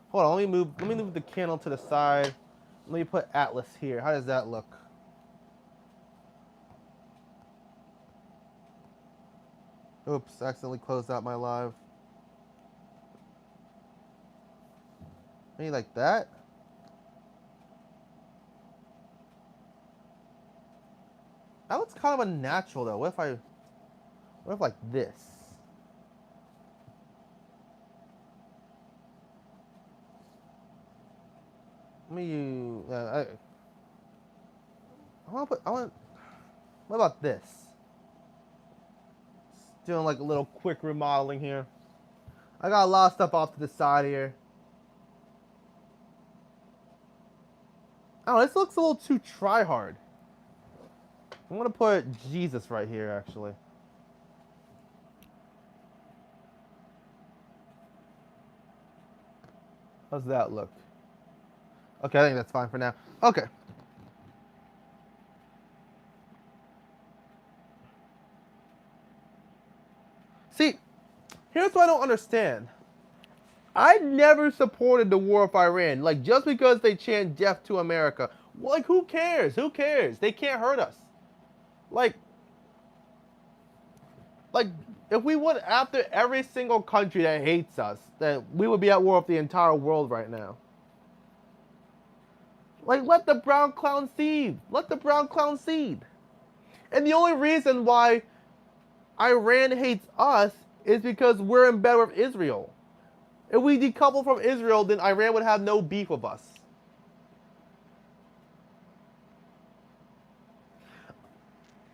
Speaker 1: Hold on. Let me move the candle to the side. Let me put Atlas here. How does that look? Oops, accidentally closed out my live. Maybe like that? That looks kind of unnatural though. What if like this? Let me what about this? Just doing like a little quick remodeling here. I got a lot of stuff off to the side here. Oh, this looks a little too try-hard. I'm gonna put Jesus right here, actually. How's that look? Okay, I think that's fine for now. Okay. See, here's what I don't understand. I never supported the war of Iran. Like, just because they chant death to America. Like, who cares? Who cares? They can't hurt us. Like, if we went after every single country that hates us, then we would be at war with the entire world right now. Like, let the brown clown seed. Let the brown clown seed. And the only reason why Iran hates us is because we're in bed with Israel. If we decouple from Israel, then Iran would have no beef with us.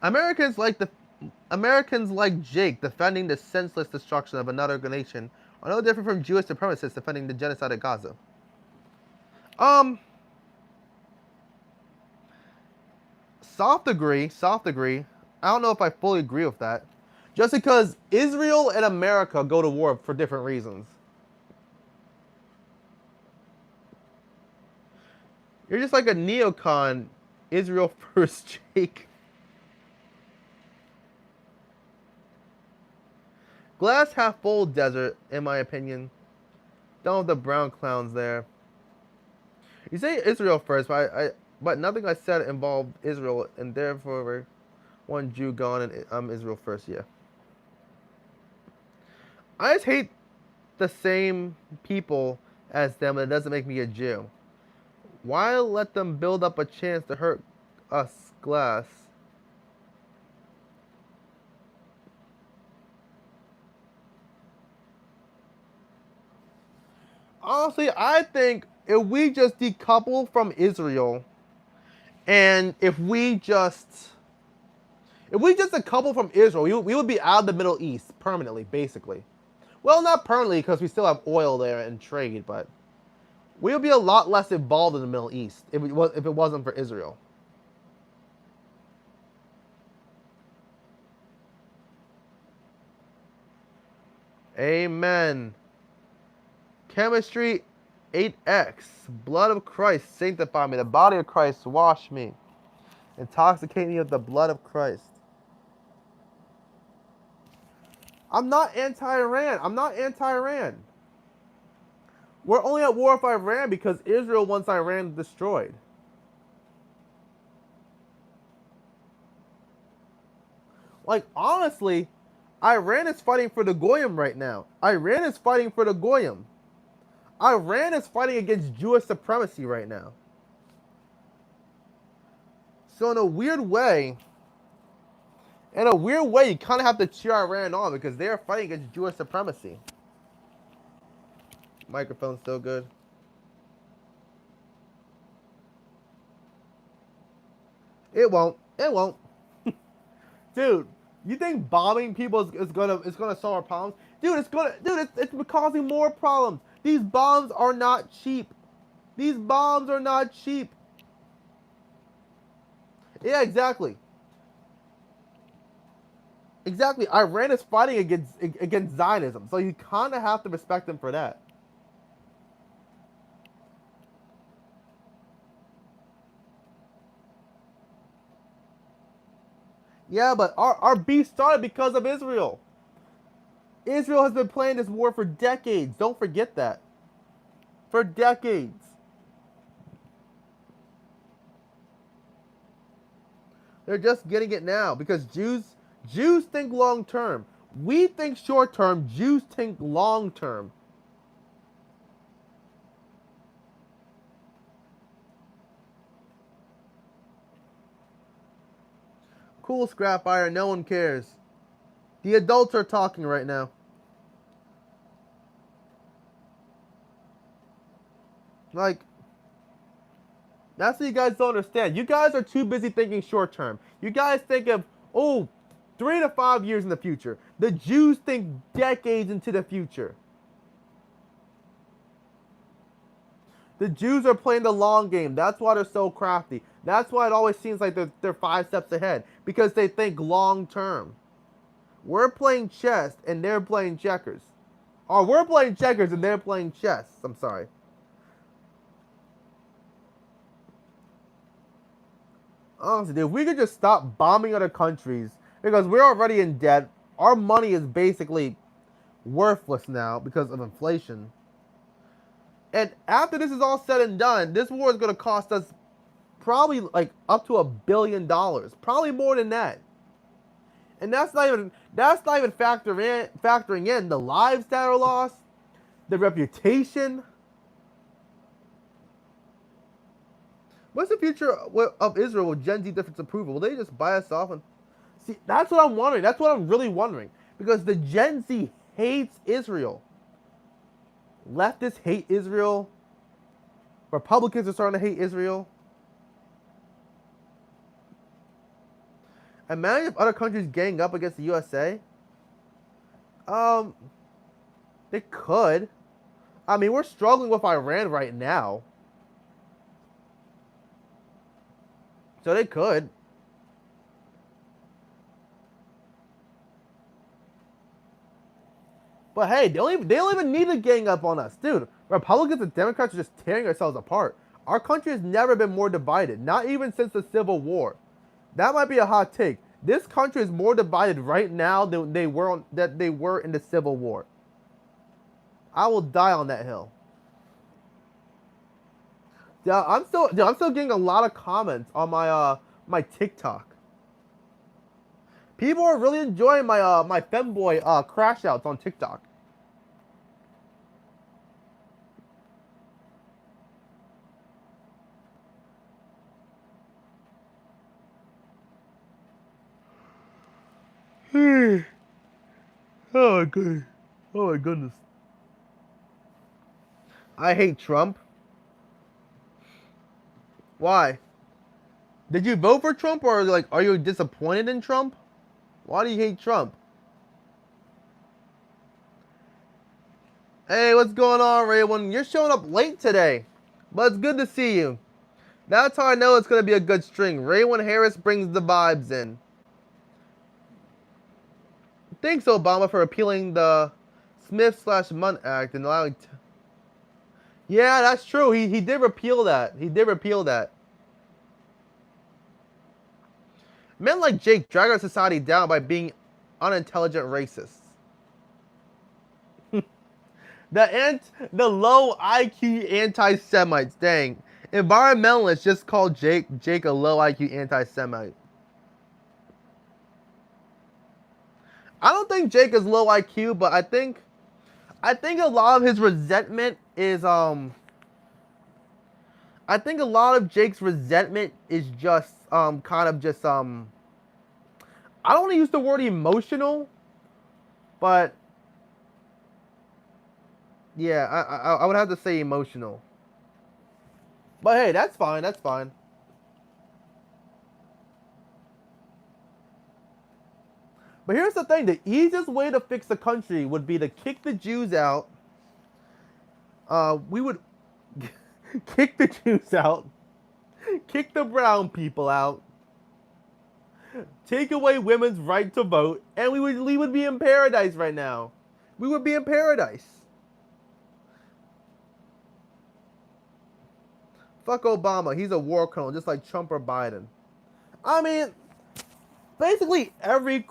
Speaker 1: Americans like Jake defending the senseless destruction of another nation are no different from Jewish supremacists defending the genocide of Gaza. Soft agree. I don't know if I fully agree with that. Just because Israel and America go to war for different reasons. You're just like a neocon, Israel first, Jake. Glass half full desert, in my opinion. Done with the brown clowns there. You say Israel first, but nothing I said involved Israel, and therefore one Jew gone and I'm Israel first, yeah. I just hate the same people as them, and it doesn't make me a Jew. Why let them build up a chance to hurt us, Glass? Honestly, I think if we just decouple from Israel, and if we just decouple from Israel, we would be out of the Middle East permanently, basically. Well, not permanently, because we still have oil there and trade, but we would be a lot less involved in the Middle East if it wasn't for Israel. Amen. Chemistry 8x. Blood of Christ sanctify me. The body of Christ wash me. Intoxicate me with the blood of Christ. I'm not anti-Iran. I'm not anti-Iran. We're only at war with Iran because Israel wants Iran destroyed. Like, honestly, Iran is fighting for the Goyim right now. Iran is fighting for the Goyim. Iran is fighting against Jewish supremacy right now. So in a weird way, you kind of have to cheer Iran on because they are fighting against Jewish supremacy. Microphone's still good. It won't. It won't. Dude, you think bombing people is gonna solve our problems? Dude, it's causing more problems. These bombs are not cheap. These bombs are not cheap. Yeah, exactly. Exactly. Iran is fighting against Zionism, so you kind of have to respect them for that. Yeah, but our beef started because of Israel. Israel has been playing this war for decades. Don't forget that. For decades. They're just getting it now because Jews think long term. We think short term. Jews think long term. Cool, scrap iron. No one cares. The adults are talking right now. Like, that's what you guys don't understand. You guys are too busy thinking short term. You guys think of, 3 to 5 years in the future. The Jews think decades into the future. The Jews are playing the long game. That's why they're so crafty. That's why it always seems like they're 5 steps ahead. Because they think long term. We're playing chess and they're playing checkers. Or we're playing checkers and they're playing chess. I'm sorry. Honestly, dude, if we could just stop bombing other countries, because we're already in debt, our money is basically worthless now because of inflation. And after this is all said and done, this war is going to cost us probably like up to $1 billion, probably more than that. And that's not even factoring in the lives that are lost, the reputation. What's the future of Israel with Gen Z difference approval? Will they just buy us off? And see, that's what I'm wondering. That's what I'm really wondering. Because the Gen Z hates Israel. Leftists hate Israel. Republicans are starting to hate Israel. Imagine if other countries gang up against the USA. They could. I mean, we're struggling with Iran right now. So they could. But hey, they don't even need to gang up on us. Dude, Republicans and Democrats are just tearing ourselves apart. Our country has never been more divided, not even since the Civil War. That might be a hot take. This country is more divided right now than they were in the Civil War. I will die on that hill. Yeah, I'm still getting a lot of comments on my TikTok. People are really enjoying my femboy crash outs on TikTok. Oh my goodness. Oh my goodness. I hate Trump. Why? Did you vote for Trump, or like are you disappointed in Trump? Why do you hate Trump? Hey, what's going on, Raywan? You're showing up late today, but it's good to see you. That's how I know it's going to be a good string. Raywan Harris brings the vibes in. Thanks, Obama, for appealing the Smith/Mundt Act and allowing... Yeah, that's true. He did repeal that. He did repeal that. Men like Jake drag our society down by being unintelligent racists. The low IQ anti-Semites. Dang. Environmentalists just called Jake a low IQ anti-Semite. I don't think Jake is low IQ, but I think a lot of his resentment is I think a lot of Jake's resentment is just kind of just I don't want to use the word emotional, but yeah, I would have to say emotional. But hey, that's fine. That's fine. But here's the thing: the easiest way to fix the country would be to kick the Jews out. We would kick the Jews out, kick the brown people out, take away women's right to vote, and we would be in paradise right now. We would be in paradise. Fuck Obama. He's a war criminal, just like Trump or Biden. I mean, basically every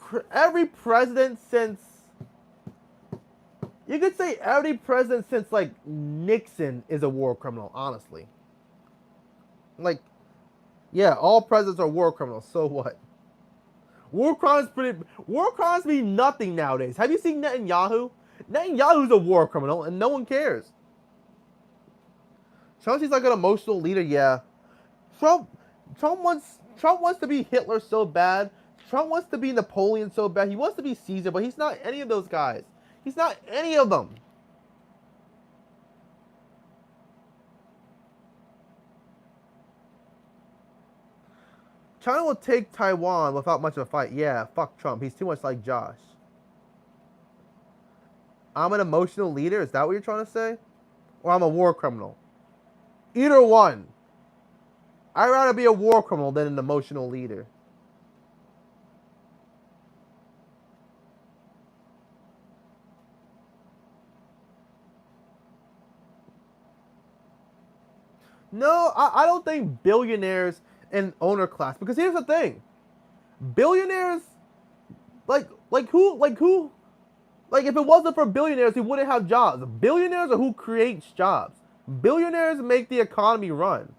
Speaker 1: president since, you could say every president since like Nixon is a war criminal, honestly. Like, yeah, all presidents are war criminals. So what? War crimes mean nothing nowadays. Have you seen Netanyahu? Netanyahu's a war criminal, and no one cares. Trump's like an emotional leader, yeah. Trump wants to be Hitler so bad. Trump wants to be Napoleon so bad. He wants to be Caesar, but he's not any of those guys. He's not any of them. China will take Taiwan without much of a fight. Yeah, fuck Trump. He's too much like Josh. I'm an emotional leader? Is that what you're trying to say? Or I'm a war criminal? Either one. I'd rather be a war criminal than an emotional leader. No, I don't think billionaires and owner class, because here's the thing. Billionaires, like who, like if it wasn't for billionaires, we wouldn't have jobs. Billionaires are who creates jobs. Billionaires make the economy run.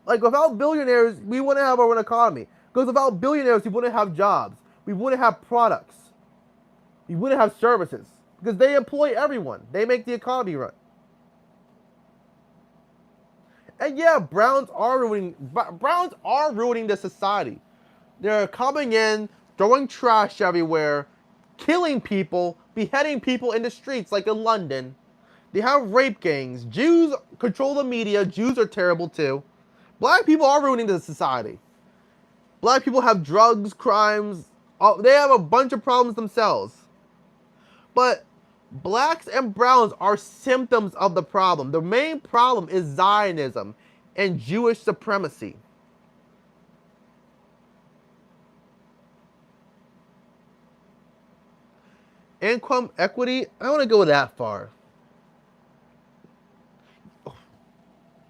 Speaker 1: Like without billionaires, we wouldn't have our own economy. Because without billionaires, we wouldn't have jobs. We wouldn't have products. We wouldn't have services. Because they employ everyone. They make the economy run. And yeah, Browns are ruining the society. They're coming in, throwing trash everywhere, killing people, beheading people in the streets like in London. They have rape gangs. Jews control the media. Jews are terrible too. Black people are ruining the society. Black people have drugs, crimes. They have a bunch of problems themselves. But blacks and browns are symptoms of the problem. The main problem is Zionism and Jewish supremacy. Income equity, I don't want to go that far.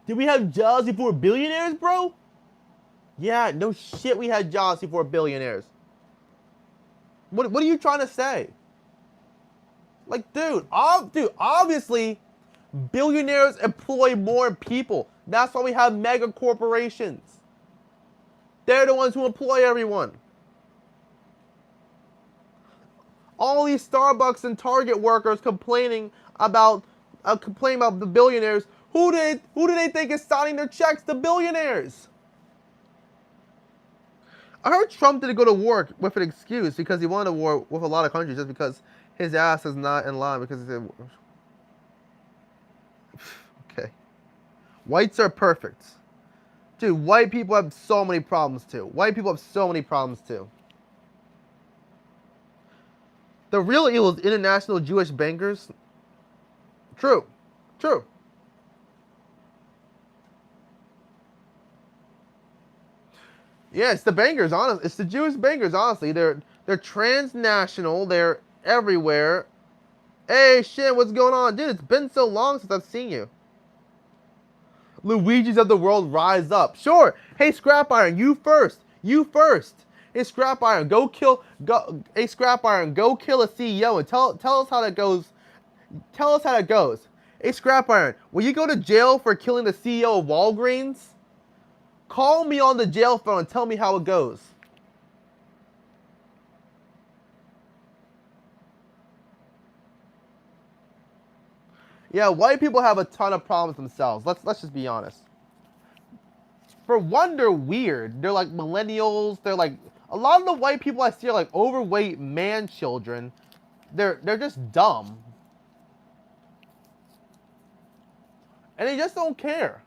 Speaker 1: Did we have jobs before billionaires, bro? Yeah, no shit, we had jobs before billionaires. What are you trying to say? Like, dude, obviously, billionaires employ more people. That's why we have mega corporations. They're the ones who employ everyone. All these Starbucks and Target workers complaining about the billionaires. Who do they think is signing their checks? The billionaires. I heard Trump didn't go to war with an excuse because he wanted a war with a lot of countries just because his ass is not in line because he said, okay. Whites are perfect. Dude, white people have so many problems too. White people have so many problems too. The real evil is international Jewish bankers. True. True. Yeah, it's the bankers, honestly. It's the Jewish bankers, honestly. They're transnational. They're everywhere. Hey, shit, what's going on? Dude, it's been so long since I've seen you. Luigi's of the world rise up. Sure. Hey, Scrap Iron, you first. You first. Hey, Scrap Iron, go kill. Go. Hey, Scrap Iron, go kill a CEO and tell us how that goes. Tell us how that goes. Hey, Scrap Iron, will you go to jail for killing the CEO of Walgreens? Call me on the jail phone and tell me how it goes. Yeah, white people have a ton of problems themselves. Let's just be honest. For one, they're weird. They're like millennials. They're like a lot of the white people I see are like overweight man children. They're just dumb. And they just don't care.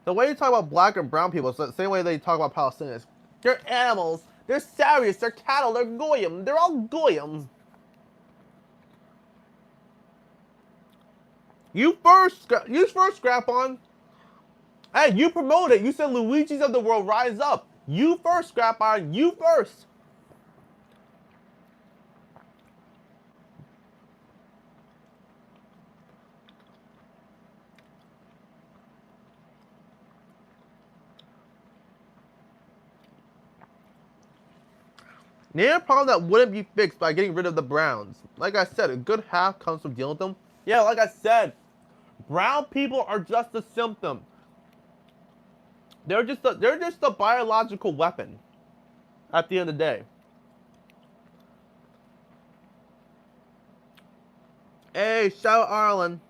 Speaker 1: The way you talk about black and brown people is the same way they talk about Palestinians. They're animals. They're savages. They're cattle. They're goyim. They're all goyim. You first, Scrap On. Hey, you promote it. You said Luigi's of the world rise up. You first, Scrap On. You first. Name a problem that wouldn't be fixed by getting rid of the Browns. Like I said, a good half comes from dealing with them. Yeah, like I said, brown people are just a symptom. They're just a biological weapon at the end of the day. Hey, shout out Arlen.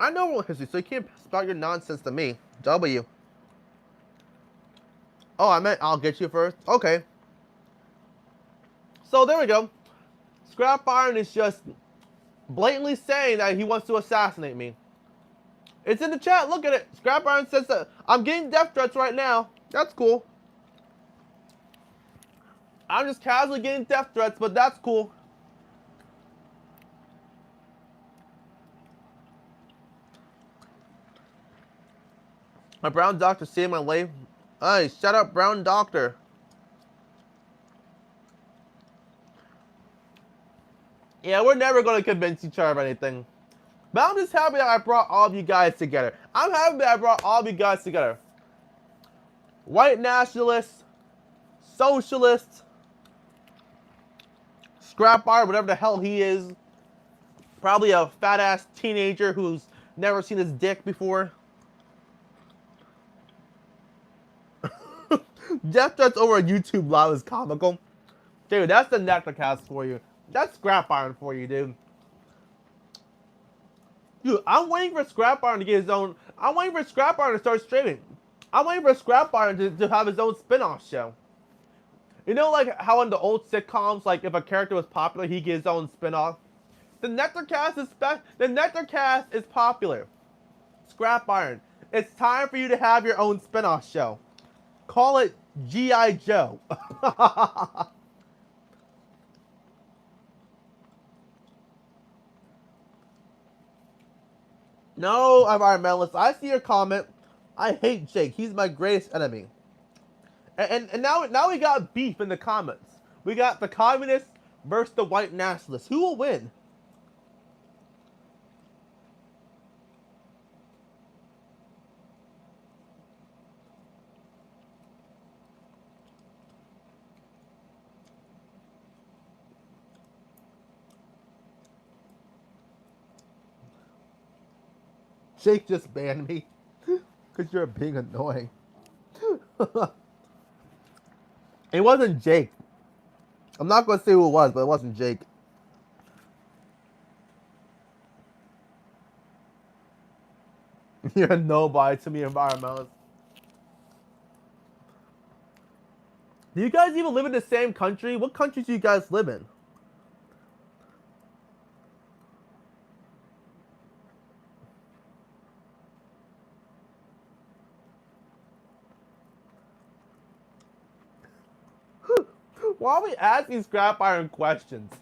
Speaker 1: I know world history, so you can't spout your nonsense to me. W. Oh, I meant I'll get you first? Okay. So there we go. Scrap Iron is just blatantly saying that he wants to assassinate me. It's in the chat. Look at it. Scrap Iron says that I'm getting death threats right now. That's cool. I'm just casually getting death threats, but that's cool. My brown doctor saved my life. Hey, shut up, brown doctor. Yeah, we're never going to convince each other of anything. But I'm just happy that I brought all of you guys together. I'm happy that I brought all of you guys together. White nationalists, socialists, Scrap Iron, whatever the hell he is. Probably a fat-ass teenager who's never seen his dick before. Death threats over a YouTube live is comical. Dude, that's the Nectarcast for you. That's Scrap Iron for you, dude. Dude, I'm waiting for Scrap Iron to get his own... I'm waiting for Scrap Iron to start streaming. I'm waiting for Scrap Iron to have his own spin-off show. You know, like how in the old sitcoms, like if a character was popular, he'd get his own spin-off? The Nectarcast is popular. Scrap Iron. It's time for you to have your own spin-off show. Call it G.I. Joe. No, environmentalists. I see your comment. I hate Jake. He's my greatest enemy. And now we got beef in the comments. We got the communists versus the white nationalists. Who will win? Jake just banned me because you're being annoying. It wasn't Jake. I'm not going to say who it was, but it wasn't Jake. You're a nobody to me, environmentalist. Do you guys even live in the same country? What countries do you guys live in? Why are we asking Scrap Iron questions?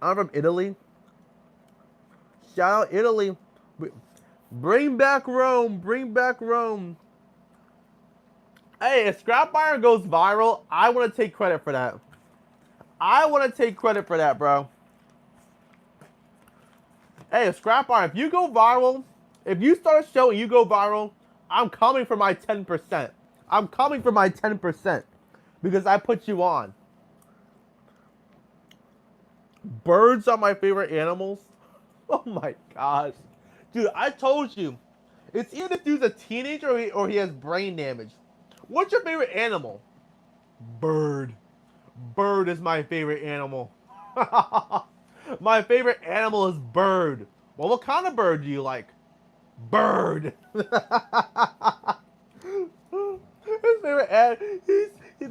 Speaker 1: I'm from Italy. Shout out Italy. Bring back Rome. Bring back Rome. Hey, if Scrap Iron goes viral, I want to take credit for that. I want to take credit for that, bro. Hey, Scrap Iron, if you go viral, if you start a show and you go viral, I'm coming for my 10%. I'm coming for my 10% because I put you on. Birds are my favorite animals. Oh my gosh. Dude, I told you. It's either this dude's a teenager or he has brain damage. What's your favorite animal? Bird. Bird is my favorite animal. My favorite animal is bird. Well, what kind of bird do you like? Bird. His favorite animal.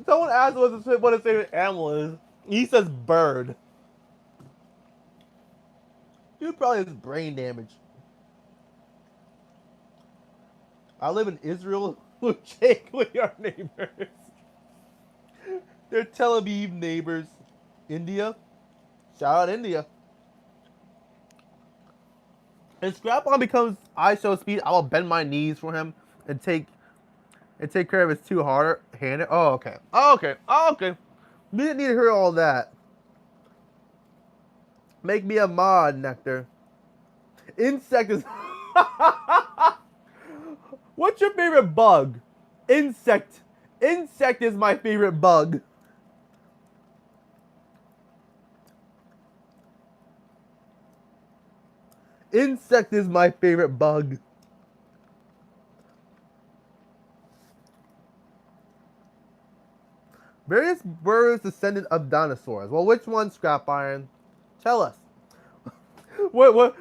Speaker 1: Someone asked what his favorite animal is. He says bird. Dude probably has brain damage. I live in Israel with Jake. We are neighbors. They're Tel Aviv neighbors. India. Shout out India. If Scrap-On becomes I Show Speed, I will bend my knees for him and take care of his two-handed. Oh, okay. Oh, okay. Oh, okay. We didn't need to hear all that. Make me a mod, Nectar. Insect is... What's your favorite bug? Insect. Insect is my favorite bug. Insect is my favorite bug. Various birds descended of dinosaurs. Well, which one, Scrap Iron? Tell us. What?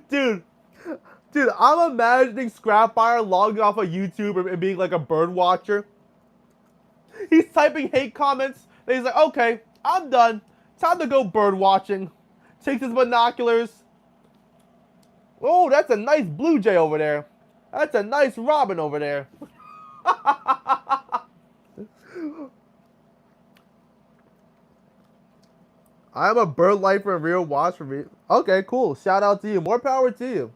Speaker 1: Dude, I'm imagining Scrap Iron logging off of YouTube and being like a bird watcher. He's typing hate comments, and he's like, okay, I'm done. Time to go bird watching. Takes his binoculars. Oh, that's a nice blue jay over there. That's a nice robin over there. I'm a bird lifer and real watch for me. Okay, cool. Shout out to you. More power to you.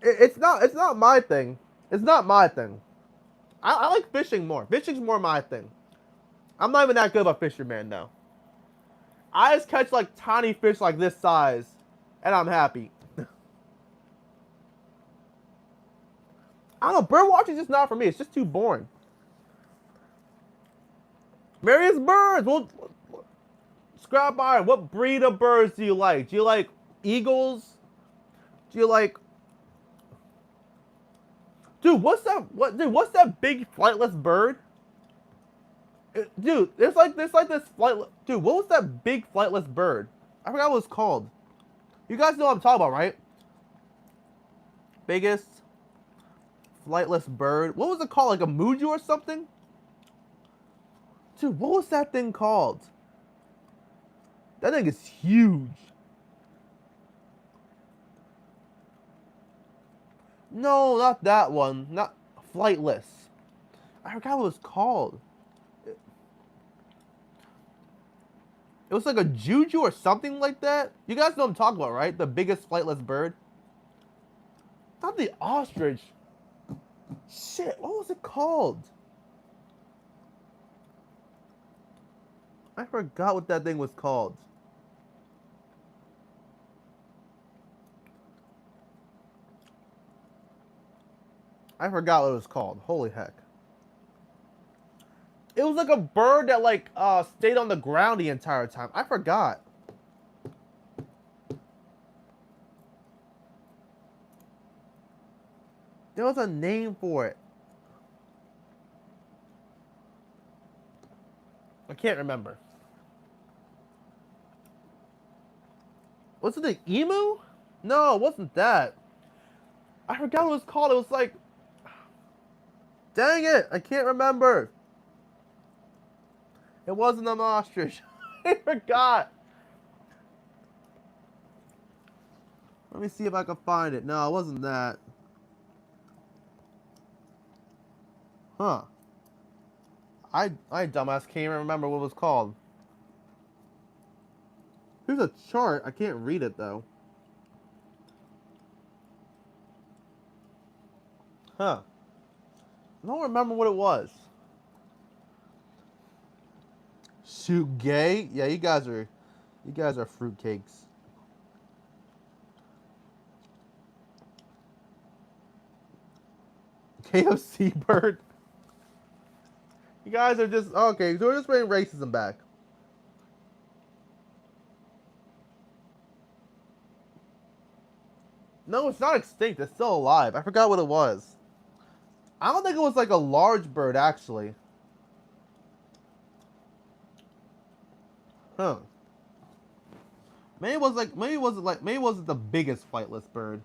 Speaker 1: It's not my thing. It's not my thing. I like fishing more. Fishing's more my thing. I'm not even that good of a fisherman though. I just catch like tiny fish like this size, and I'm happy. I don't know, bird watching is just not for me. It's just too boring. Various birds. Well, Scrap Iron, what breed of birds do you like? Do you like eagles? Do you like... Dude, what's that big flightless bird? Dude, there's like this flightless... Dude, what was that big flightless bird? I forgot what it's called. You guys know what I'm talking about, right? Biggest flightless bird. What was it called? Like a muju or something? Dude, what was that thing called? That thing is huge. No, not that one. Not flightless. I forgot what it was called. It was like a juju or something like that. You guys know what I'm talking about, right? The biggest flightless bird. Not the ostrich. Shit, what was it called? I forgot what that thing was called. I forgot what it was called. Holy heck. It was like a bird that like stayed on the ground the entire time. I forgot. There was a name for it. I can't remember. Was it the emu? No, it wasn't that. I forgot what it was called. It was like... Dang it, I can't remember. It wasn't an ostrich. I forgot. Let me see if I can find it. No, it wasn't that. Huh. I dumbass can't even remember what it was called. Here's a chart. I can't read it though. Huh. I don't remember what it was. Shoot gay? Yeah, you guys are fruitcakes. KFC bird. You guys are just okay. So we're just bringing racism back. No, it's not extinct. It's still alive. I forgot what it was. I don't think it was like a large bird, actually. Huh. Maybe it was like, maybe it wasn't the biggest flightless bird.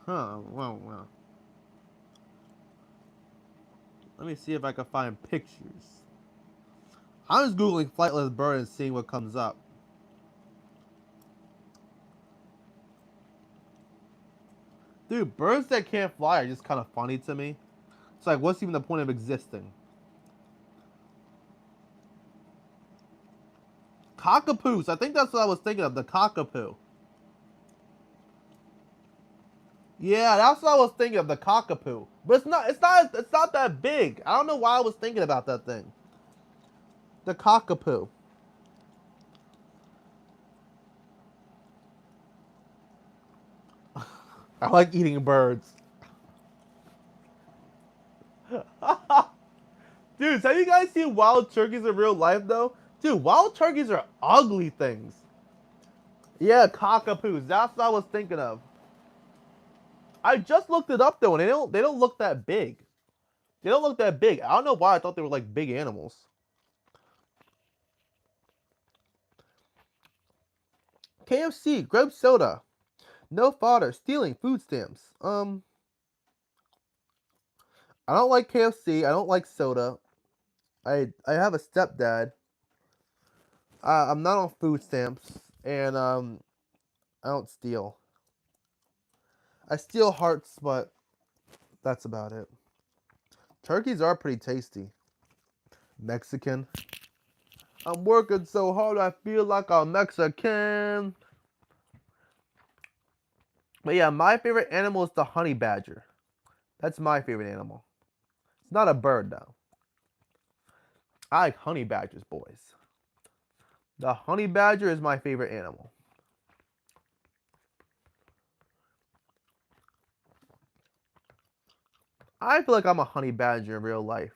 Speaker 1: Huh. Well. Let me see if I can find pictures. I'm just googling flightless bird and seeing what comes up. Dude, birds that can't fly are just kind of funny to me. It's like, what's even the point of existing? Cockapoos. I think that's what I was thinking of. The cockapoo. Yeah, that's what I was thinking of. The cockapoo. But it's not. It's not that big. I don't know why I was thinking about that thing. The cockapoo. I like eating birds. Dude, have you guys seen wild turkeys in real life though? Dude, wild turkeys are ugly things. Yeah, cockapoos. That's what I was thinking of. I just looked it up though, and they don't look that big. They don't look that big. I don't know why I thought they were like big animals. KFC, grape soda. No fodder, stealing food stamps. I don't like KFC. I don't like soda. I have a stepdad. I'm not on food stamps, and I don't steal. I steal hearts, but that's about it. Turkeys are pretty tasty. Mexican. I'm working so hard I feel like I'm Mexican. But yeah, my favorite animal is the honey badger. That's my favorite animal. It's not a bird though. I like honey badgers, boys. The honey badger is my favorite animal. I feel like I'm a honey badger in real life.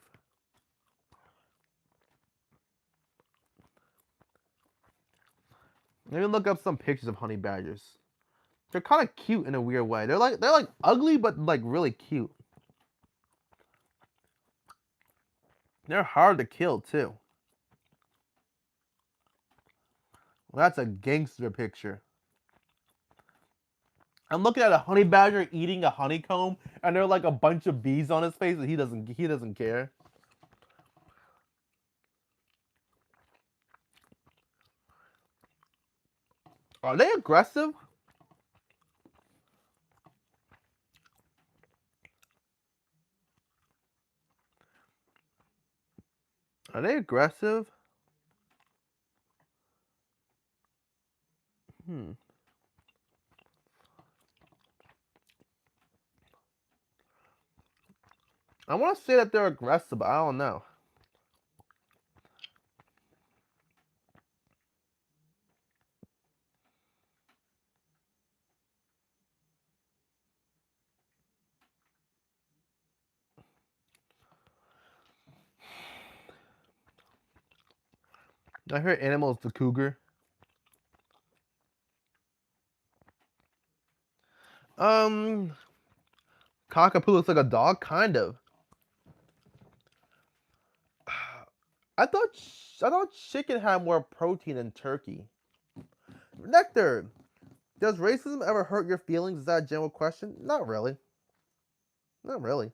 Speaker 1: Let me look up some pictures of honey badgers. They're kind of cute in a weird way. They're like ugly but like really cute. They're hard to kill too. Well, that's a gangster picture. I'm looking at a honey badger eating a honeycomb, and there are like a bunch of bees on his face, and he doesn't care. Are they aggressive? Are they aggressive? Hmm. I want to say that they're aggressive, but I don't know. I heard animals the cougar. Um, Cockapoo looks like a dog, kind of. I thought chicken had more protein than turkey. Nectar, does racism ever hurt your feelings? Is that a general question? Not really. Not really.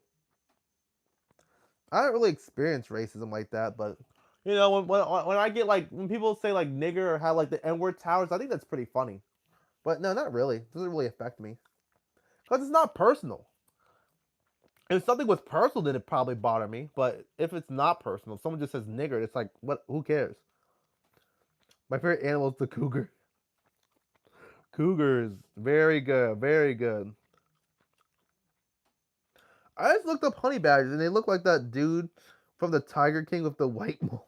Speaker 1: I don't really experience racism like that, but you know, when I get like when people say like nigger or have like the N word towers, I think that's pretty funny. But no, not really. It doesn't really affect me because it's not personal. If something was personal, then it probably bother me. But if it's not personal, if someone just says nigger, it's like what? Who cares? My favorite animal is the cougar. Cougars, very good, very good. I just looked up honey badgers and they look like that dude from the Tiger King with the white mullet.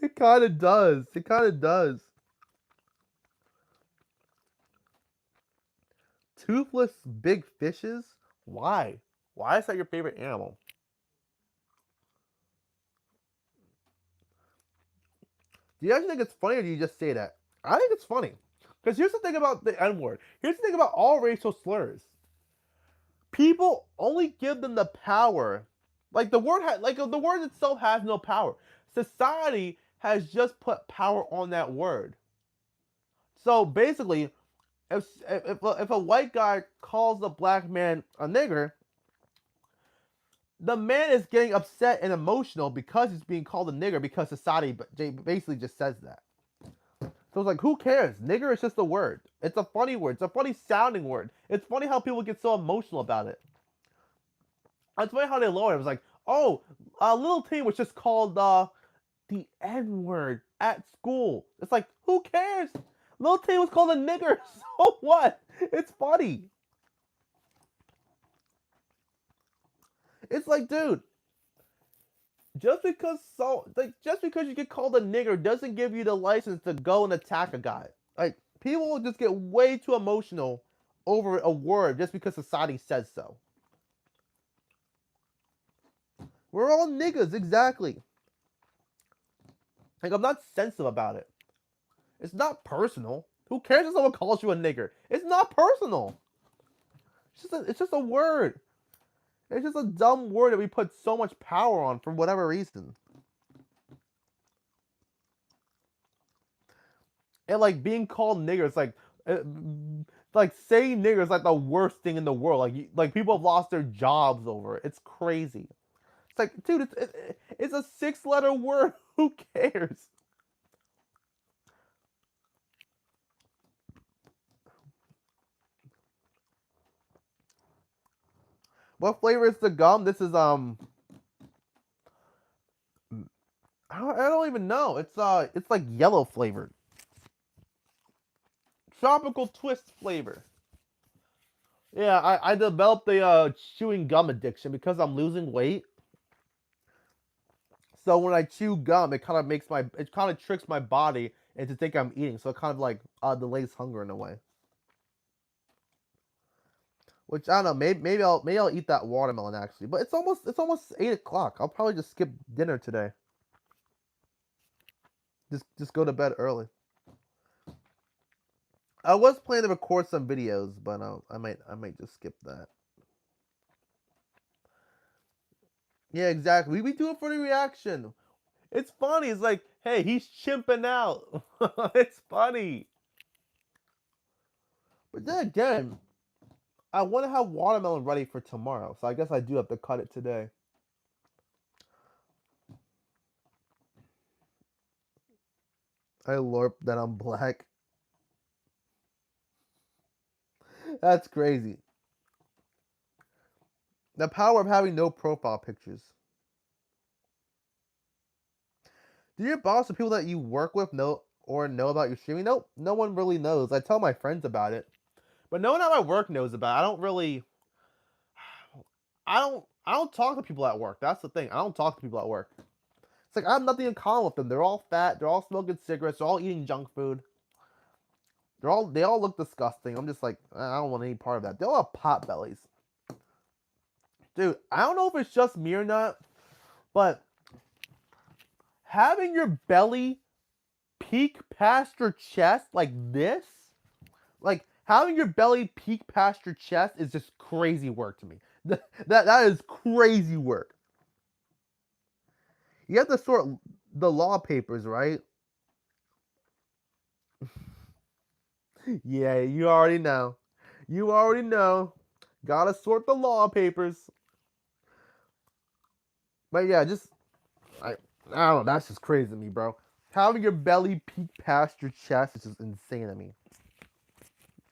Speaker 1: It kind of does. It kind of does. Toothless big fishes? Why? Why is that your favorite animal? Do you actually think it's funny or do you just say that? I think it's funny. Because here's the thing about the N word. Here's the thing about all racial slurs. People only give them the power. Like the word the word itself has no power. Society has just put power on that word. So basically, if a white guy calls a black man a nigger, the man is getting upset and emotional because he's being called a nigger because society basically just says that. So it's like, who cares? Nigger is just a word. It's a funny word. It's a funny sounding word. It's funny how people get so emotional about it. It's funny how they lower it. It was like, oh, little T was just called the N word at school. It's like, who cares? Little T was called a nigger. So what? It's funny. It's like, dude, just because you get called a nigger doesn't give you the license to go and attack a guy. Like, people will just get way too emotional over a word just because society says so. We're all niggas, exactly. Like, I'm not sensitive about it. It's not personal. Who cares if someone calls you a nigger? It's not personal. It's just a word. It's just a dumb word that we put so much power on for whatever reason. And like being called nigger, it's like saying nigger is like the worst thing in the world. Like people have lost their jobs over it. It's crazy. It's like, dude, it's a 6-letter word. Who cares? What flavor is the gum? This is I don't even know. It's like yellow flavored. Tropical twist flavor. Yeah, I developed a chewing gum addiction because I'm losing weight. So when I chew gum, it kind of tricks my body into think I'm eating. So it kind of like delays hunger in a way. Which I don't know. Maybe I'll eat that watermelon actually. But it's almost 8 o'clock. I'll probably just skip dinner today. Just go to bed early. I was planning to record some videos, but I might just skip that. Yeah, exactly. We do it for the reaction. It's funny. It's like, hey, he's chimping out. It's funny. But then again, I want to have watermelon ready for tomorrow, so I guess I do have to cut it today. I lorp that I'm black. That's crazy. The power of having no profile pictures. Do your boss or people that you work with know about your streaming? Nope, no one really knows. I tell my friends about it, but no one at my work knows about it. I don't talk to people at work. That's the thing. I don't talk to people at work. It's like I have nothing in common with them. They're all fat. They're all smoking cigarettes. They're all eating junk food. They all look disgusting. I'm just like, I don't want any part of that. They all have pot bellies. Dude, I don't know if it's just me or not, but having your belly peek past your chest like this, like having your belly peek past your chest is just crazy work to me. That is crazy work. You have to sort the law papers, right? Yeah, you already know. You already know. Gotta sort the law papers. But yeah, I don't know. That's just crazy to me, bro. Having your belly peek past your chest is just insane to me.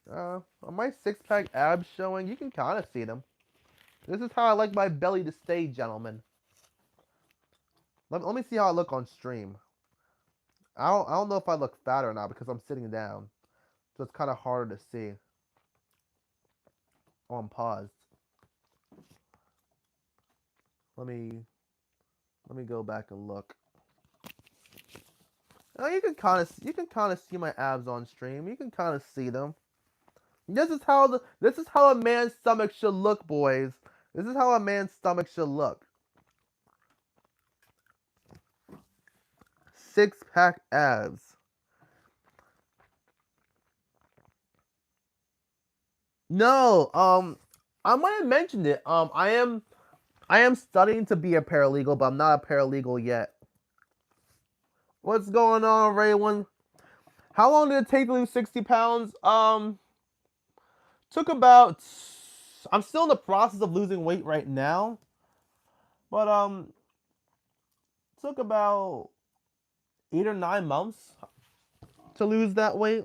Speaker 1: On my 6-pack abs showing, you can kind of see them. This is how I like my belly to stay, gentlemen. Let me see how I look on stream. I don't know if I look fat or not because I'm sitting down. So it's kind of harder to see on pause. Let me go back and look. Oh, you can kind of see my abs on stream. You can kind of see them. This is how a man's stomach should look, boys. This is how a man's stomach should look. 6-pack abs. No, I might have mentioned it. I am studying to be a paralegal, but I'm not a paralegal yet. What's going on, Raylan? How long did it take to lose 60 pounds? Took about. I'm still in the process of losing weight right now, but took about 8 or 9 months to lose that weight.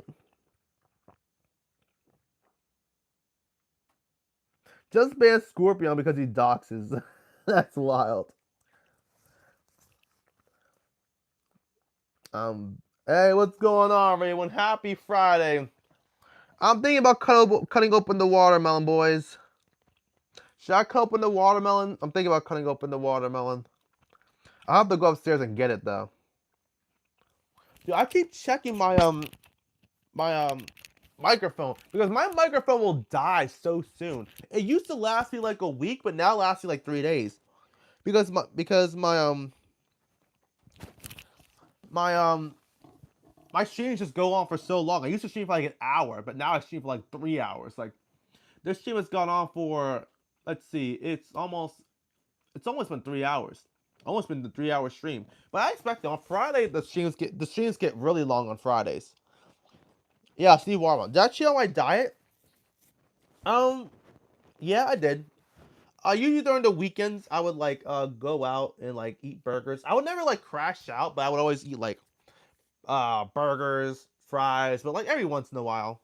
Speaker 1: Just ban Scorpion because he doxes. That's wild. Hey, what's going on, everyone? Happy Friday. I'm thinking about cutting open the watermelon, boys. Should I cut open the watermelon? I'm thinking about cutting open the watermelon. I'll have to go upstairs and get it, though. Dude, I keep checking my microphone because my microphone will die so soon. It used to last me like a week, but now it lasts me like 3 days. Because my streams just go on for so long. I used to stream for like an hour, but now I stream for like 3 hours. Like this stream has gone on for, let's see, it's almost been 3 hours. Almost been the 3-hour stream. But I expect on Friday the streams get really long on Fridays. Yeah, Steve Warman. Did I cheat on my diet? Yeah, I did. Usually during the weekends I would like go out and like eat burgers. I would never like crash out, but I would always eat like burgers, fries, but like every once in a while.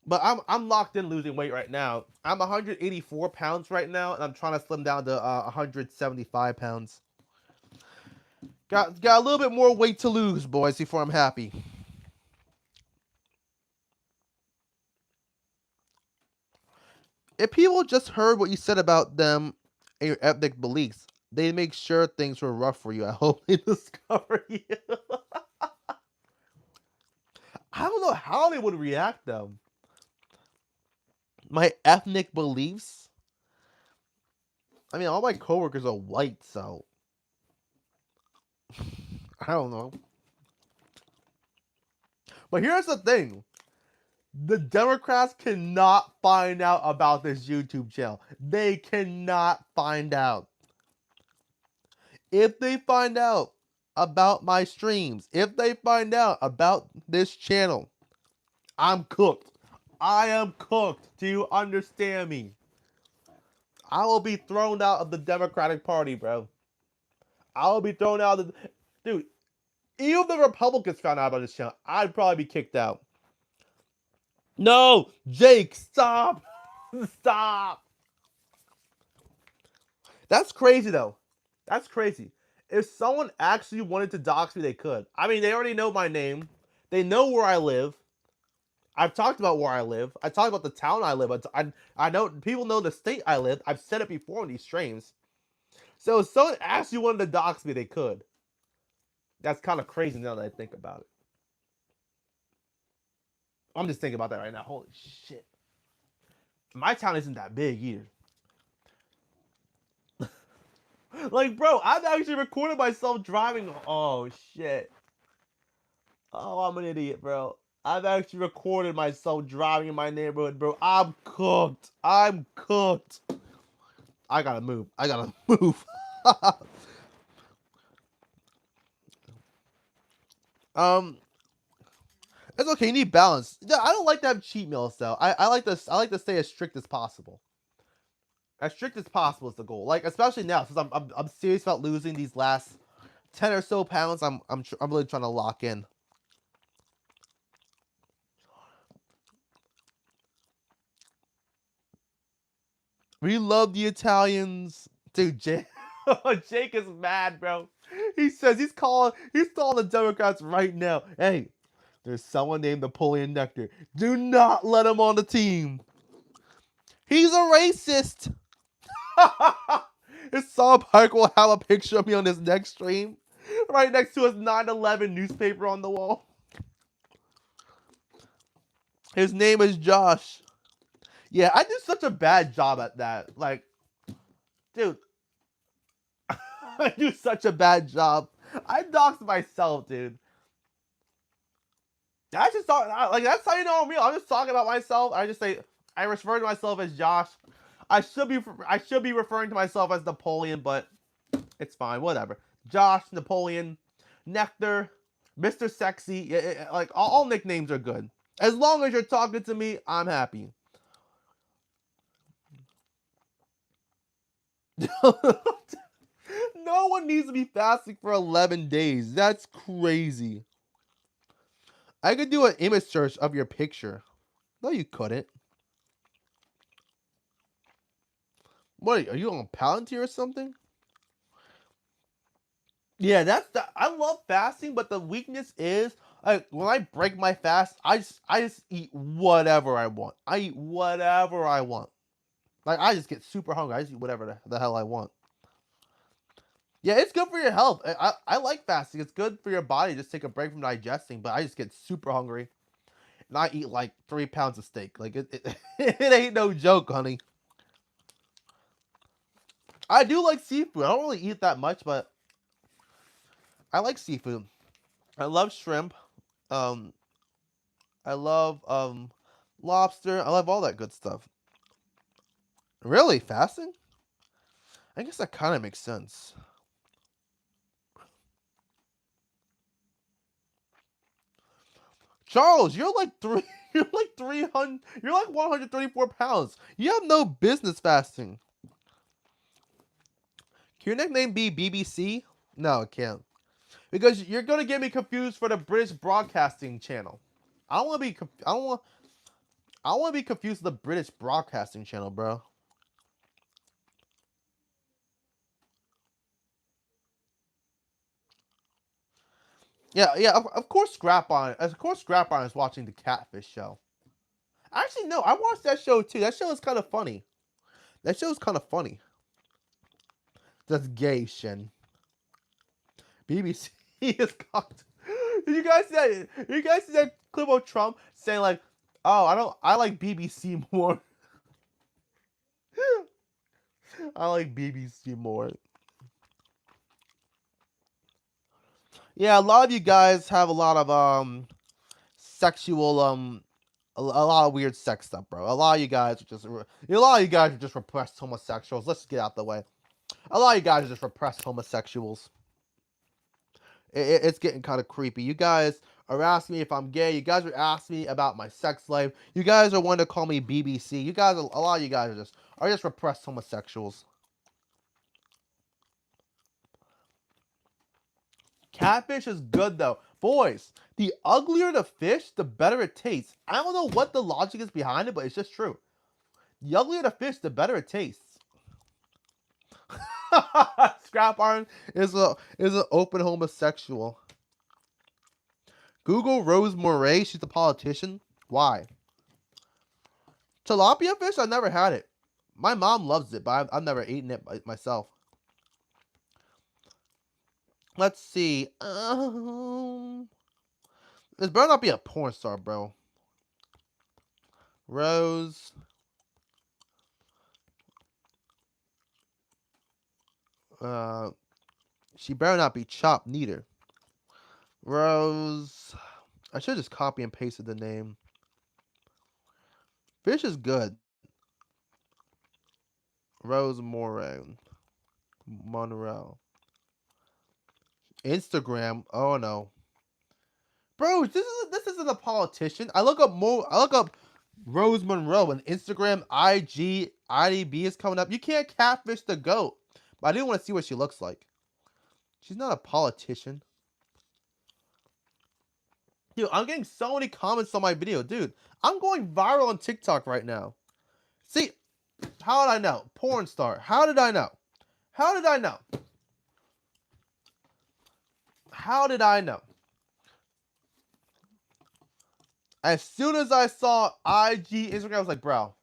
Speaker 1: But I'm locked in losing weight right now. I'm 184 pounds right now, and I'm trying to slim down to 175 pounds. Got a little bit more weight to lose, boys, before I'm happy. If people just heard what you said about them and your ethnic beliefs, they make sure things were rough for you. I hope they discover you. I don't know how they would react, though. My ethnic beliefs? I mean, all my coworkers are white, so I don't know. But here's the thing. The Democrats cannot find out about this YouTube channel. They cannot find out. If they find out about my streams, if they find out about this channel, I'm cooked. I am cooked. Do you understand me? I will be thrown out of the Democratic Party, bro. I will be thrown out of the... Dude, even if the Republicans found out about this channel, I'd probably be kicked out. No! Jake, stop! Stop! That's crazy, though. That's crazy. If someone actually wanted to dox me, they could. I mean, they already know my name. They know where I live. I've talked about where I live. I talked about the town I live. I know people know the state I live. I've said it before in these streams. So if someone actually wanted to dox me, they could. That's kind of crazy now that I think about it. I'm just thinking about that right now. Holy shit. My town isn't that big either. Like, bro, I've actually recorded myself driving. Oh, shit. Oh, I'm an idiot, bro. I've actually recorded myself driving in my neighborhood, bro. I'm cooked. I'm cooked. I gotta move. I gotta move. It's okay. You need balance. Yeah, I don't like to have cheat meals though. I like to stay as strict as possible. As strict as possible is the goal. Like especially now, since I'm serious about losing these last 10 or so pounds. I'm really trying to lock in. We love the Italians, dude. Jake, Jake is mad, bro. He says he's calling the Democrats right now. Hey, there's someone named Napoleon Nectar. Do not let him on the team. He's a racist. His Saul Park will have a picture of me on his next stream, right next to his 9/11 newspaper on the wall. His name is Josh. Yeah, I did such a bad job at that. Like, dude, I do such a bad job. I doxed myself, dude. I just thought, like, that's how you know I'm real. I'm just talking about myself. I just say, I refer to myself as Josh. I should be referring to myself as Napoleon, but it's fine, whatever. Josh, Napoleon, Nectar, Mr. Sexy, like all nicknames are good. As long as you're talking to me, I'm happy. No one needs to be fasting for 11 days. That's crazy. I could do an image search of your picture. No, you couldn't. What, are you on Palantir or something? Yeah, I love fasting, but the weakness is, like, when I break my fast, I just eat whatever I want. I eat whatever I want. Like, I just get super hungry. I just eat whatever the hell I want. Yeah, it's good for your health. I like fasting. It's good for your body. Just take a break from digesting. But I just get super hungry, and I eat like 3 pounds of steak. Like, it ain't no joke, honey. I do like seafood. I don't really eat that much, but I like seafood. I love shrimp. Um, I love lobster. I love all that good stuff. Really, fasting? I guess that kind of makes sense. Charles, you're like 300, you're like 134 pounds. You have no business fasting. Can your nickname be BBC? No, it can't. Because you're gonna get me confused for the British Broadcasting Channel. I don't want to be. I want to be confused with the British Broadcasting Channel, bro. Yeah. Of course, Scrap On. Of course, Scrap On is watching the Catfish show. Actually, no, I watched that show too. That show is kind of funny. That show is kind of funny. That's gay, Shin. BBC is cocked. Did you guys see that? Did you guys see that clip of Trump saying like, "Oh, I like BBC more. I like BBC more." Yeah, a lot of you guys have a lot of sexual a lot of weird sex stuff, bro. A lot of you guys are just repressed homosexuals. Let's get out the way. A lot of you guys are just repressed homosexuals. It's getting kind of creepy. You guys are asking me if I'm gay. You guys are asking me about my sex life. You guys are wanting to call me BBC. You guys, a lot of you guys are just repressed homosexuals. Catfish is good though, boys. The uglier the fish, the better it tastes. I don't know what the logic is behind it, but it's just true. The uglier the fish, the better it tastes. Scrap Iron is an open homosexual. Google Rose Moray. She's a politician. Why? Tilapia fish? I never had it. My mom loves it, but I've never eaten it myself. Let's see. This better not be a porn star, bro. Rose. She better not be chopped neither. Rose. I should just copy and pasted the name. Fish is good. Rose Moran. Monroe. Instagram. Oh no. Bro, this isn't a politician. I look up Rose Monroe and Instagram, IG, IDB is coming up. You can't catfish the goat. But I do want to see what she looks like. She's not a politician. Dude, I'm getting so many comments on my video. Dude, I'm going viral on TikTok right now. See, how did I know? Porn star. How did I know? How did I know? How did I know? As soon as I saw IG, Instagram, I was like, bro,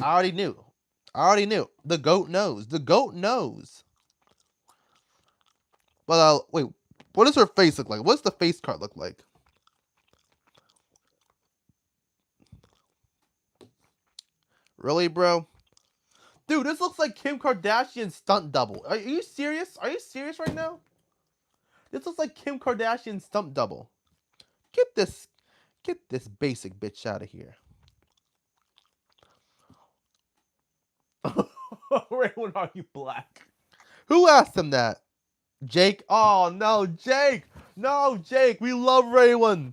Speaker 1: I already knew. I already knew. The goat knows. The goat knows. But wait, what does her face look like? What's the face card look like? Really, bro? Dude, this looks like Kim Kardashian's stunt double. Are you serious? Are you serious right now? This looks like Kim Kardashian's stunt double. Get this basic bitch out of here. Raymond, are you black? Who asked him that? Jake? Oh, no, Jake. No, Jake. We love Raywin.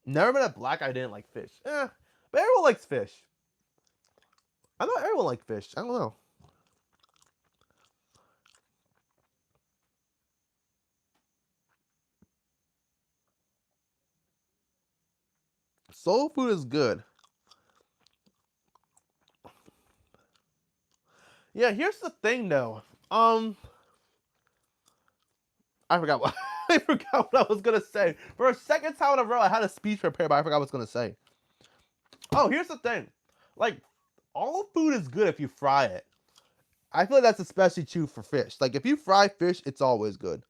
Speaker 1: Never met a black guy didn't like fish. But everyone likes fish. I know everyone likes fish. I don't know. Soul food is good. Yeah, here's the thing though. I forgot what I forgot what I was gonna say. For a second time in a row, I had a speech prepared, but I forgot what I was gonna say. Oh, here's the thing. Like, all food is good if you fry it. I feel like that's especially true for fish. Like, if you fry fish, it's always good.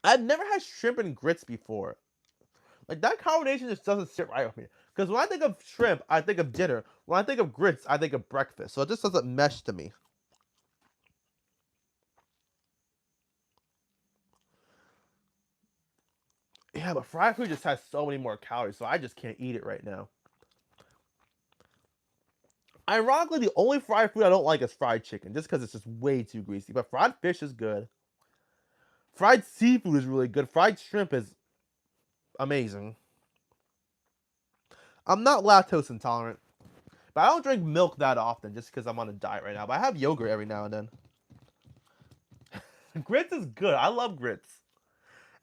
Speaker 1: I've never had shrimp and grits before. Like, that combination just doesn't sit right with me. Because when I think of shrimp, I think of dinner. When I think of grits, I think of breakfast. So it just doesn't mesh to me. Yeah, but fried food just has so many more calories, so I just can't eat it right now. Ironically, the only fried food I don't like is fried chicken, just because it's just way too greasy. But fried fish is good. Fried seafood is really good. Fried shrimp is amazing. I'm not lactose intolerant, but I don't drink milk that often just because I'm on a diet right now. But I have yogurt every now and then. Grits is good. I love grits,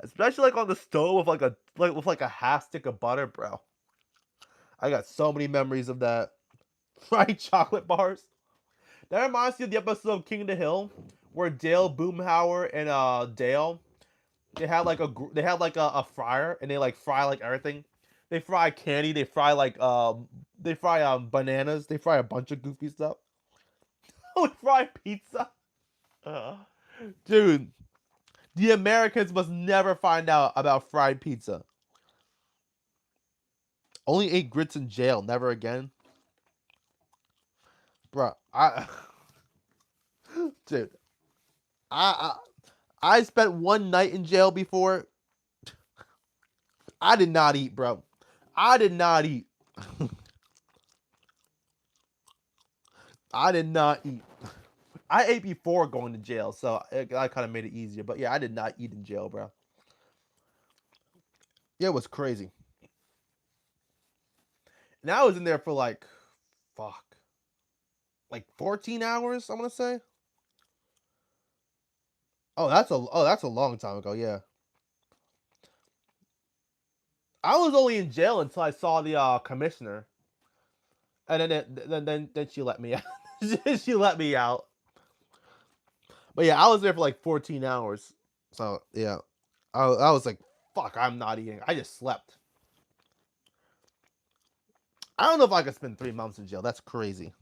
Speaker 1: especially like on the stove with like a half stick of butter, bro. I got so many memories of that. Fried chocolate bars. That reminds me of the episode of King of the Hill where Dale Boomhauer and Dale they had like a fryer and they like fry like everything. They fry candy. They fry bananas. They fry a bunch of goofy stuff. We fry pizza. Dude, the Americans must never find out about fried pizza. Only ate grits in jail. Never again. Bro, dude, I spent one night in jail before. I did not eat, bro. I did not eat. I did not eat. I ate before going to jail, so I kind of made it easier. But yeah, I did not eat in jail, bro. Yeah, it was crazy. And I was in there for like 14 hours, I'm gonna say. Oh, that's a long time ago, yeah. I was only in jail until I saw the commissioner. And then she let me out. She let me out. But yeah, I was there for like 14 hours. So yeah. I was like, fuck, I'm not eating. I just slept. I don't know if I could spend 3 months in jail. That's crazy.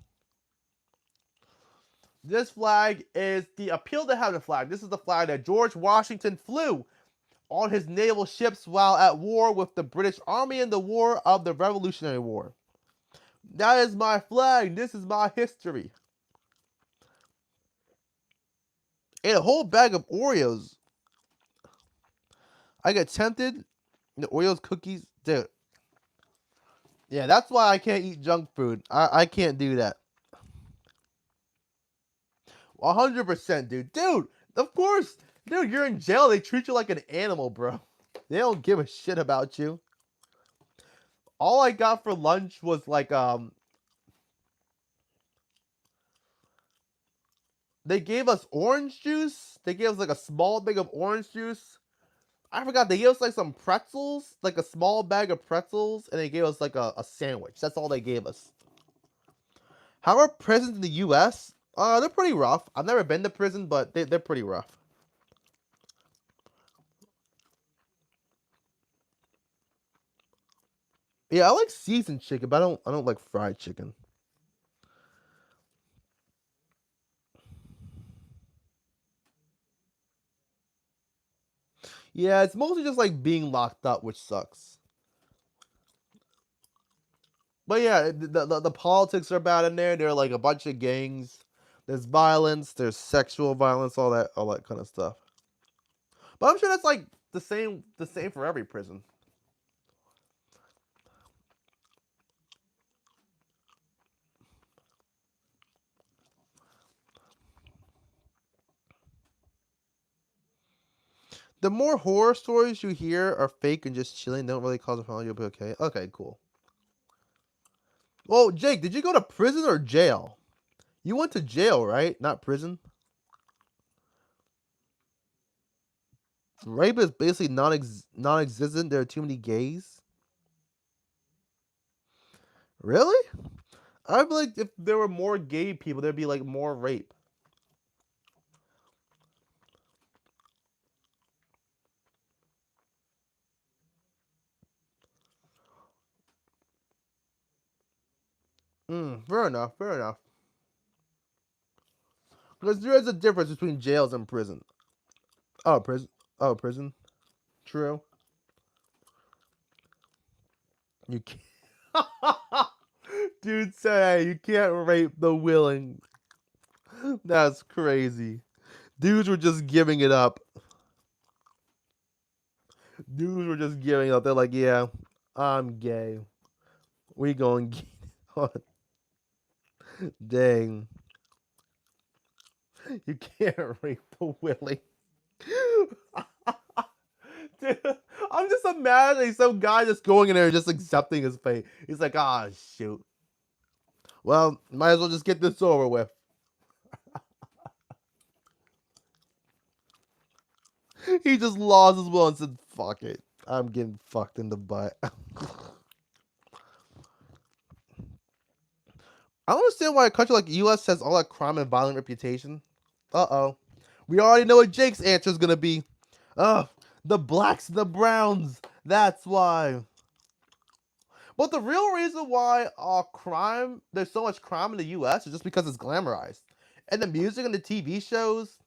Speaker 1: This flag is the appeal to heaven flag. This is the flag that George Washington flew on his naval ships while at war with the British Army in the War of the Revolutionary War. That is my flag. This is my history. And a whole bag of Oreos. I get tempted. The Oreos, cookies, dude. Yeah, that's why I can't eat junk food. I can't do that. 100%, dude. Dude, of course. Dude, you're in jail. They treat you like an animal, bro. They don't give a shit about you. All I got for lunch was like, they gave us orange juice. They gave us like a small bag of orange juice. I forgot. They gave us like some pretzels, like a small bag of pretzels, and they gave us like a sandwich. That's all they gave us. How are prisons in the U.S.? They're pretty rough. I've never been to prison, but they're pretty rough. Yeah, I like seasoned chicken, but I don't like fried chicken. Yeah, it's mostly just like being locked up, which sucks. But yeah, the politics are bad in there. There are like a bunch of gangs. There's violence. There's sexual violence. All that kind of stuff. But I'm sure that's like the same for every prison. The more horror stories you hear are fake and just chilling, don't really cause a problem. You'll be okay. Okay, cool. Well, Jake, did you go to prison or jail? You went to jail, right? Not prison. Rape is basically non-existent. There are too many gays. Really? I feel like if there were more gay people, there'd be like more rape. Fair enough. Fair enough. Because there is a difference between jails and prison. Oh, prison. Oh, prison. True. You can't. Dude said, hey, you can't rape the willing. That's crazy. Dudes were just giving it up. Dudes were just giving up. They're like, yeah, I'm gay. We going gay. Dang. You can't rape the willing. Dude, I'm just imagining some guy just going in there and just accepting his fate. He's like, ah, shoot. Well, might as well just get this over with. He just lost his will and said, fuck it. I'm getting fucked in the butt. I don't understand why a country like the US has all that crime and violent reputation. Uh-oh. We already know what Jake's answer is going to be. Oh, the blacks and the browns. That's why. But the real reason why there's so much crime in the US is just because it's glamorized. And the music and the TV shows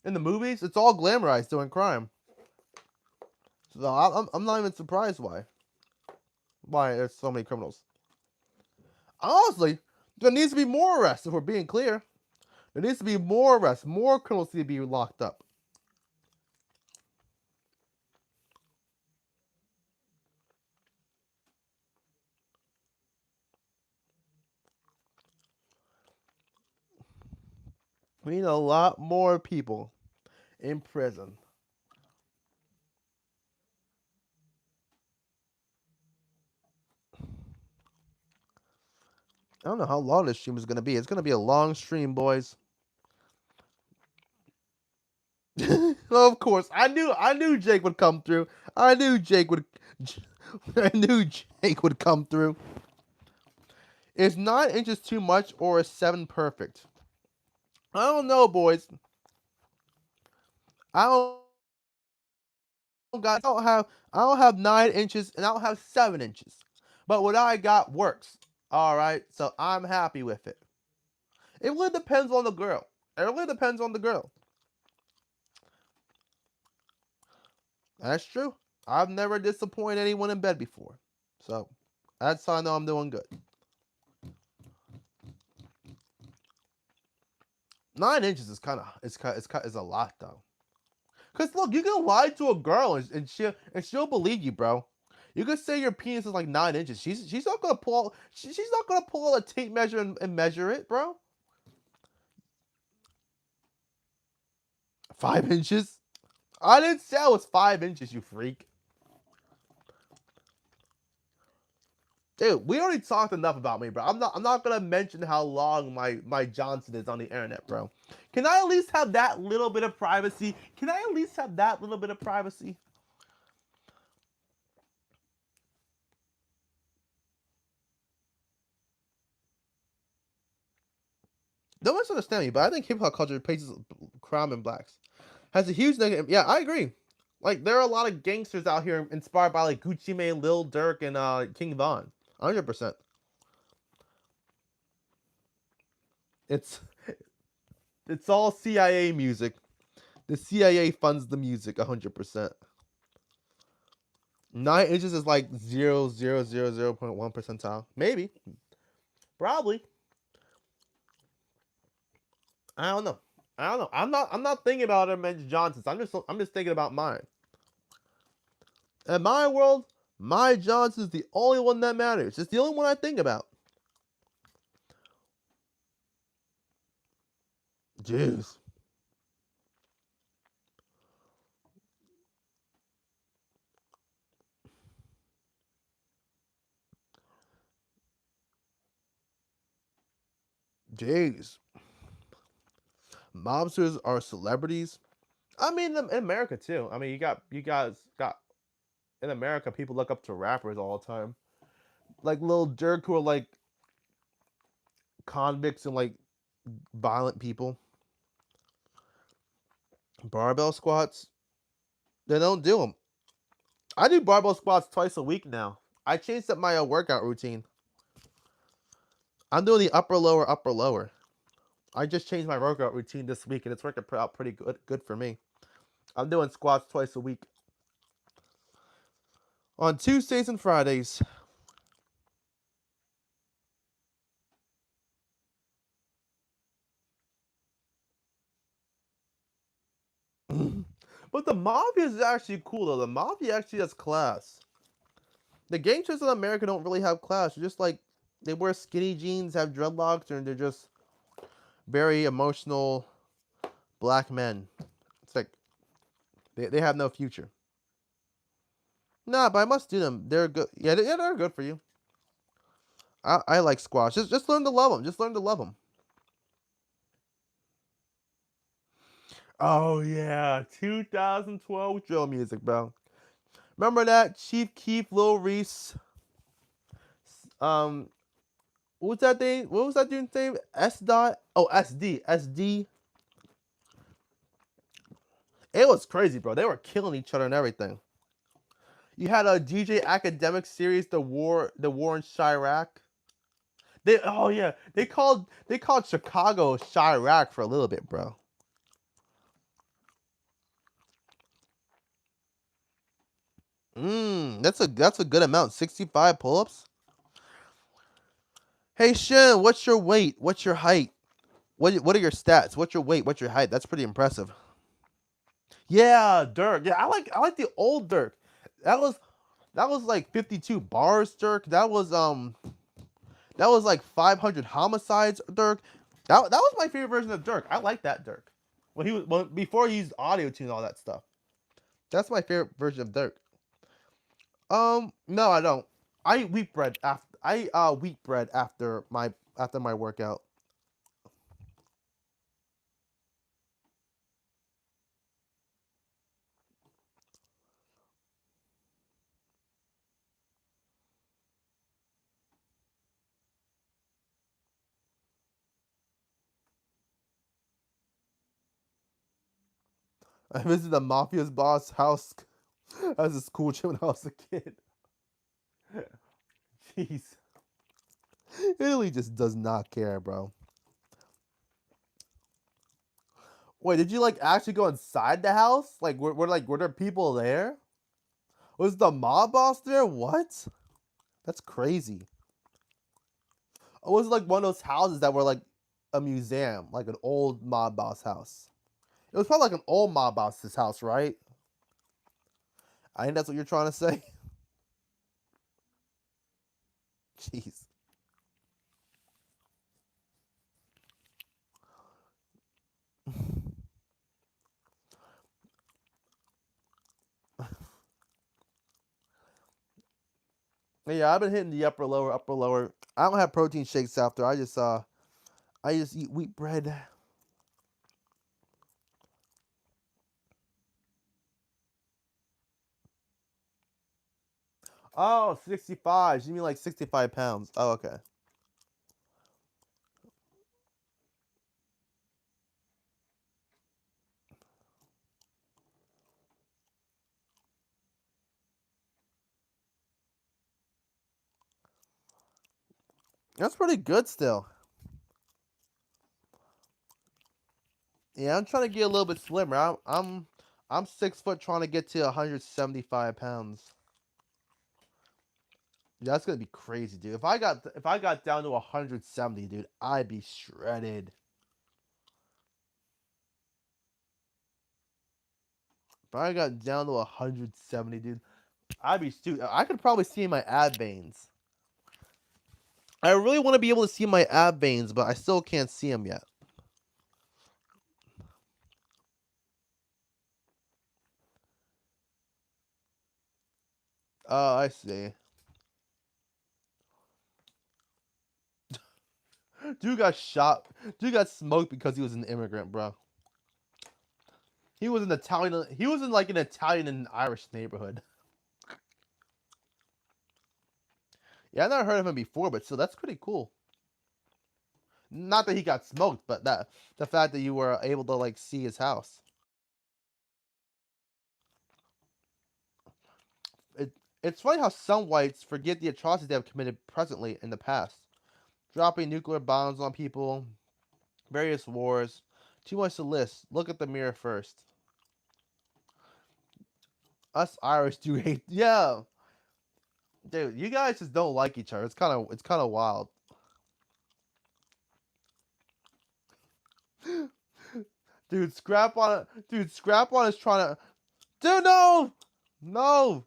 Speaker 1: and the movies, it's all glamorized doing crime. So I'm not even surprised why there's so many criminals. Honestly, there needs to be more arrests if we're being clear. There needs to be more arrests, more criminals need to be locked up. We need a lot more people in prison. I don't know how long this stream is going to be. It's going to be a long stream, boys. Of course, I knew Jake would come through. I knew Jake would. I knew Jake would come through. Is 9 inches too much or is 7 perfect? I don't know, boys. I I don't have 9 inches and I don't have 7 inches. But what I got works. All right, so I'm happy with it. It really depends on the girl. It really depends on the girl. That's true. I've never disappointed anyone in bed before. So that's how I know I'm doing good. 9 inches is is a lot though. Cause look, you can lie to a girl and she'll believe you, bro. You can say your penis is like 9 inches. She's not gonna she's not gonna pull a tape measure and measure it, bro. 5 inches? I didn't say it was 5 inches, you freak. Dude, we already talked enough about me, bro. I'm not gonna mention how long my Johnson is on the internet, bro. Can I at least have that little bit of privacy? Can I at least have that little bit of privacy? Don't misunderstand me, but I think hip hop culture places crime and blacks has a huge negative. Yeah, I agree. Like there are a lot of gangsters out here inspired by like Gucci Mane, Lil Durk, and King Von. 100%. It's it's all CIA music. The CIA funds the music 100%. 9 inches is like 0.000.1 percentile. Maybe. Probably. I don't know. I don't know. I'm not thinking about Men's Johnson's. I'm just thinking about mine. In my world, my Johnson's the only one that matters. It's the only one I think about. Jeez. Jeez. Mobsters are celebrities. I mean, in America too. I mean, you guys got in America, people look up to rappers all the time, like Lil Durk, who are like convicts and like violent people. Barbell squats, they don't do them. I do barbell squats twice a week now. I changed up my workout routine. I'm doing the upper lower upper lower. I just changed my workout routine this week, and it's working out pretty good for me. I'm doing squats twice a week on Tuesdays and Fridays. But the mafia is actually cool though. The mafia actually has class. The gangsters in America don't really have class. They're just like they wear skinny jeans, have dreadlocks, and they're just very emotional black men. It's like they have no future. Nah, but I must do them. They're good. Yeah, they're good for you. I like squash. Just learn to love them. Just learn to love them. Oh yeah, 2012 drill music, bro. Remember that Chief Keef, Lil Reese, um, what was that thing? What was that dude's name? S dot. Oh, SD. It was crazy, bro. They were killing each other and everything. You had a DJ Academic series, the war in Chirac. Oh yeah, they called Chicago Chirac for a little bit, bro. That's a good amount. 65 pull-ups. Hey Shin, what's your weight? What's your height? What are your stats? What's your weight? What's your height? That's pretty impressive. Yeah, Dirk. Yeah, I like the old Dirk. That was that was like 52 bars, Dirk. That was like 500 homicides, Dirk. That was my favorite version of Dirk. I like that Dirk. Before he used auto tune and all that stuff. That's my favorite version of Dirk. No, I don't. I eat wheat bread after wheat bread after my workout. I visited the mafia's boss house as a school trip when I was a kid. Jeez, Italy just does not care, bro. Wait, did you like actually go inside the house? Like, were there people there? Was the mob boss there? What? That's crazy. Or was it like one of those houses that were like a museum, like an old mob boss house? It was probably like an old mob boss's house, right? I think that's what you're trying to say. Jeez. Yeah, I've been hitting the upper lower, upper lower. I don't have protein shakes after. I just eat wheat bread. Oh, 65. You mean like 65 pounds? Oh, okay. That's pretty good still. Yeah, I'm trying to get a little bit slimmer. I'm 6 foot trying to get to 175 pounds. Yeah, that's gonna be crazy, dude. If I got down to 170, dude, I'd be shredded. If I got down to 170, dude, I'd be stupid. I could probably see my ab veins. I really want to be able to see my ab veins, but I still can't see them yet. Oh, I see. Dude got shot. Dude got smoked because he was an immigrant, bro. He was an Italian. He was in like an Italian and Irish neighborhood. Yeah, I never heard of him before, but still, that's pretty cool. Not that he got smoked, but that the fact that you were able to like see his house. It's funny how some whites forget the atrocities they have committed presently in the past, dropping nuclear bombs on people, various wars. Too much to list. Look at the mirror first. Us Irish do hate. Yeah, dude, you guys just don't like each other. It's kind of wild. Dude, Scrap on is trying to. Dude, no, no,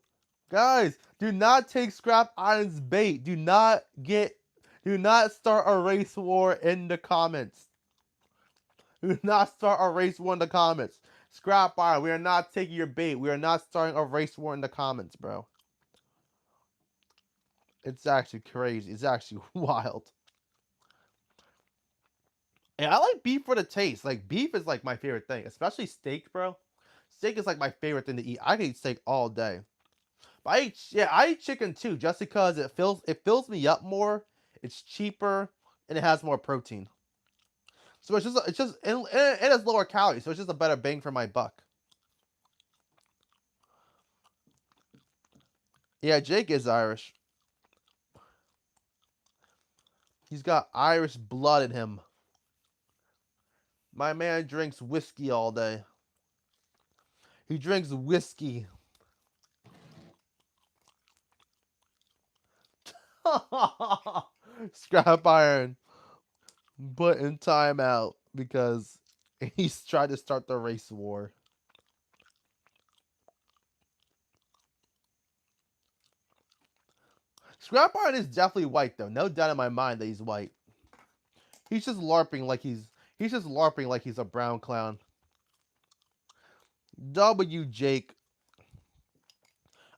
Speaker 1: guys, do not take Scrap Iron's bait. Do not start a race war in the comments. Do not start a race war in the comments. Scrap Iron, we are not taking your bait. We are not starting a race war in the comments, bro. It's actually crazy. It's actually wild. And I like beef for the taste. Like beef is like my favorite thing, especially steak, bro. Steak is like my favorite thing to eat. I can eat steak all day. But I eat chicken too, just because it fills me up more. It's cheaper and it has more protein. So it's just and it has lower calories, so it's just a better bang for my buck. Yeah, Jake is Irish. He's got Irish blood in him. My man drinks whiskey all day. He drinks whiskey. Scrap Iron put in timeout because he's tried to start the race war. Scrap Iron is definitely white though. No doubt in my mind that he's white. He's just larping like he's a brown clown. W Jake.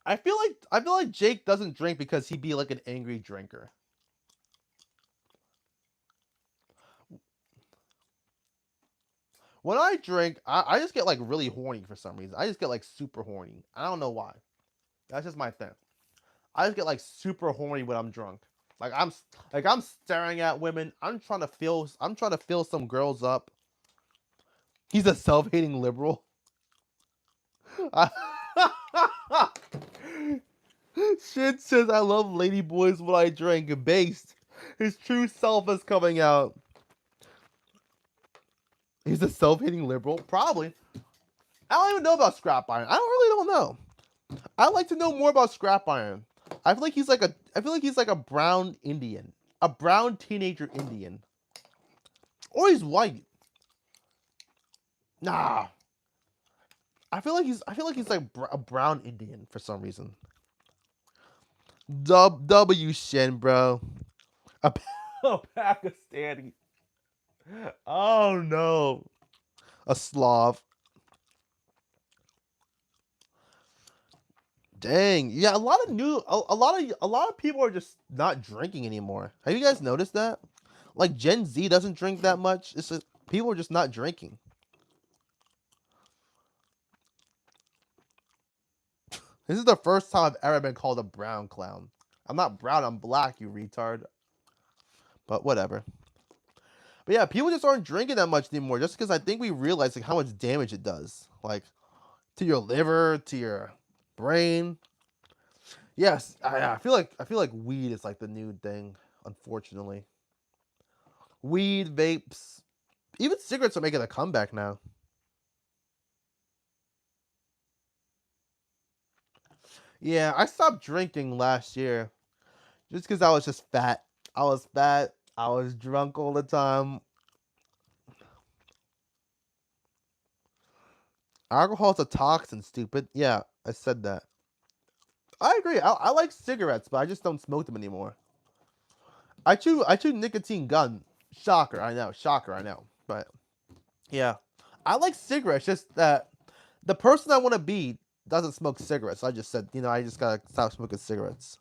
Speaker 1: I feel like Jake doesn't drink because he'd be like an angry drinker. When I drink, I just get like really horny for some reason. I just get like super horny. I don't know why. That's just my thing. I just get like super horny when I'm drunk. Like I'm staring at women. I'm trying to fill some girls up. He's a self-hating liberal. Shit says I love lady boys when I drink. Based. His true self is coming out. He's a self-hating liberal? Probably. I don't even know about Scrap Iron. I don't know. I'd like to know more about Scrap Iron. I feel like he's like a brown Indian. A brown teenager Indian. Or he's white. Nah. I feel like he's like a brown Indian for some reason. W Shen, bro. A, a Pakistani. Oh no. A Slav. Dang. Yeah, a lot of people are just not drinking anymore. Have you guys noticed that? Like Gen Z doesn't drink that much. It's just, people are just not drinking. This is the first time I've ever been called a brown clown. I'm not brown, I'm black, you retard. But whatever. But yeah, people just aren't drinking that much anymore just because I think we realize like how much damage it does. Like to your liver, to your brain. Yes, I feel like weed is like the new thing. unfortunately. Weed, vapes, even cigarettes are making a comeback now. Yeah, I stopped drinking last year just because I was just fat. I was fat. I was drunk all the time. Alcohol's a toxin, stupid. Yeah, I said that. I agree. I like cigarettes, but I just don't smoke them anymore. I chew nicotine gum. Shocker, I know. Shocker, I know. But yeah, I like cigarettes. Just that the person I want to be doesn't smoke cigarettes. I just said, I just gotta stop smoking cigarettes.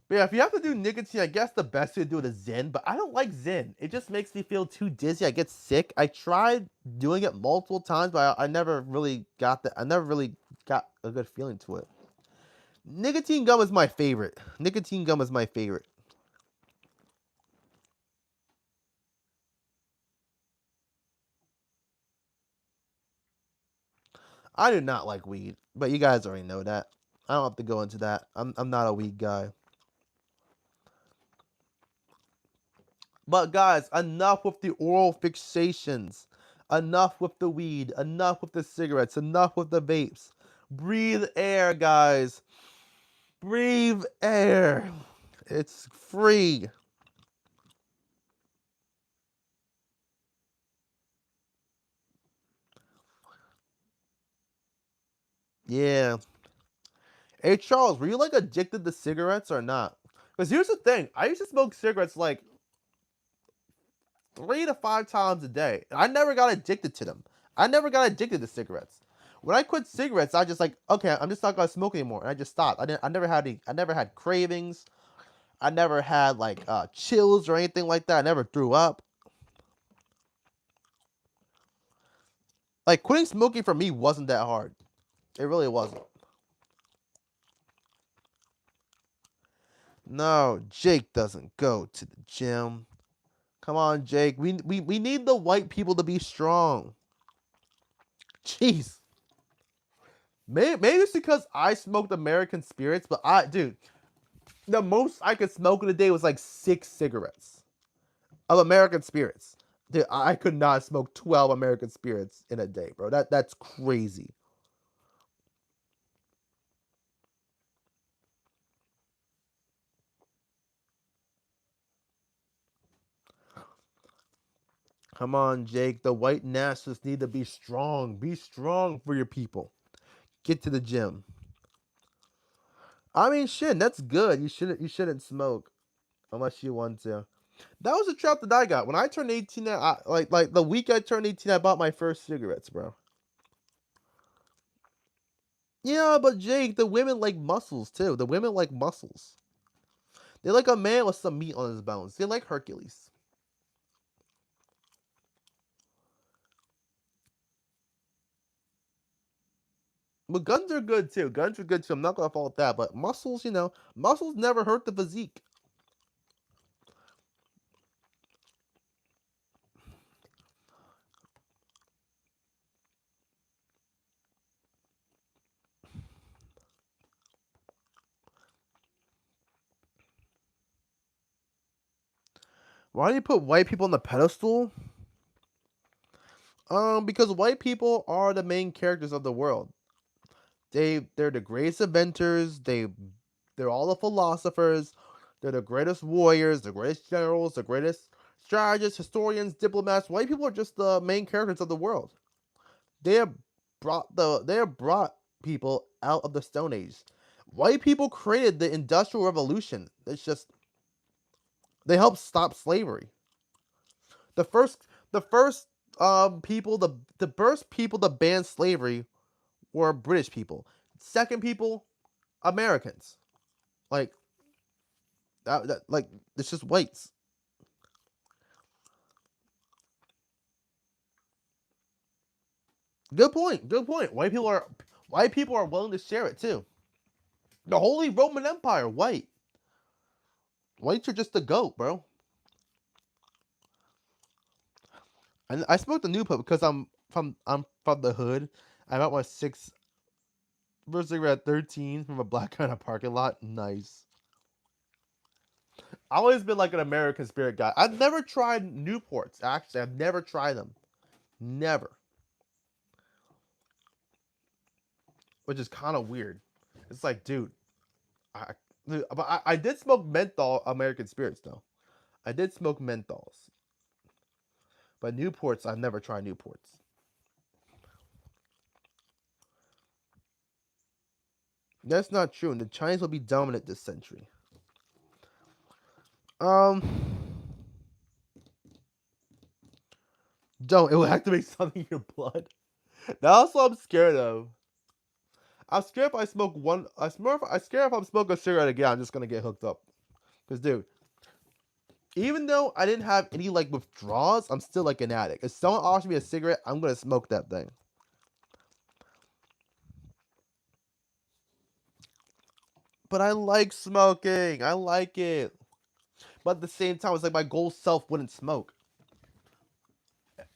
Speaker 1: But yeah, if you have to do nicotine, I guess the best way to do it is Zyn. But I don't like Zyn. It just makes me feel too dizzy. I get sick. I tried doing it multiple times, but I never really got that. I never really got a good feeling to it. Nicotine gum is my favorite. Nicotine gum is my favorite. I do not like weed, but you guys already know that. I don't have to go into that. I'm not a weed guy. But guys, enough with the oral fixations. Enough with the weed. Enough with the cigarettes. Enough with the vapes. Breathe air, guys. Breathe air. It's free. Yeah. Hey Charles, were you like addicted to cigarettes or not? Because here's the thing, I used to smoke cigarettes like 3 to 5 times a day. And I never got addicted to them. I never got addicted to cigarettes. When I quit cigarettes, I just like, okay, I'm just not gonna smoke anymore, and I just stopped. I never had cravings. I never had like chills or anything like that. I never threw up. Like quitting smoking for me wasn't that hard. It really wasn't. No, Jake doesn't go to the gym. Come on, Jake. We need the white people to be strong. Jeez. Maybe it's because I smoked American spirits, but dude, the most I could smoke in a day was like 6 cigarettes of American spirits. Dude, I could not smoke 12 American spirits in a day, bro. That's crazy. Come on, Jake. The white nationalists need to be strong. Be strong for your people. Get to the gym. I mean, shit, that's good. You shouldn't smoke unless you want to. That was a trap that I got when I turned 18. Like the week I turned 18, I bought my first cigarettes, bro. Yeah, but Jake, the women like muscles too. The women like muscles. They like a man with some meat on his bones. They like Hercules. But guns are good too. Guns are good too. I'm not gonna fault that. But muscles, muscles never hurt the physique. Why do you put white people on the pedestal? Because white people are the main characters of the world. They're the greatest inventors. They're all the philosophers. They're the greatest warriors, the greatest generals, the greatest strategists, historians, diplomats. White people are just the main characters of the world. They have brought people out of the Stone Age. White people created the Industrial Revolution. It's just they helped stop slavery. The first people the first people to ban slavery were British people. Second people, Americans. Like like it's just whites. Good point. Good point. White people are willing to share it too. The Holy Roman Empire, white. Whites are just the goat, bro. And I smoked the new pub because I'm from the hood. I'm at my First cigarette at 13 from a black guy in a parking lot. Nice. I've always been like an American Spirit guy. I've never tried Newports. Actually, I've never tried them. Never. Which is kind of weird. It's like, dude, I did smoke menthol American Spirits though. I did smoke menthols, but Newports I've never tried Newports. That's not true. And the Chinese will be dominant this century. Don't. It will activate something in your blood. That's what I'm scared of. I'm scared if I smoke one. I'm scared if I'm smoking a cigarette again, I'm just gonna get hooked up. Cause dude, even though I didn't have any like withdrawals, I'm still like an addict. If someone offers me a cigarette, I'm gonna smoke that thing. But I like smoking. I like it. But at the same time, it's like my goal self wouldn't smoke.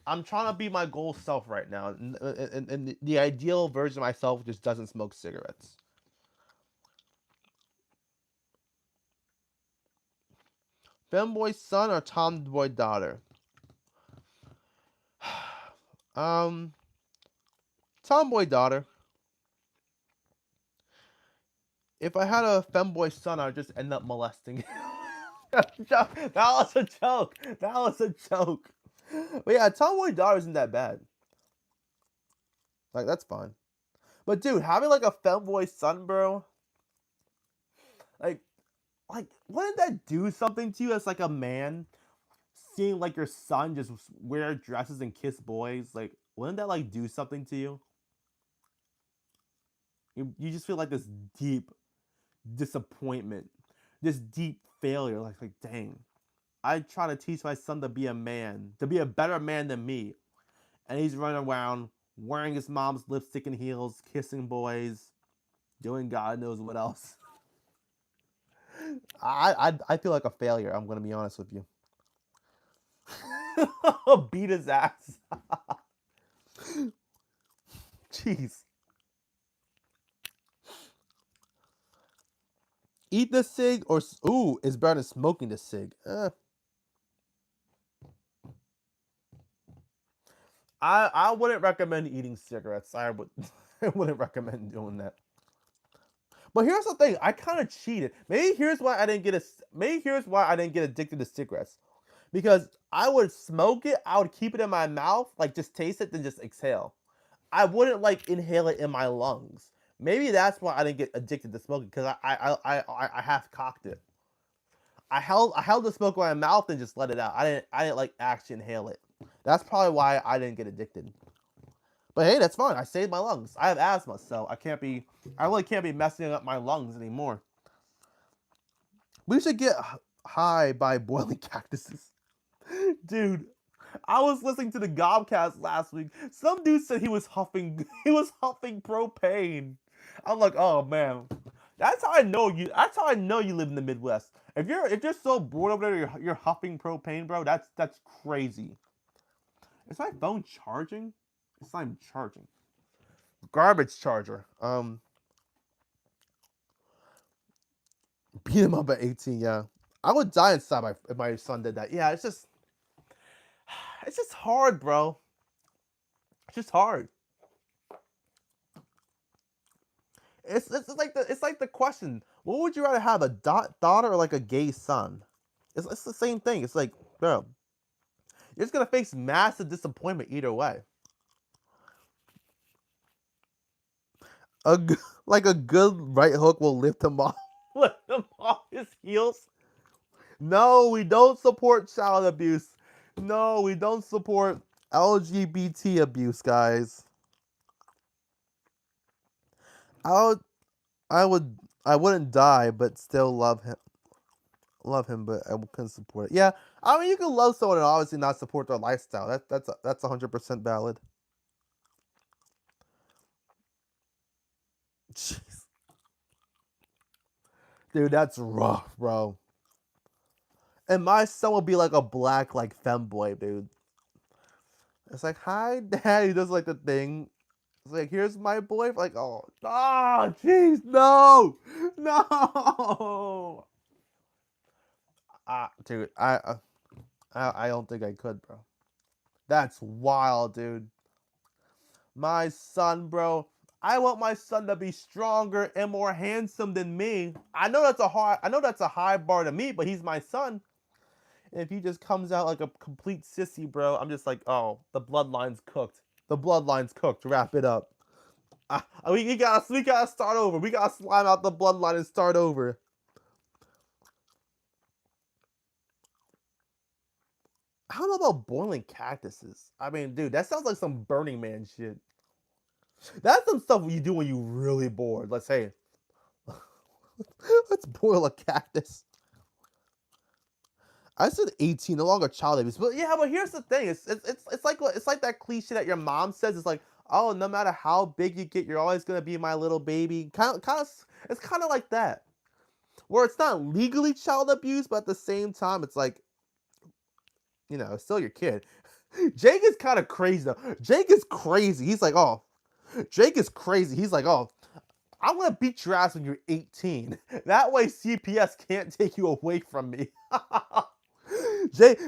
Speaker 1: I'm trying to be my goal self right now, and the ideal version of myself just doesn't smoke cigarettes. Femboy son or tomboy daughter? Tomboy daughter. If I had a femboy son, I'd just end up molesting. That was a joke. That was a joke. But yeah, tomboy daughter isn't that bad. Like, that's fine. But dude, having like a femboy son, bro, like, wouldn't that do something to you as like a man? Seeing like your son just wear dresses and kiss boys, like, wouldn't that like do something to you? You just feel like this deep disappointment, this deep failure. Like dang, I try to teach my son to be a man, to be a better man than me, and he's running around wearing his mom's lipstick and heels, kissing boys, doing God knows what else. I feel like a failure. I'm gonna be honest with you. Beat his ass. Jeez. Eat the cig or ooh, it's better than smoking the cig. I wouldn't recommend eating cigarettes. I wouldn't recommend doing that. But here's the thing, I kind of cheated. Maybe here's why I didn't get addicted to cigarettes. Because I would smoke it, I would keep it in my mouth, like just taste it, then just exhale. I wouldn't like inhale it in my lungs. Maybe that's why I didn't get addicted to smoking, because I half cocked it. I held the smoke in my mouth and just let it out. I didn't like actually inhale it. That's probably why I didn't get addicted. But hey, that's fine. I saved my lungs. I have asthma, so I really can't be messing up my lungs anymore. We should get high by boiling cactuses. Dude, I was listening to the Gobcast last week. Some dude said he was huffing propane. I'm like, oh man. That's how I know you live in the Midwest. If you're so bored over there, you're huffing propane, bro. That's crazy. Is my phone charging? It's not even charging. Garbage charger. Beat him up at 18. Yeah, I would die inside if my son did that. Yeah, it's just hard, bro. It's just hard. It's like the question. What would you rather have, a daughter or like a gay son? It's the same thing. It's like, bro, you're just gonna face massive disappointment either way. Like a good right hook will lift him off, lift him off his heels. No, we don't support child abuse. No, we don't support LGBT abuse, guys. I wouldn't die, but still love him. But I couldn't support it. Yeah, I mean, you can love someone and obviously not support their lifestyle. That's 100% valid. Jeez. Dude, that's rough, bro. And my son will be like a black like femboy, dude. It's like, hi, dad. He does like the thing. It's like, here's my boy. Like, oh, jeez, no, no. Dude, I don't think I could, bro. That's wild, dude. My son, bro. I want my son to be stronger and more handsome than me. I know that's a high bar to meet, but he's my son. And if he just comes out like a complete sissy, bro, I'm just like, oh, the bloodline's cooked. The bloodline's cooked. Wrap it up. We gotta start over. We gotta slime out the bloodline and start over. I don't know about boiling cactuses. I mean, dude, that sounds like some Burning Man shit. That's some stuff you do when you really bored. Let's say, let's boil a cactus. I said 18, no longer child abuse. But yeah, but here's the thing. It's like that cliche that your mom says. It's like, oh, no matter how big you get, you're always gonna be my little baby. It's kind of like that. Where it's not legally child abuse, but at the same time, it's like, it's still your kid. Jake is kind of crazy though. Jake is crazy. He's like, oh, Jake is crazy. He's like, oh, I'm gonna beat your ass when you're 18. That way CPS can't take you away from me. Jake,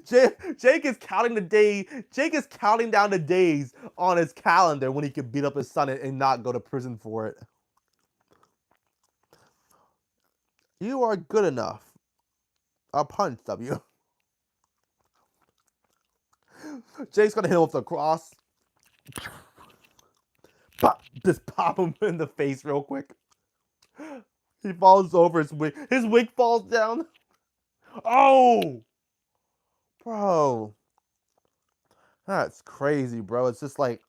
Speaker 1: Jake is counting the day. Jake is counting down the days on his calendar when he can beat up his son and not go to prison for it. You are good enough. A punch, W. Jake's gonna hit him with the cross. Just pop him in the face real quick. He falls over, his wig falls down. Oh! Bro. That's crazy, bro. It's just like,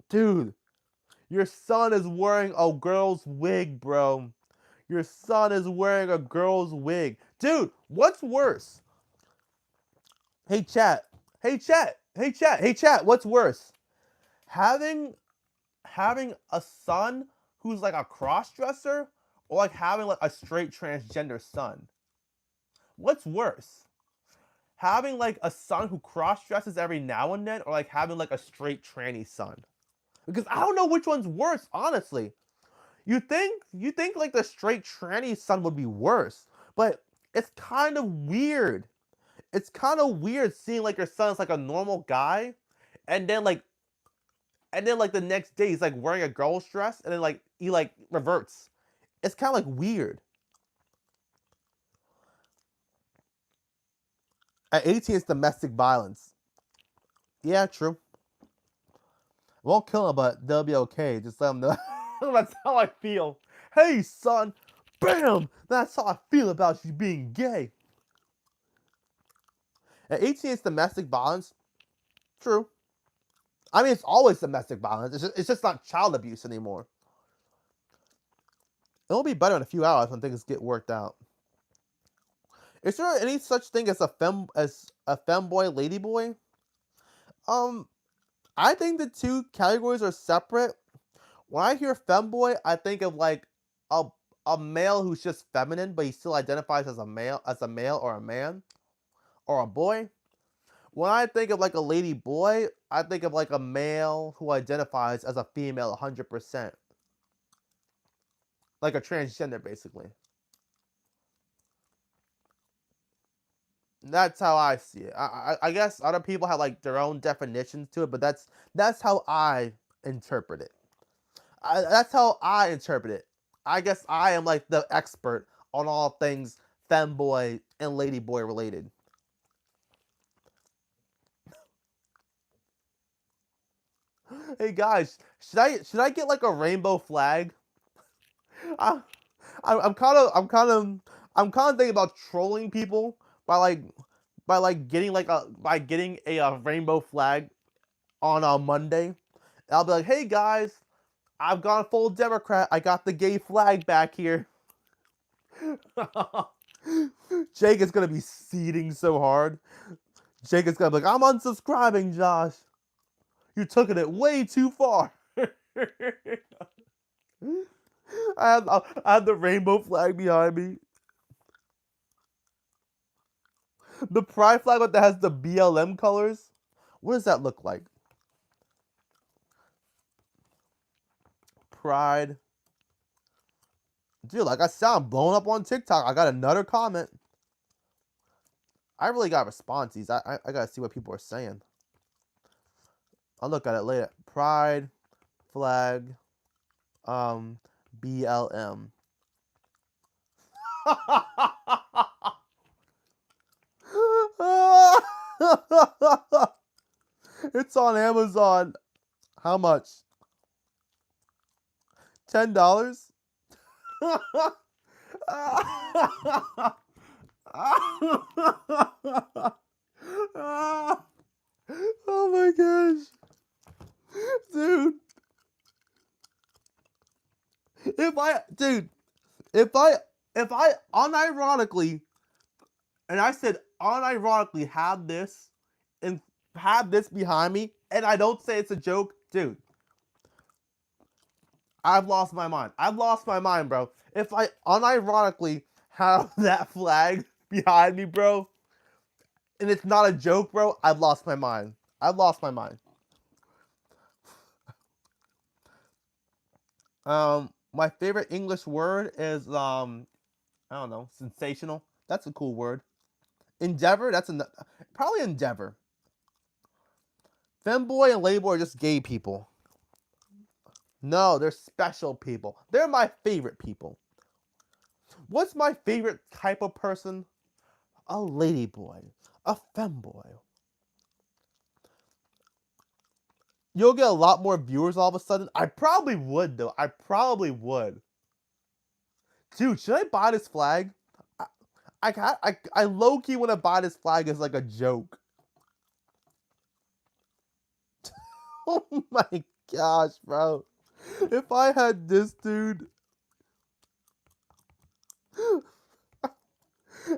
Speaker 1: dude, your son is wearing a girl's wig, bro. Your son is wearing a girl's wig. Dude, what's worse? Hey, chat. Hey, chat. Hey, chat. Hey, chat. What's worse? Having a son who's like a cross-dresser, or like having like a straight transgender son? What's worse? Having like a son who cross-dresses every now and then, or like having like a straight tranny son? Because I don't know which one's worse, honestly. You think like the straight tranny son would be worse, but it's kind of weird. It's kind of weird seeing like your son is like a normal guy, and then like the next day he's like wearing a girl's dress, and then like he like reverts. It's kind of like weird. At 18, it's domestic violence. Yeah, true. Won't kill him, but they'll be okay. Just let them know. That's how I feel. Hey, son. Bam! That's how I feel about you being gay. At 18, it's domestic violence. True. I mean, it's always domestic violence. It's just not child abuse anymore. It'll be better in a few hours when things get worked out. Is there any such thing as a femboy, ladyboy? I think the two categories are separate. When I hear femboy, I think of like a a male who's just feminine, but he still identifies as a male or a man or a boy. When I think of like a lady boy, I think of like a male who identifies as a female 100%. Like a transgender, basically. That's how I see it. I guess other people have like their own definitions to it, but that's how I interpret it. That's how I interpret it. I guess I am like the expert on all things femboy and ladyboy related. Hey guys, should I get like a rainbow flag? I, I'm kind of thinking about trolling people by getting a rainbow flag on a Monday. And I'll be like, hey guys, I've gone full Democrat. I got the gay flag back here. Jake is gonna be seething so hard. Jake is gonna be like, I'm unsubscribing, Josh. You're taking it way too far. I have the rainbow flag behind me. The pride flag that has the BLM colors. What does that look like? Pride. Dude, like I said, I'm blowing up on TikTok. I got another comment. I really got to respond to these. I got to see what people are saying. I'll look at it later. Pride, flag, BLM. It's on Amazon. How much? $10? Oh my gosh. Dude. If I unironically, and I said unironically have this and have this behind me, and I don't say it's a joke, dude, I've lost my mind. I've lost my mind, bro. If I unironically have that flag behind me, bro, and it's not a joke, bro, I've lost my mind. I've lost my mind. My favorite English word is I don't know, sensational. That's a cool word. Endeavor, that's probably endeavor. Femboy and Layboy are just gay people. No, they're special people. They're my favorite people. What's my favorite type of person? A ladyboy. A femboy. You'll get a lot more viewers all of a sudden. I probably would, though. I probably would. Dude, should I buy this flag? I low-key want to buy this flag as like a joke. Oh my gosh, bro. If I had this, dude.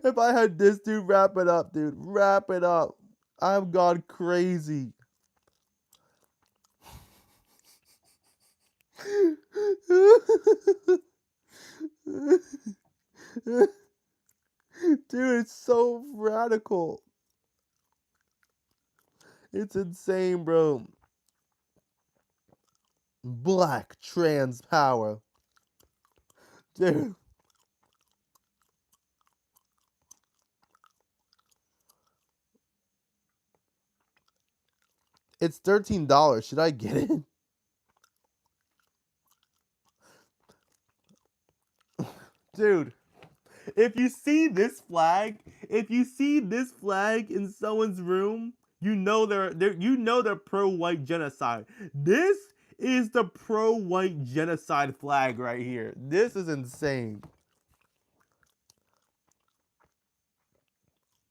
Speaker 1: If I had this, dude, wrap it up, dude. Wrap it up. I've gone crazy. Dude, it's so radical. It's insane, bro. Black trans power. Dude. It's $13. Should I get it? Dude. If you see this flag in someone's room, you know they're pro-white genocide. This is the pro-white genocide flag right here. This is insane.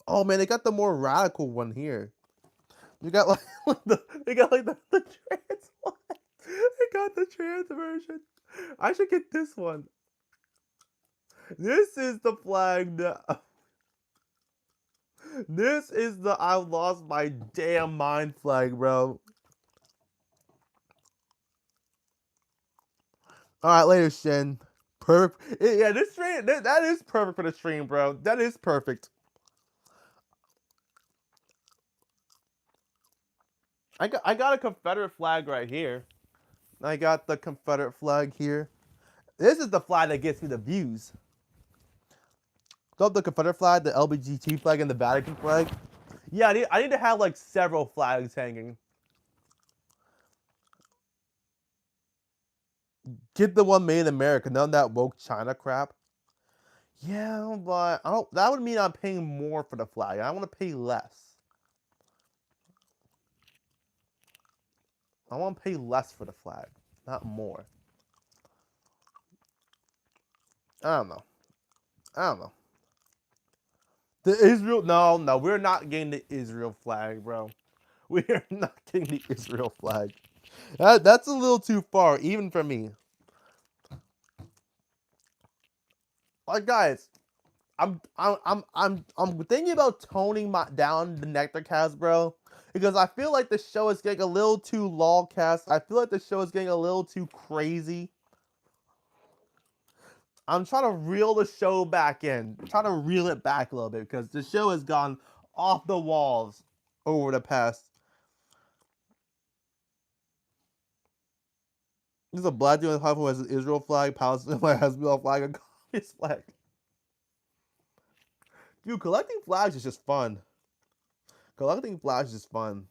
Speaker 1: Oh man, they got the more radical one here. You got like the trans one. They got the trans version. I should get this one. This is the flag that. This is the I lost my damn mind flag, bro. Alright, later, Shin. Perfect. Yeah, this stream, that is perfect for the stream, bro. That is perfect. I got a Confederate flag right here. I got the Confederate flag here. This is the flag that gets me the views. Got the Confederate flag, the LGBT flag, and the Vatican flag. Yeah, I need to have like several flags hanging. Get the one made in America, none of that woke China crap. Yeah, but I don't. That would mean I'm paying more for the flag. I want to pay less. I want to pay less for the flag, not more. I don't know. The Israel, no, we're not getting the Israel flag, bro. We are not getting the Israel flag. That's a little too far, even for me. Like, guys, I'm thinking about toning down the Nectarcast, bro, because I feel like the show is getting a little too lolcast. I feel like the show is getting a little too crazy. I'm trying to reel the show back in. I'm trying to reel it back a little bit because the show has gone off the walls over the past. There's a black dude on the platform who has an Israel flag, Palestine flag, Hezbollah flag, and communist flag. Dude, collecting flags is just fun. Collecting flags is fun.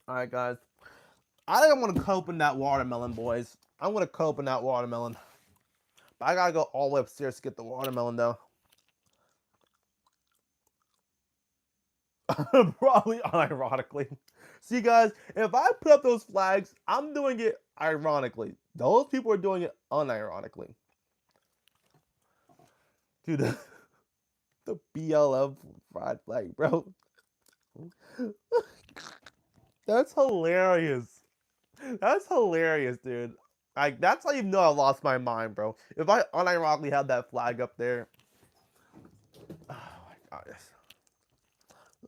Speaker 1: All right, guys. I think I'm gonna cut open that watermelon, boys. I'm gonna cut open that watermelon. But I gotta go all the way upstairs to get the watermelon, though. Probably unironically. See, guys, if I put up those flags, I'm doing it ironically. Those people are doing it unironically. Dude, the BLM pride flag, bro. That's hilarious. That's hilarious, dude. Like, that's how you know I lost my mind, bro. If I unironically had that flag up there. Oh my god.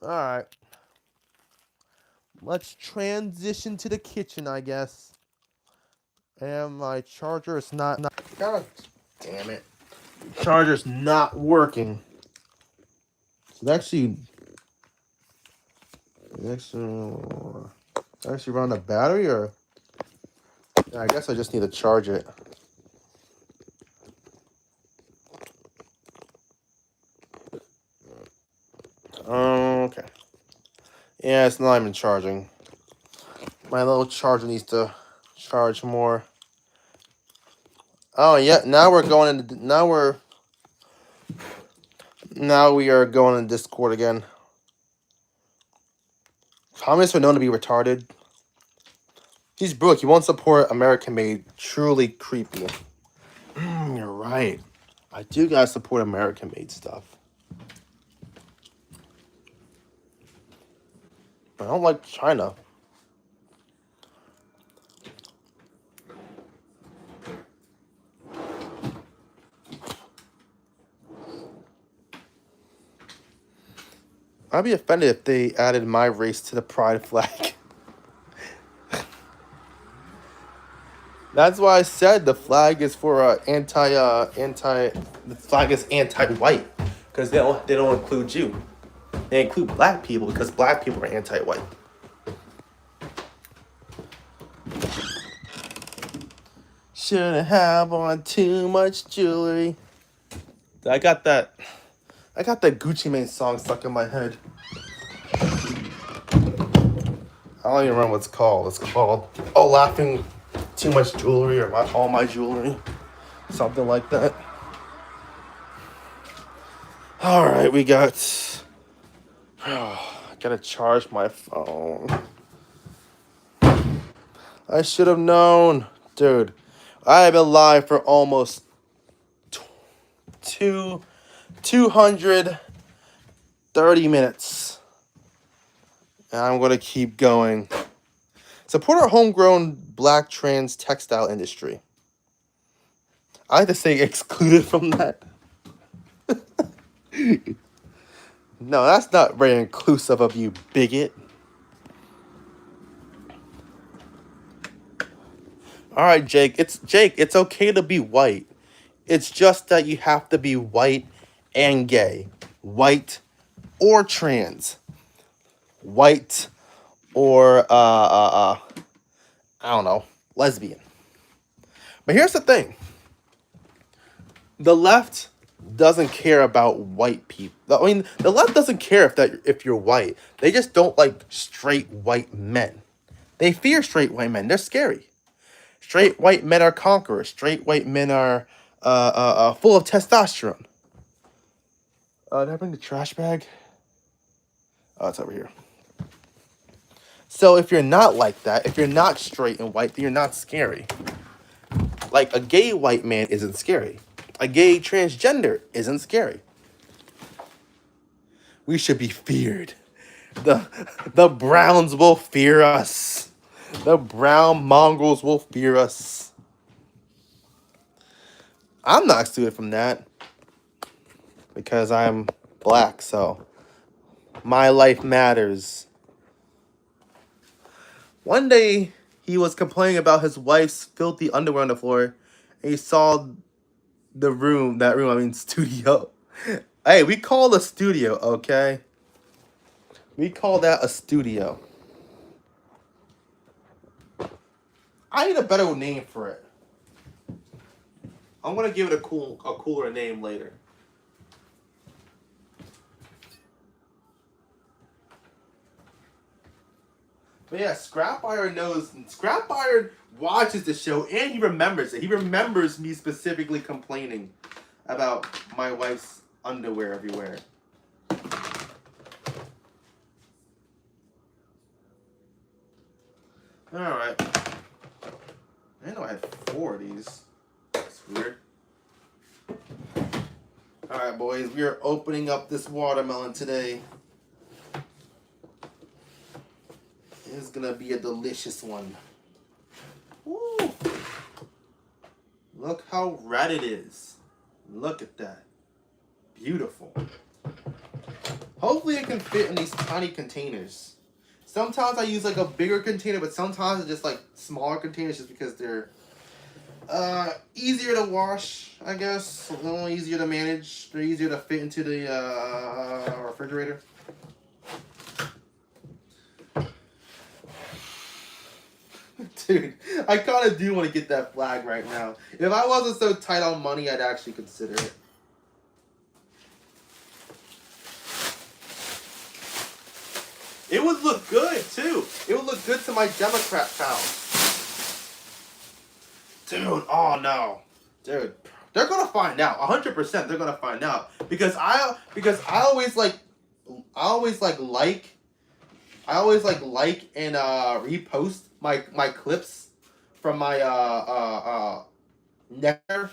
Speaker 1: Alright. Let's transition to the kitchen, I guess. And my charger is not God damn it. Charger's not working. So actually run the battery, or I guess I just need to charge it. Okay. Yeah, it's not even charging. My little charger needs to charge more. Oh yeah, now we are going in Discord again. Communists are known to be retarded. He's broke. He won't support American made. Truly creepy. You're right. I do gotta support American made stuff. I don't like China. I'd be offended if they added my race to the pride flag. That's why I said the flag is for the flag is anti-white, because they don't include you. They include black people because black people are anti-white. Shouldn't have on too much jewelry. I got that Gucci Mane song stuck in my head. I don't even remember what it's called. It's called Laughing Too Much Jewelry, or All My Jewelry. Something like that. Alright, we got... I gotta charge my phone. I should have known. Dude, I have been live for almost 230 minutes. And I'm gonna keep going. Support our homegrown black trans textile industry. I like to say excluded from that. No, that's not very inclusive of you, bigot. Alright, Jake. It's okay to be white. It's just that you have to be white and gay. White or trans. White or I don't know, lesbian. But here's the thing. The left doesn't care about white people. I mean, the left doesn't care if you're white. They just don't like straight white men. They fear straight white men. They're scary. Straight white men are conquerors. Straight white men are full of testosterone. Did I bring the trash bag? Oh, it's over here. So if you're not like that, if you're not straight and white, then you're not scary. Like, a gay white man isn't scary. A gay transgender isn't scary. We should be feared. The Browns will fear us. The brown mongrels will fear us. I'm not excluded from that because I'm black, so my life matters. One day, he was complaining about his wife's filthy underwear on the floor, and he saw studio. Hey, we call it a studio, okay? We call that a studio. I need a better name for it. I'm gonna give it a cooler name later. But yeah, Scrap Iron watches the show and he remembers it. He remembers me specifically complaining about my wife's underwear everywhere. Alright. I didn't know I had 4 of these. That's weird. Alright, boys, we are opening up this watermelon today. This is gonna be a delicious one. Woo! Look how red it is. Look at that. Beautiful. Hopefully it can fit in these tiny containers. Sometimes I use like a bigger container, but sometimes it's just like smaller containers just because they're easier to wash, I guess. A little easier to manage. They're easier to fit into the refrigerator. Dude, I kind of do want to get that flag right now. If I wasn't so tight on money, I'd actually consider it. It would look good, too. It would look good to my Democrat pals. Dude, oh no. Dude, they're going to find out. 100% they're going to find out. Because I always like and repost my clips from my Nectar,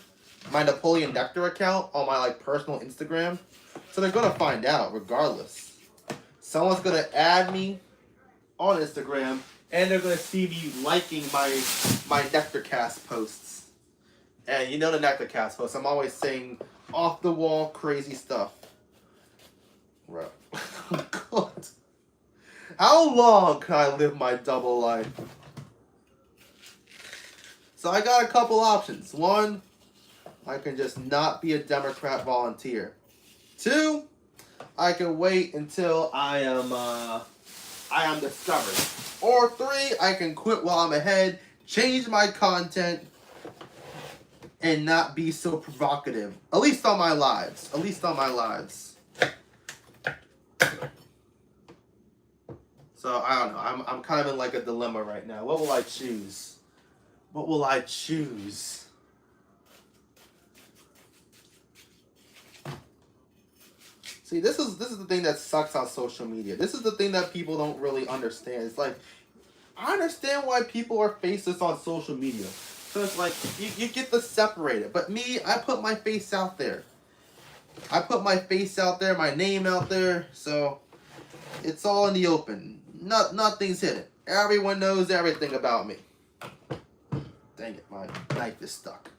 Speaker 1: my Napoleon Nectar account on my like personal Instagram. So they're gonna find out regardless. Someone's gonna add me on Instagram and they're gonna see me liking my Nectarcast posts. And you know the Nectarcast posts, I'm always saying off the wall crazy stuff. Bro. Oh God. How long can I live my double life? So I got a couple options. 1, I can just not be a Democrat volunteer. 2, I can wait until I am discovered. Or 3, I can quit while I'm ahead, change my content, and not be so provocative. At least on my lives. At least on my lives. So, I don't know. I'm kind of in like a dilemma right now. What will I choose? What will I choose? See, this is the thing that sucks on social media. This is the thing that people don't really understand. It's like, I understand why people are faceless on social media. So it's like, you get to separate it. But me, I put my face out there. I put my face out there, my name out there. So, it's all in the open. Nothing's hidden. Everyone knows everything about me. Dang it, my knife is stuck.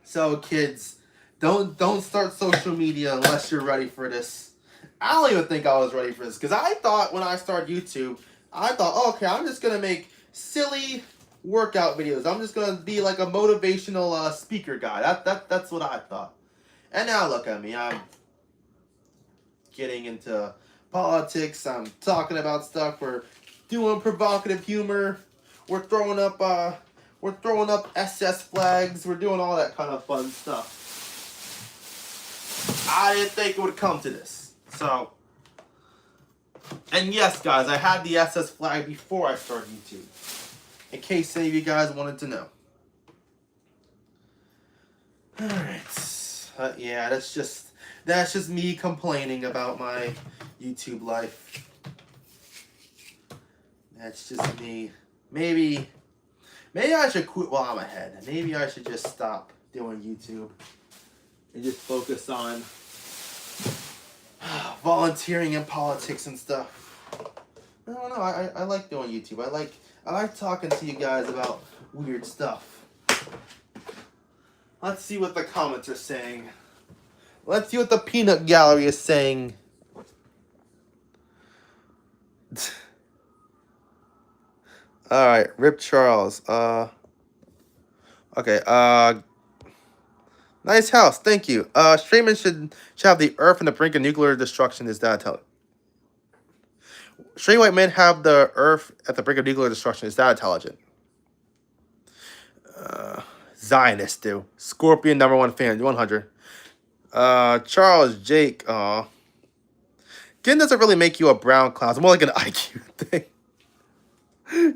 Speaker 1: So kids, don't start social media unless you're ready for this. I don't even think I was ready for this because I thought when I started YouTube, I thought, oh, okay, I'm just gonna make silly workout videos. I'm just gonna be like a motivational speaker guy. That's what I thought. And now look at me. I'm getting into politics. I'm talking about stuff. We're doing provocative humor. We're throwing up SS flags. We're doing all that kind of fun stuff. I didn't think it would come to this. So, and yes, guys, I had the SS flag before I started YouTube. In case any of you guys wanted to know. All right. Yeah, that's just me complaining about my YouTube life. That's just me. Maybe I should quit while I'm ahead. Maybe I should just stop doing YouTube and just focus on volunteering in politics and stuff. I don't know. I like doing YouTube. I like talking to you guys about weird stuff. Let's see what the comments are saying. Let's see what the peanut gallery is saying. All right, Rip Charles. Okay. Nice house. Thank you. Streaming should have the Earth on the brink of nuclear destruction. Is that tell? Straight white men have the Earth at the brink of nuclear destruction. Is that intelligent? Zionists do. Scorpion #1 fan 100. Charles Jake. Skin doesn't really make you a brown clown. It's more like an IQ thing.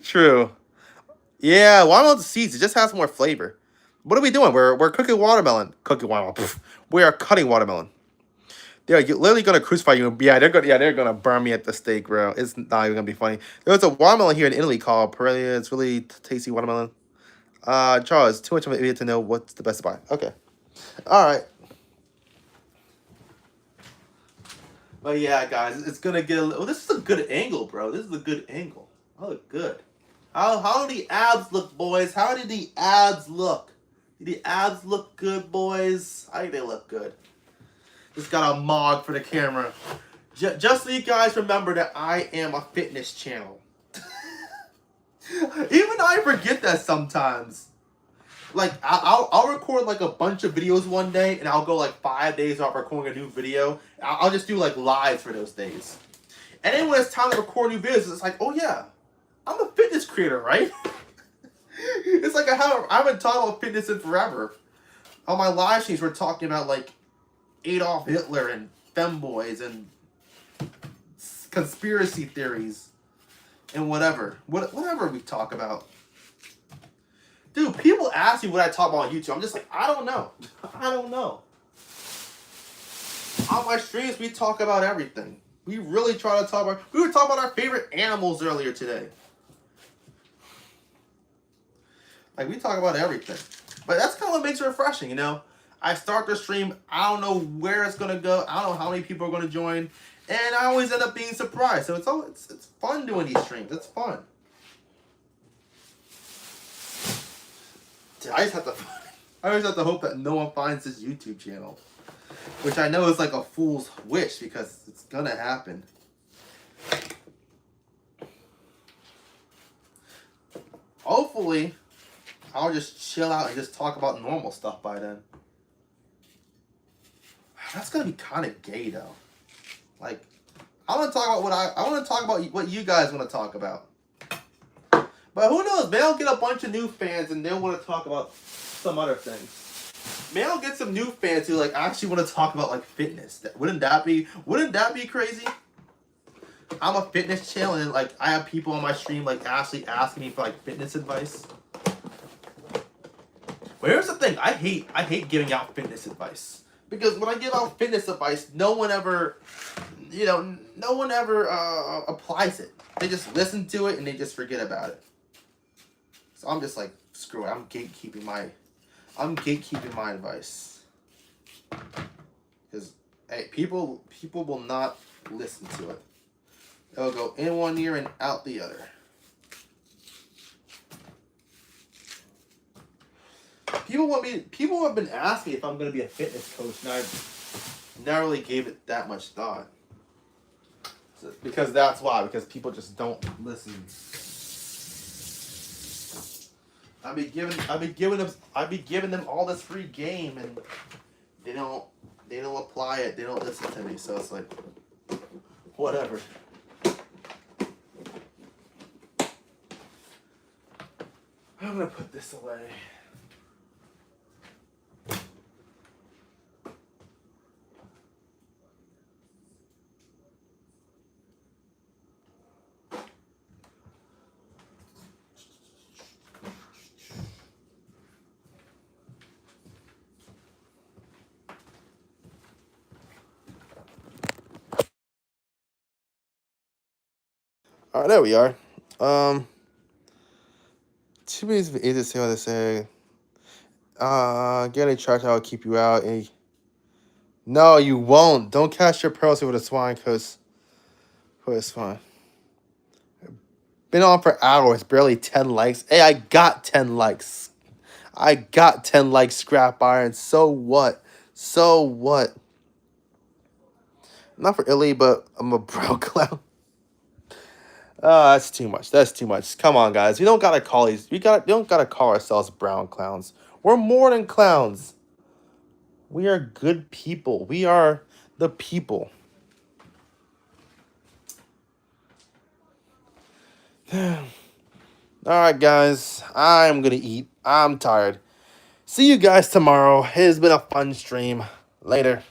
Speaker 1: True. Yeah, watermelon seeds. It just has more flavor. What are we doing? We're cooking watermelon. Cooking watermelon. Pff, we are cutting watermelon. They're literally gonna crucify you. Yeah, they're gonna burn me at the stake, bro. It's not even gonna be funny. There's a watermelon here in Italy called Pirelli. It's really tasty watermelon. Charles, too much of an idiot to know what's the best to buy. Okay. All right. But yeah, guys, it's gonna get a little. Oh, this is a good angle, bro. This is a good angle. I look good. How do the abs look, boys? How do the abs look? Do the abs look good, boys? I think they look good. Just got a mod for the camera. Just so you guys remember that I am a fitness channel. Even I forget that sometimes. Like, I'll record like a bunch of videos one day, and I'll go like 5 days without recording a new video. I'll just do like lives for those days. And then when it's time to record new videos, it's like, oh yeah, I'm a fitness creator, right? It's like I haven't talked about fitness in forever. On my live streams, we're talking about like Adolf Hitler and femboys and conspiracy theories and whatever we talk about. Dude, people ask me what I talk about on YouTube. I'm just like, I don't know. I don't know. On my streams, we talk about everything. We really try to talk about. We were talking about our favorite animals earlier today. Like, we talk about everything. But that's kind of what makes it refreshing, you know? I start the stream, I don't know where it's going to go. I don't know how many people are going to join. And I always end up being surprised. So it's fun doing these streams. It's fun. I always have to hope that no one finds this YouTube channel. Which I know is like a fool's wish because it's going to happen. Hopefully, I'll just chill out and just talk about normal stuff by then. That's gonna be kind of gay though. Like, I want to talk about I want to talk about what you guys want to talk about. But who knows? Maybe I'll get a bunch of new fans and they'll want to talk about some other things. Maybe I'll get some new fans who like actually want to talk about like fitness. Wouldn't that be crazy? I'm a fitness channel and like I have people on my stream like actually asking me for like fitness advice. But here's the thing, I hate giving out fitness advice. Because when I give out fitness advice, no one ever applies it. They just listen to it and they just forget about it. So I'm just like, screw it. I'm gatekeeping my advice. Because hey, people will not listen to it. It'll go in one ear and out the other. People have been asking if I'm going to be a fitness coach, and I never really gave it that much thought. So, because that's why. Because people just don't listen. I'd be giving them all this free game, and they don't apply it. They don't listen to me. So it's like, whatever. I'm gonna put this away. All right, there we are. Too many easy to say what they say. Getting charged out will keep you out. No, you won't. Don't cast your pearls over the swine, cause it's fine. Been on for hours, barely 10 likes. Hey, I got 10 likes. I got 10 likes, scrap iron. So what? So what? Not for Illy, but I'm a brown clown. That's too much. That's too much. Come on, guys. We don't gotta call ourselves brown clowns. We're more than clowns. We are good people. We are the people.
Speaker 2: Alright, guys. I'm gonna eat. I'm tired. See you guys tomorrow. It has been a fun stream. Later.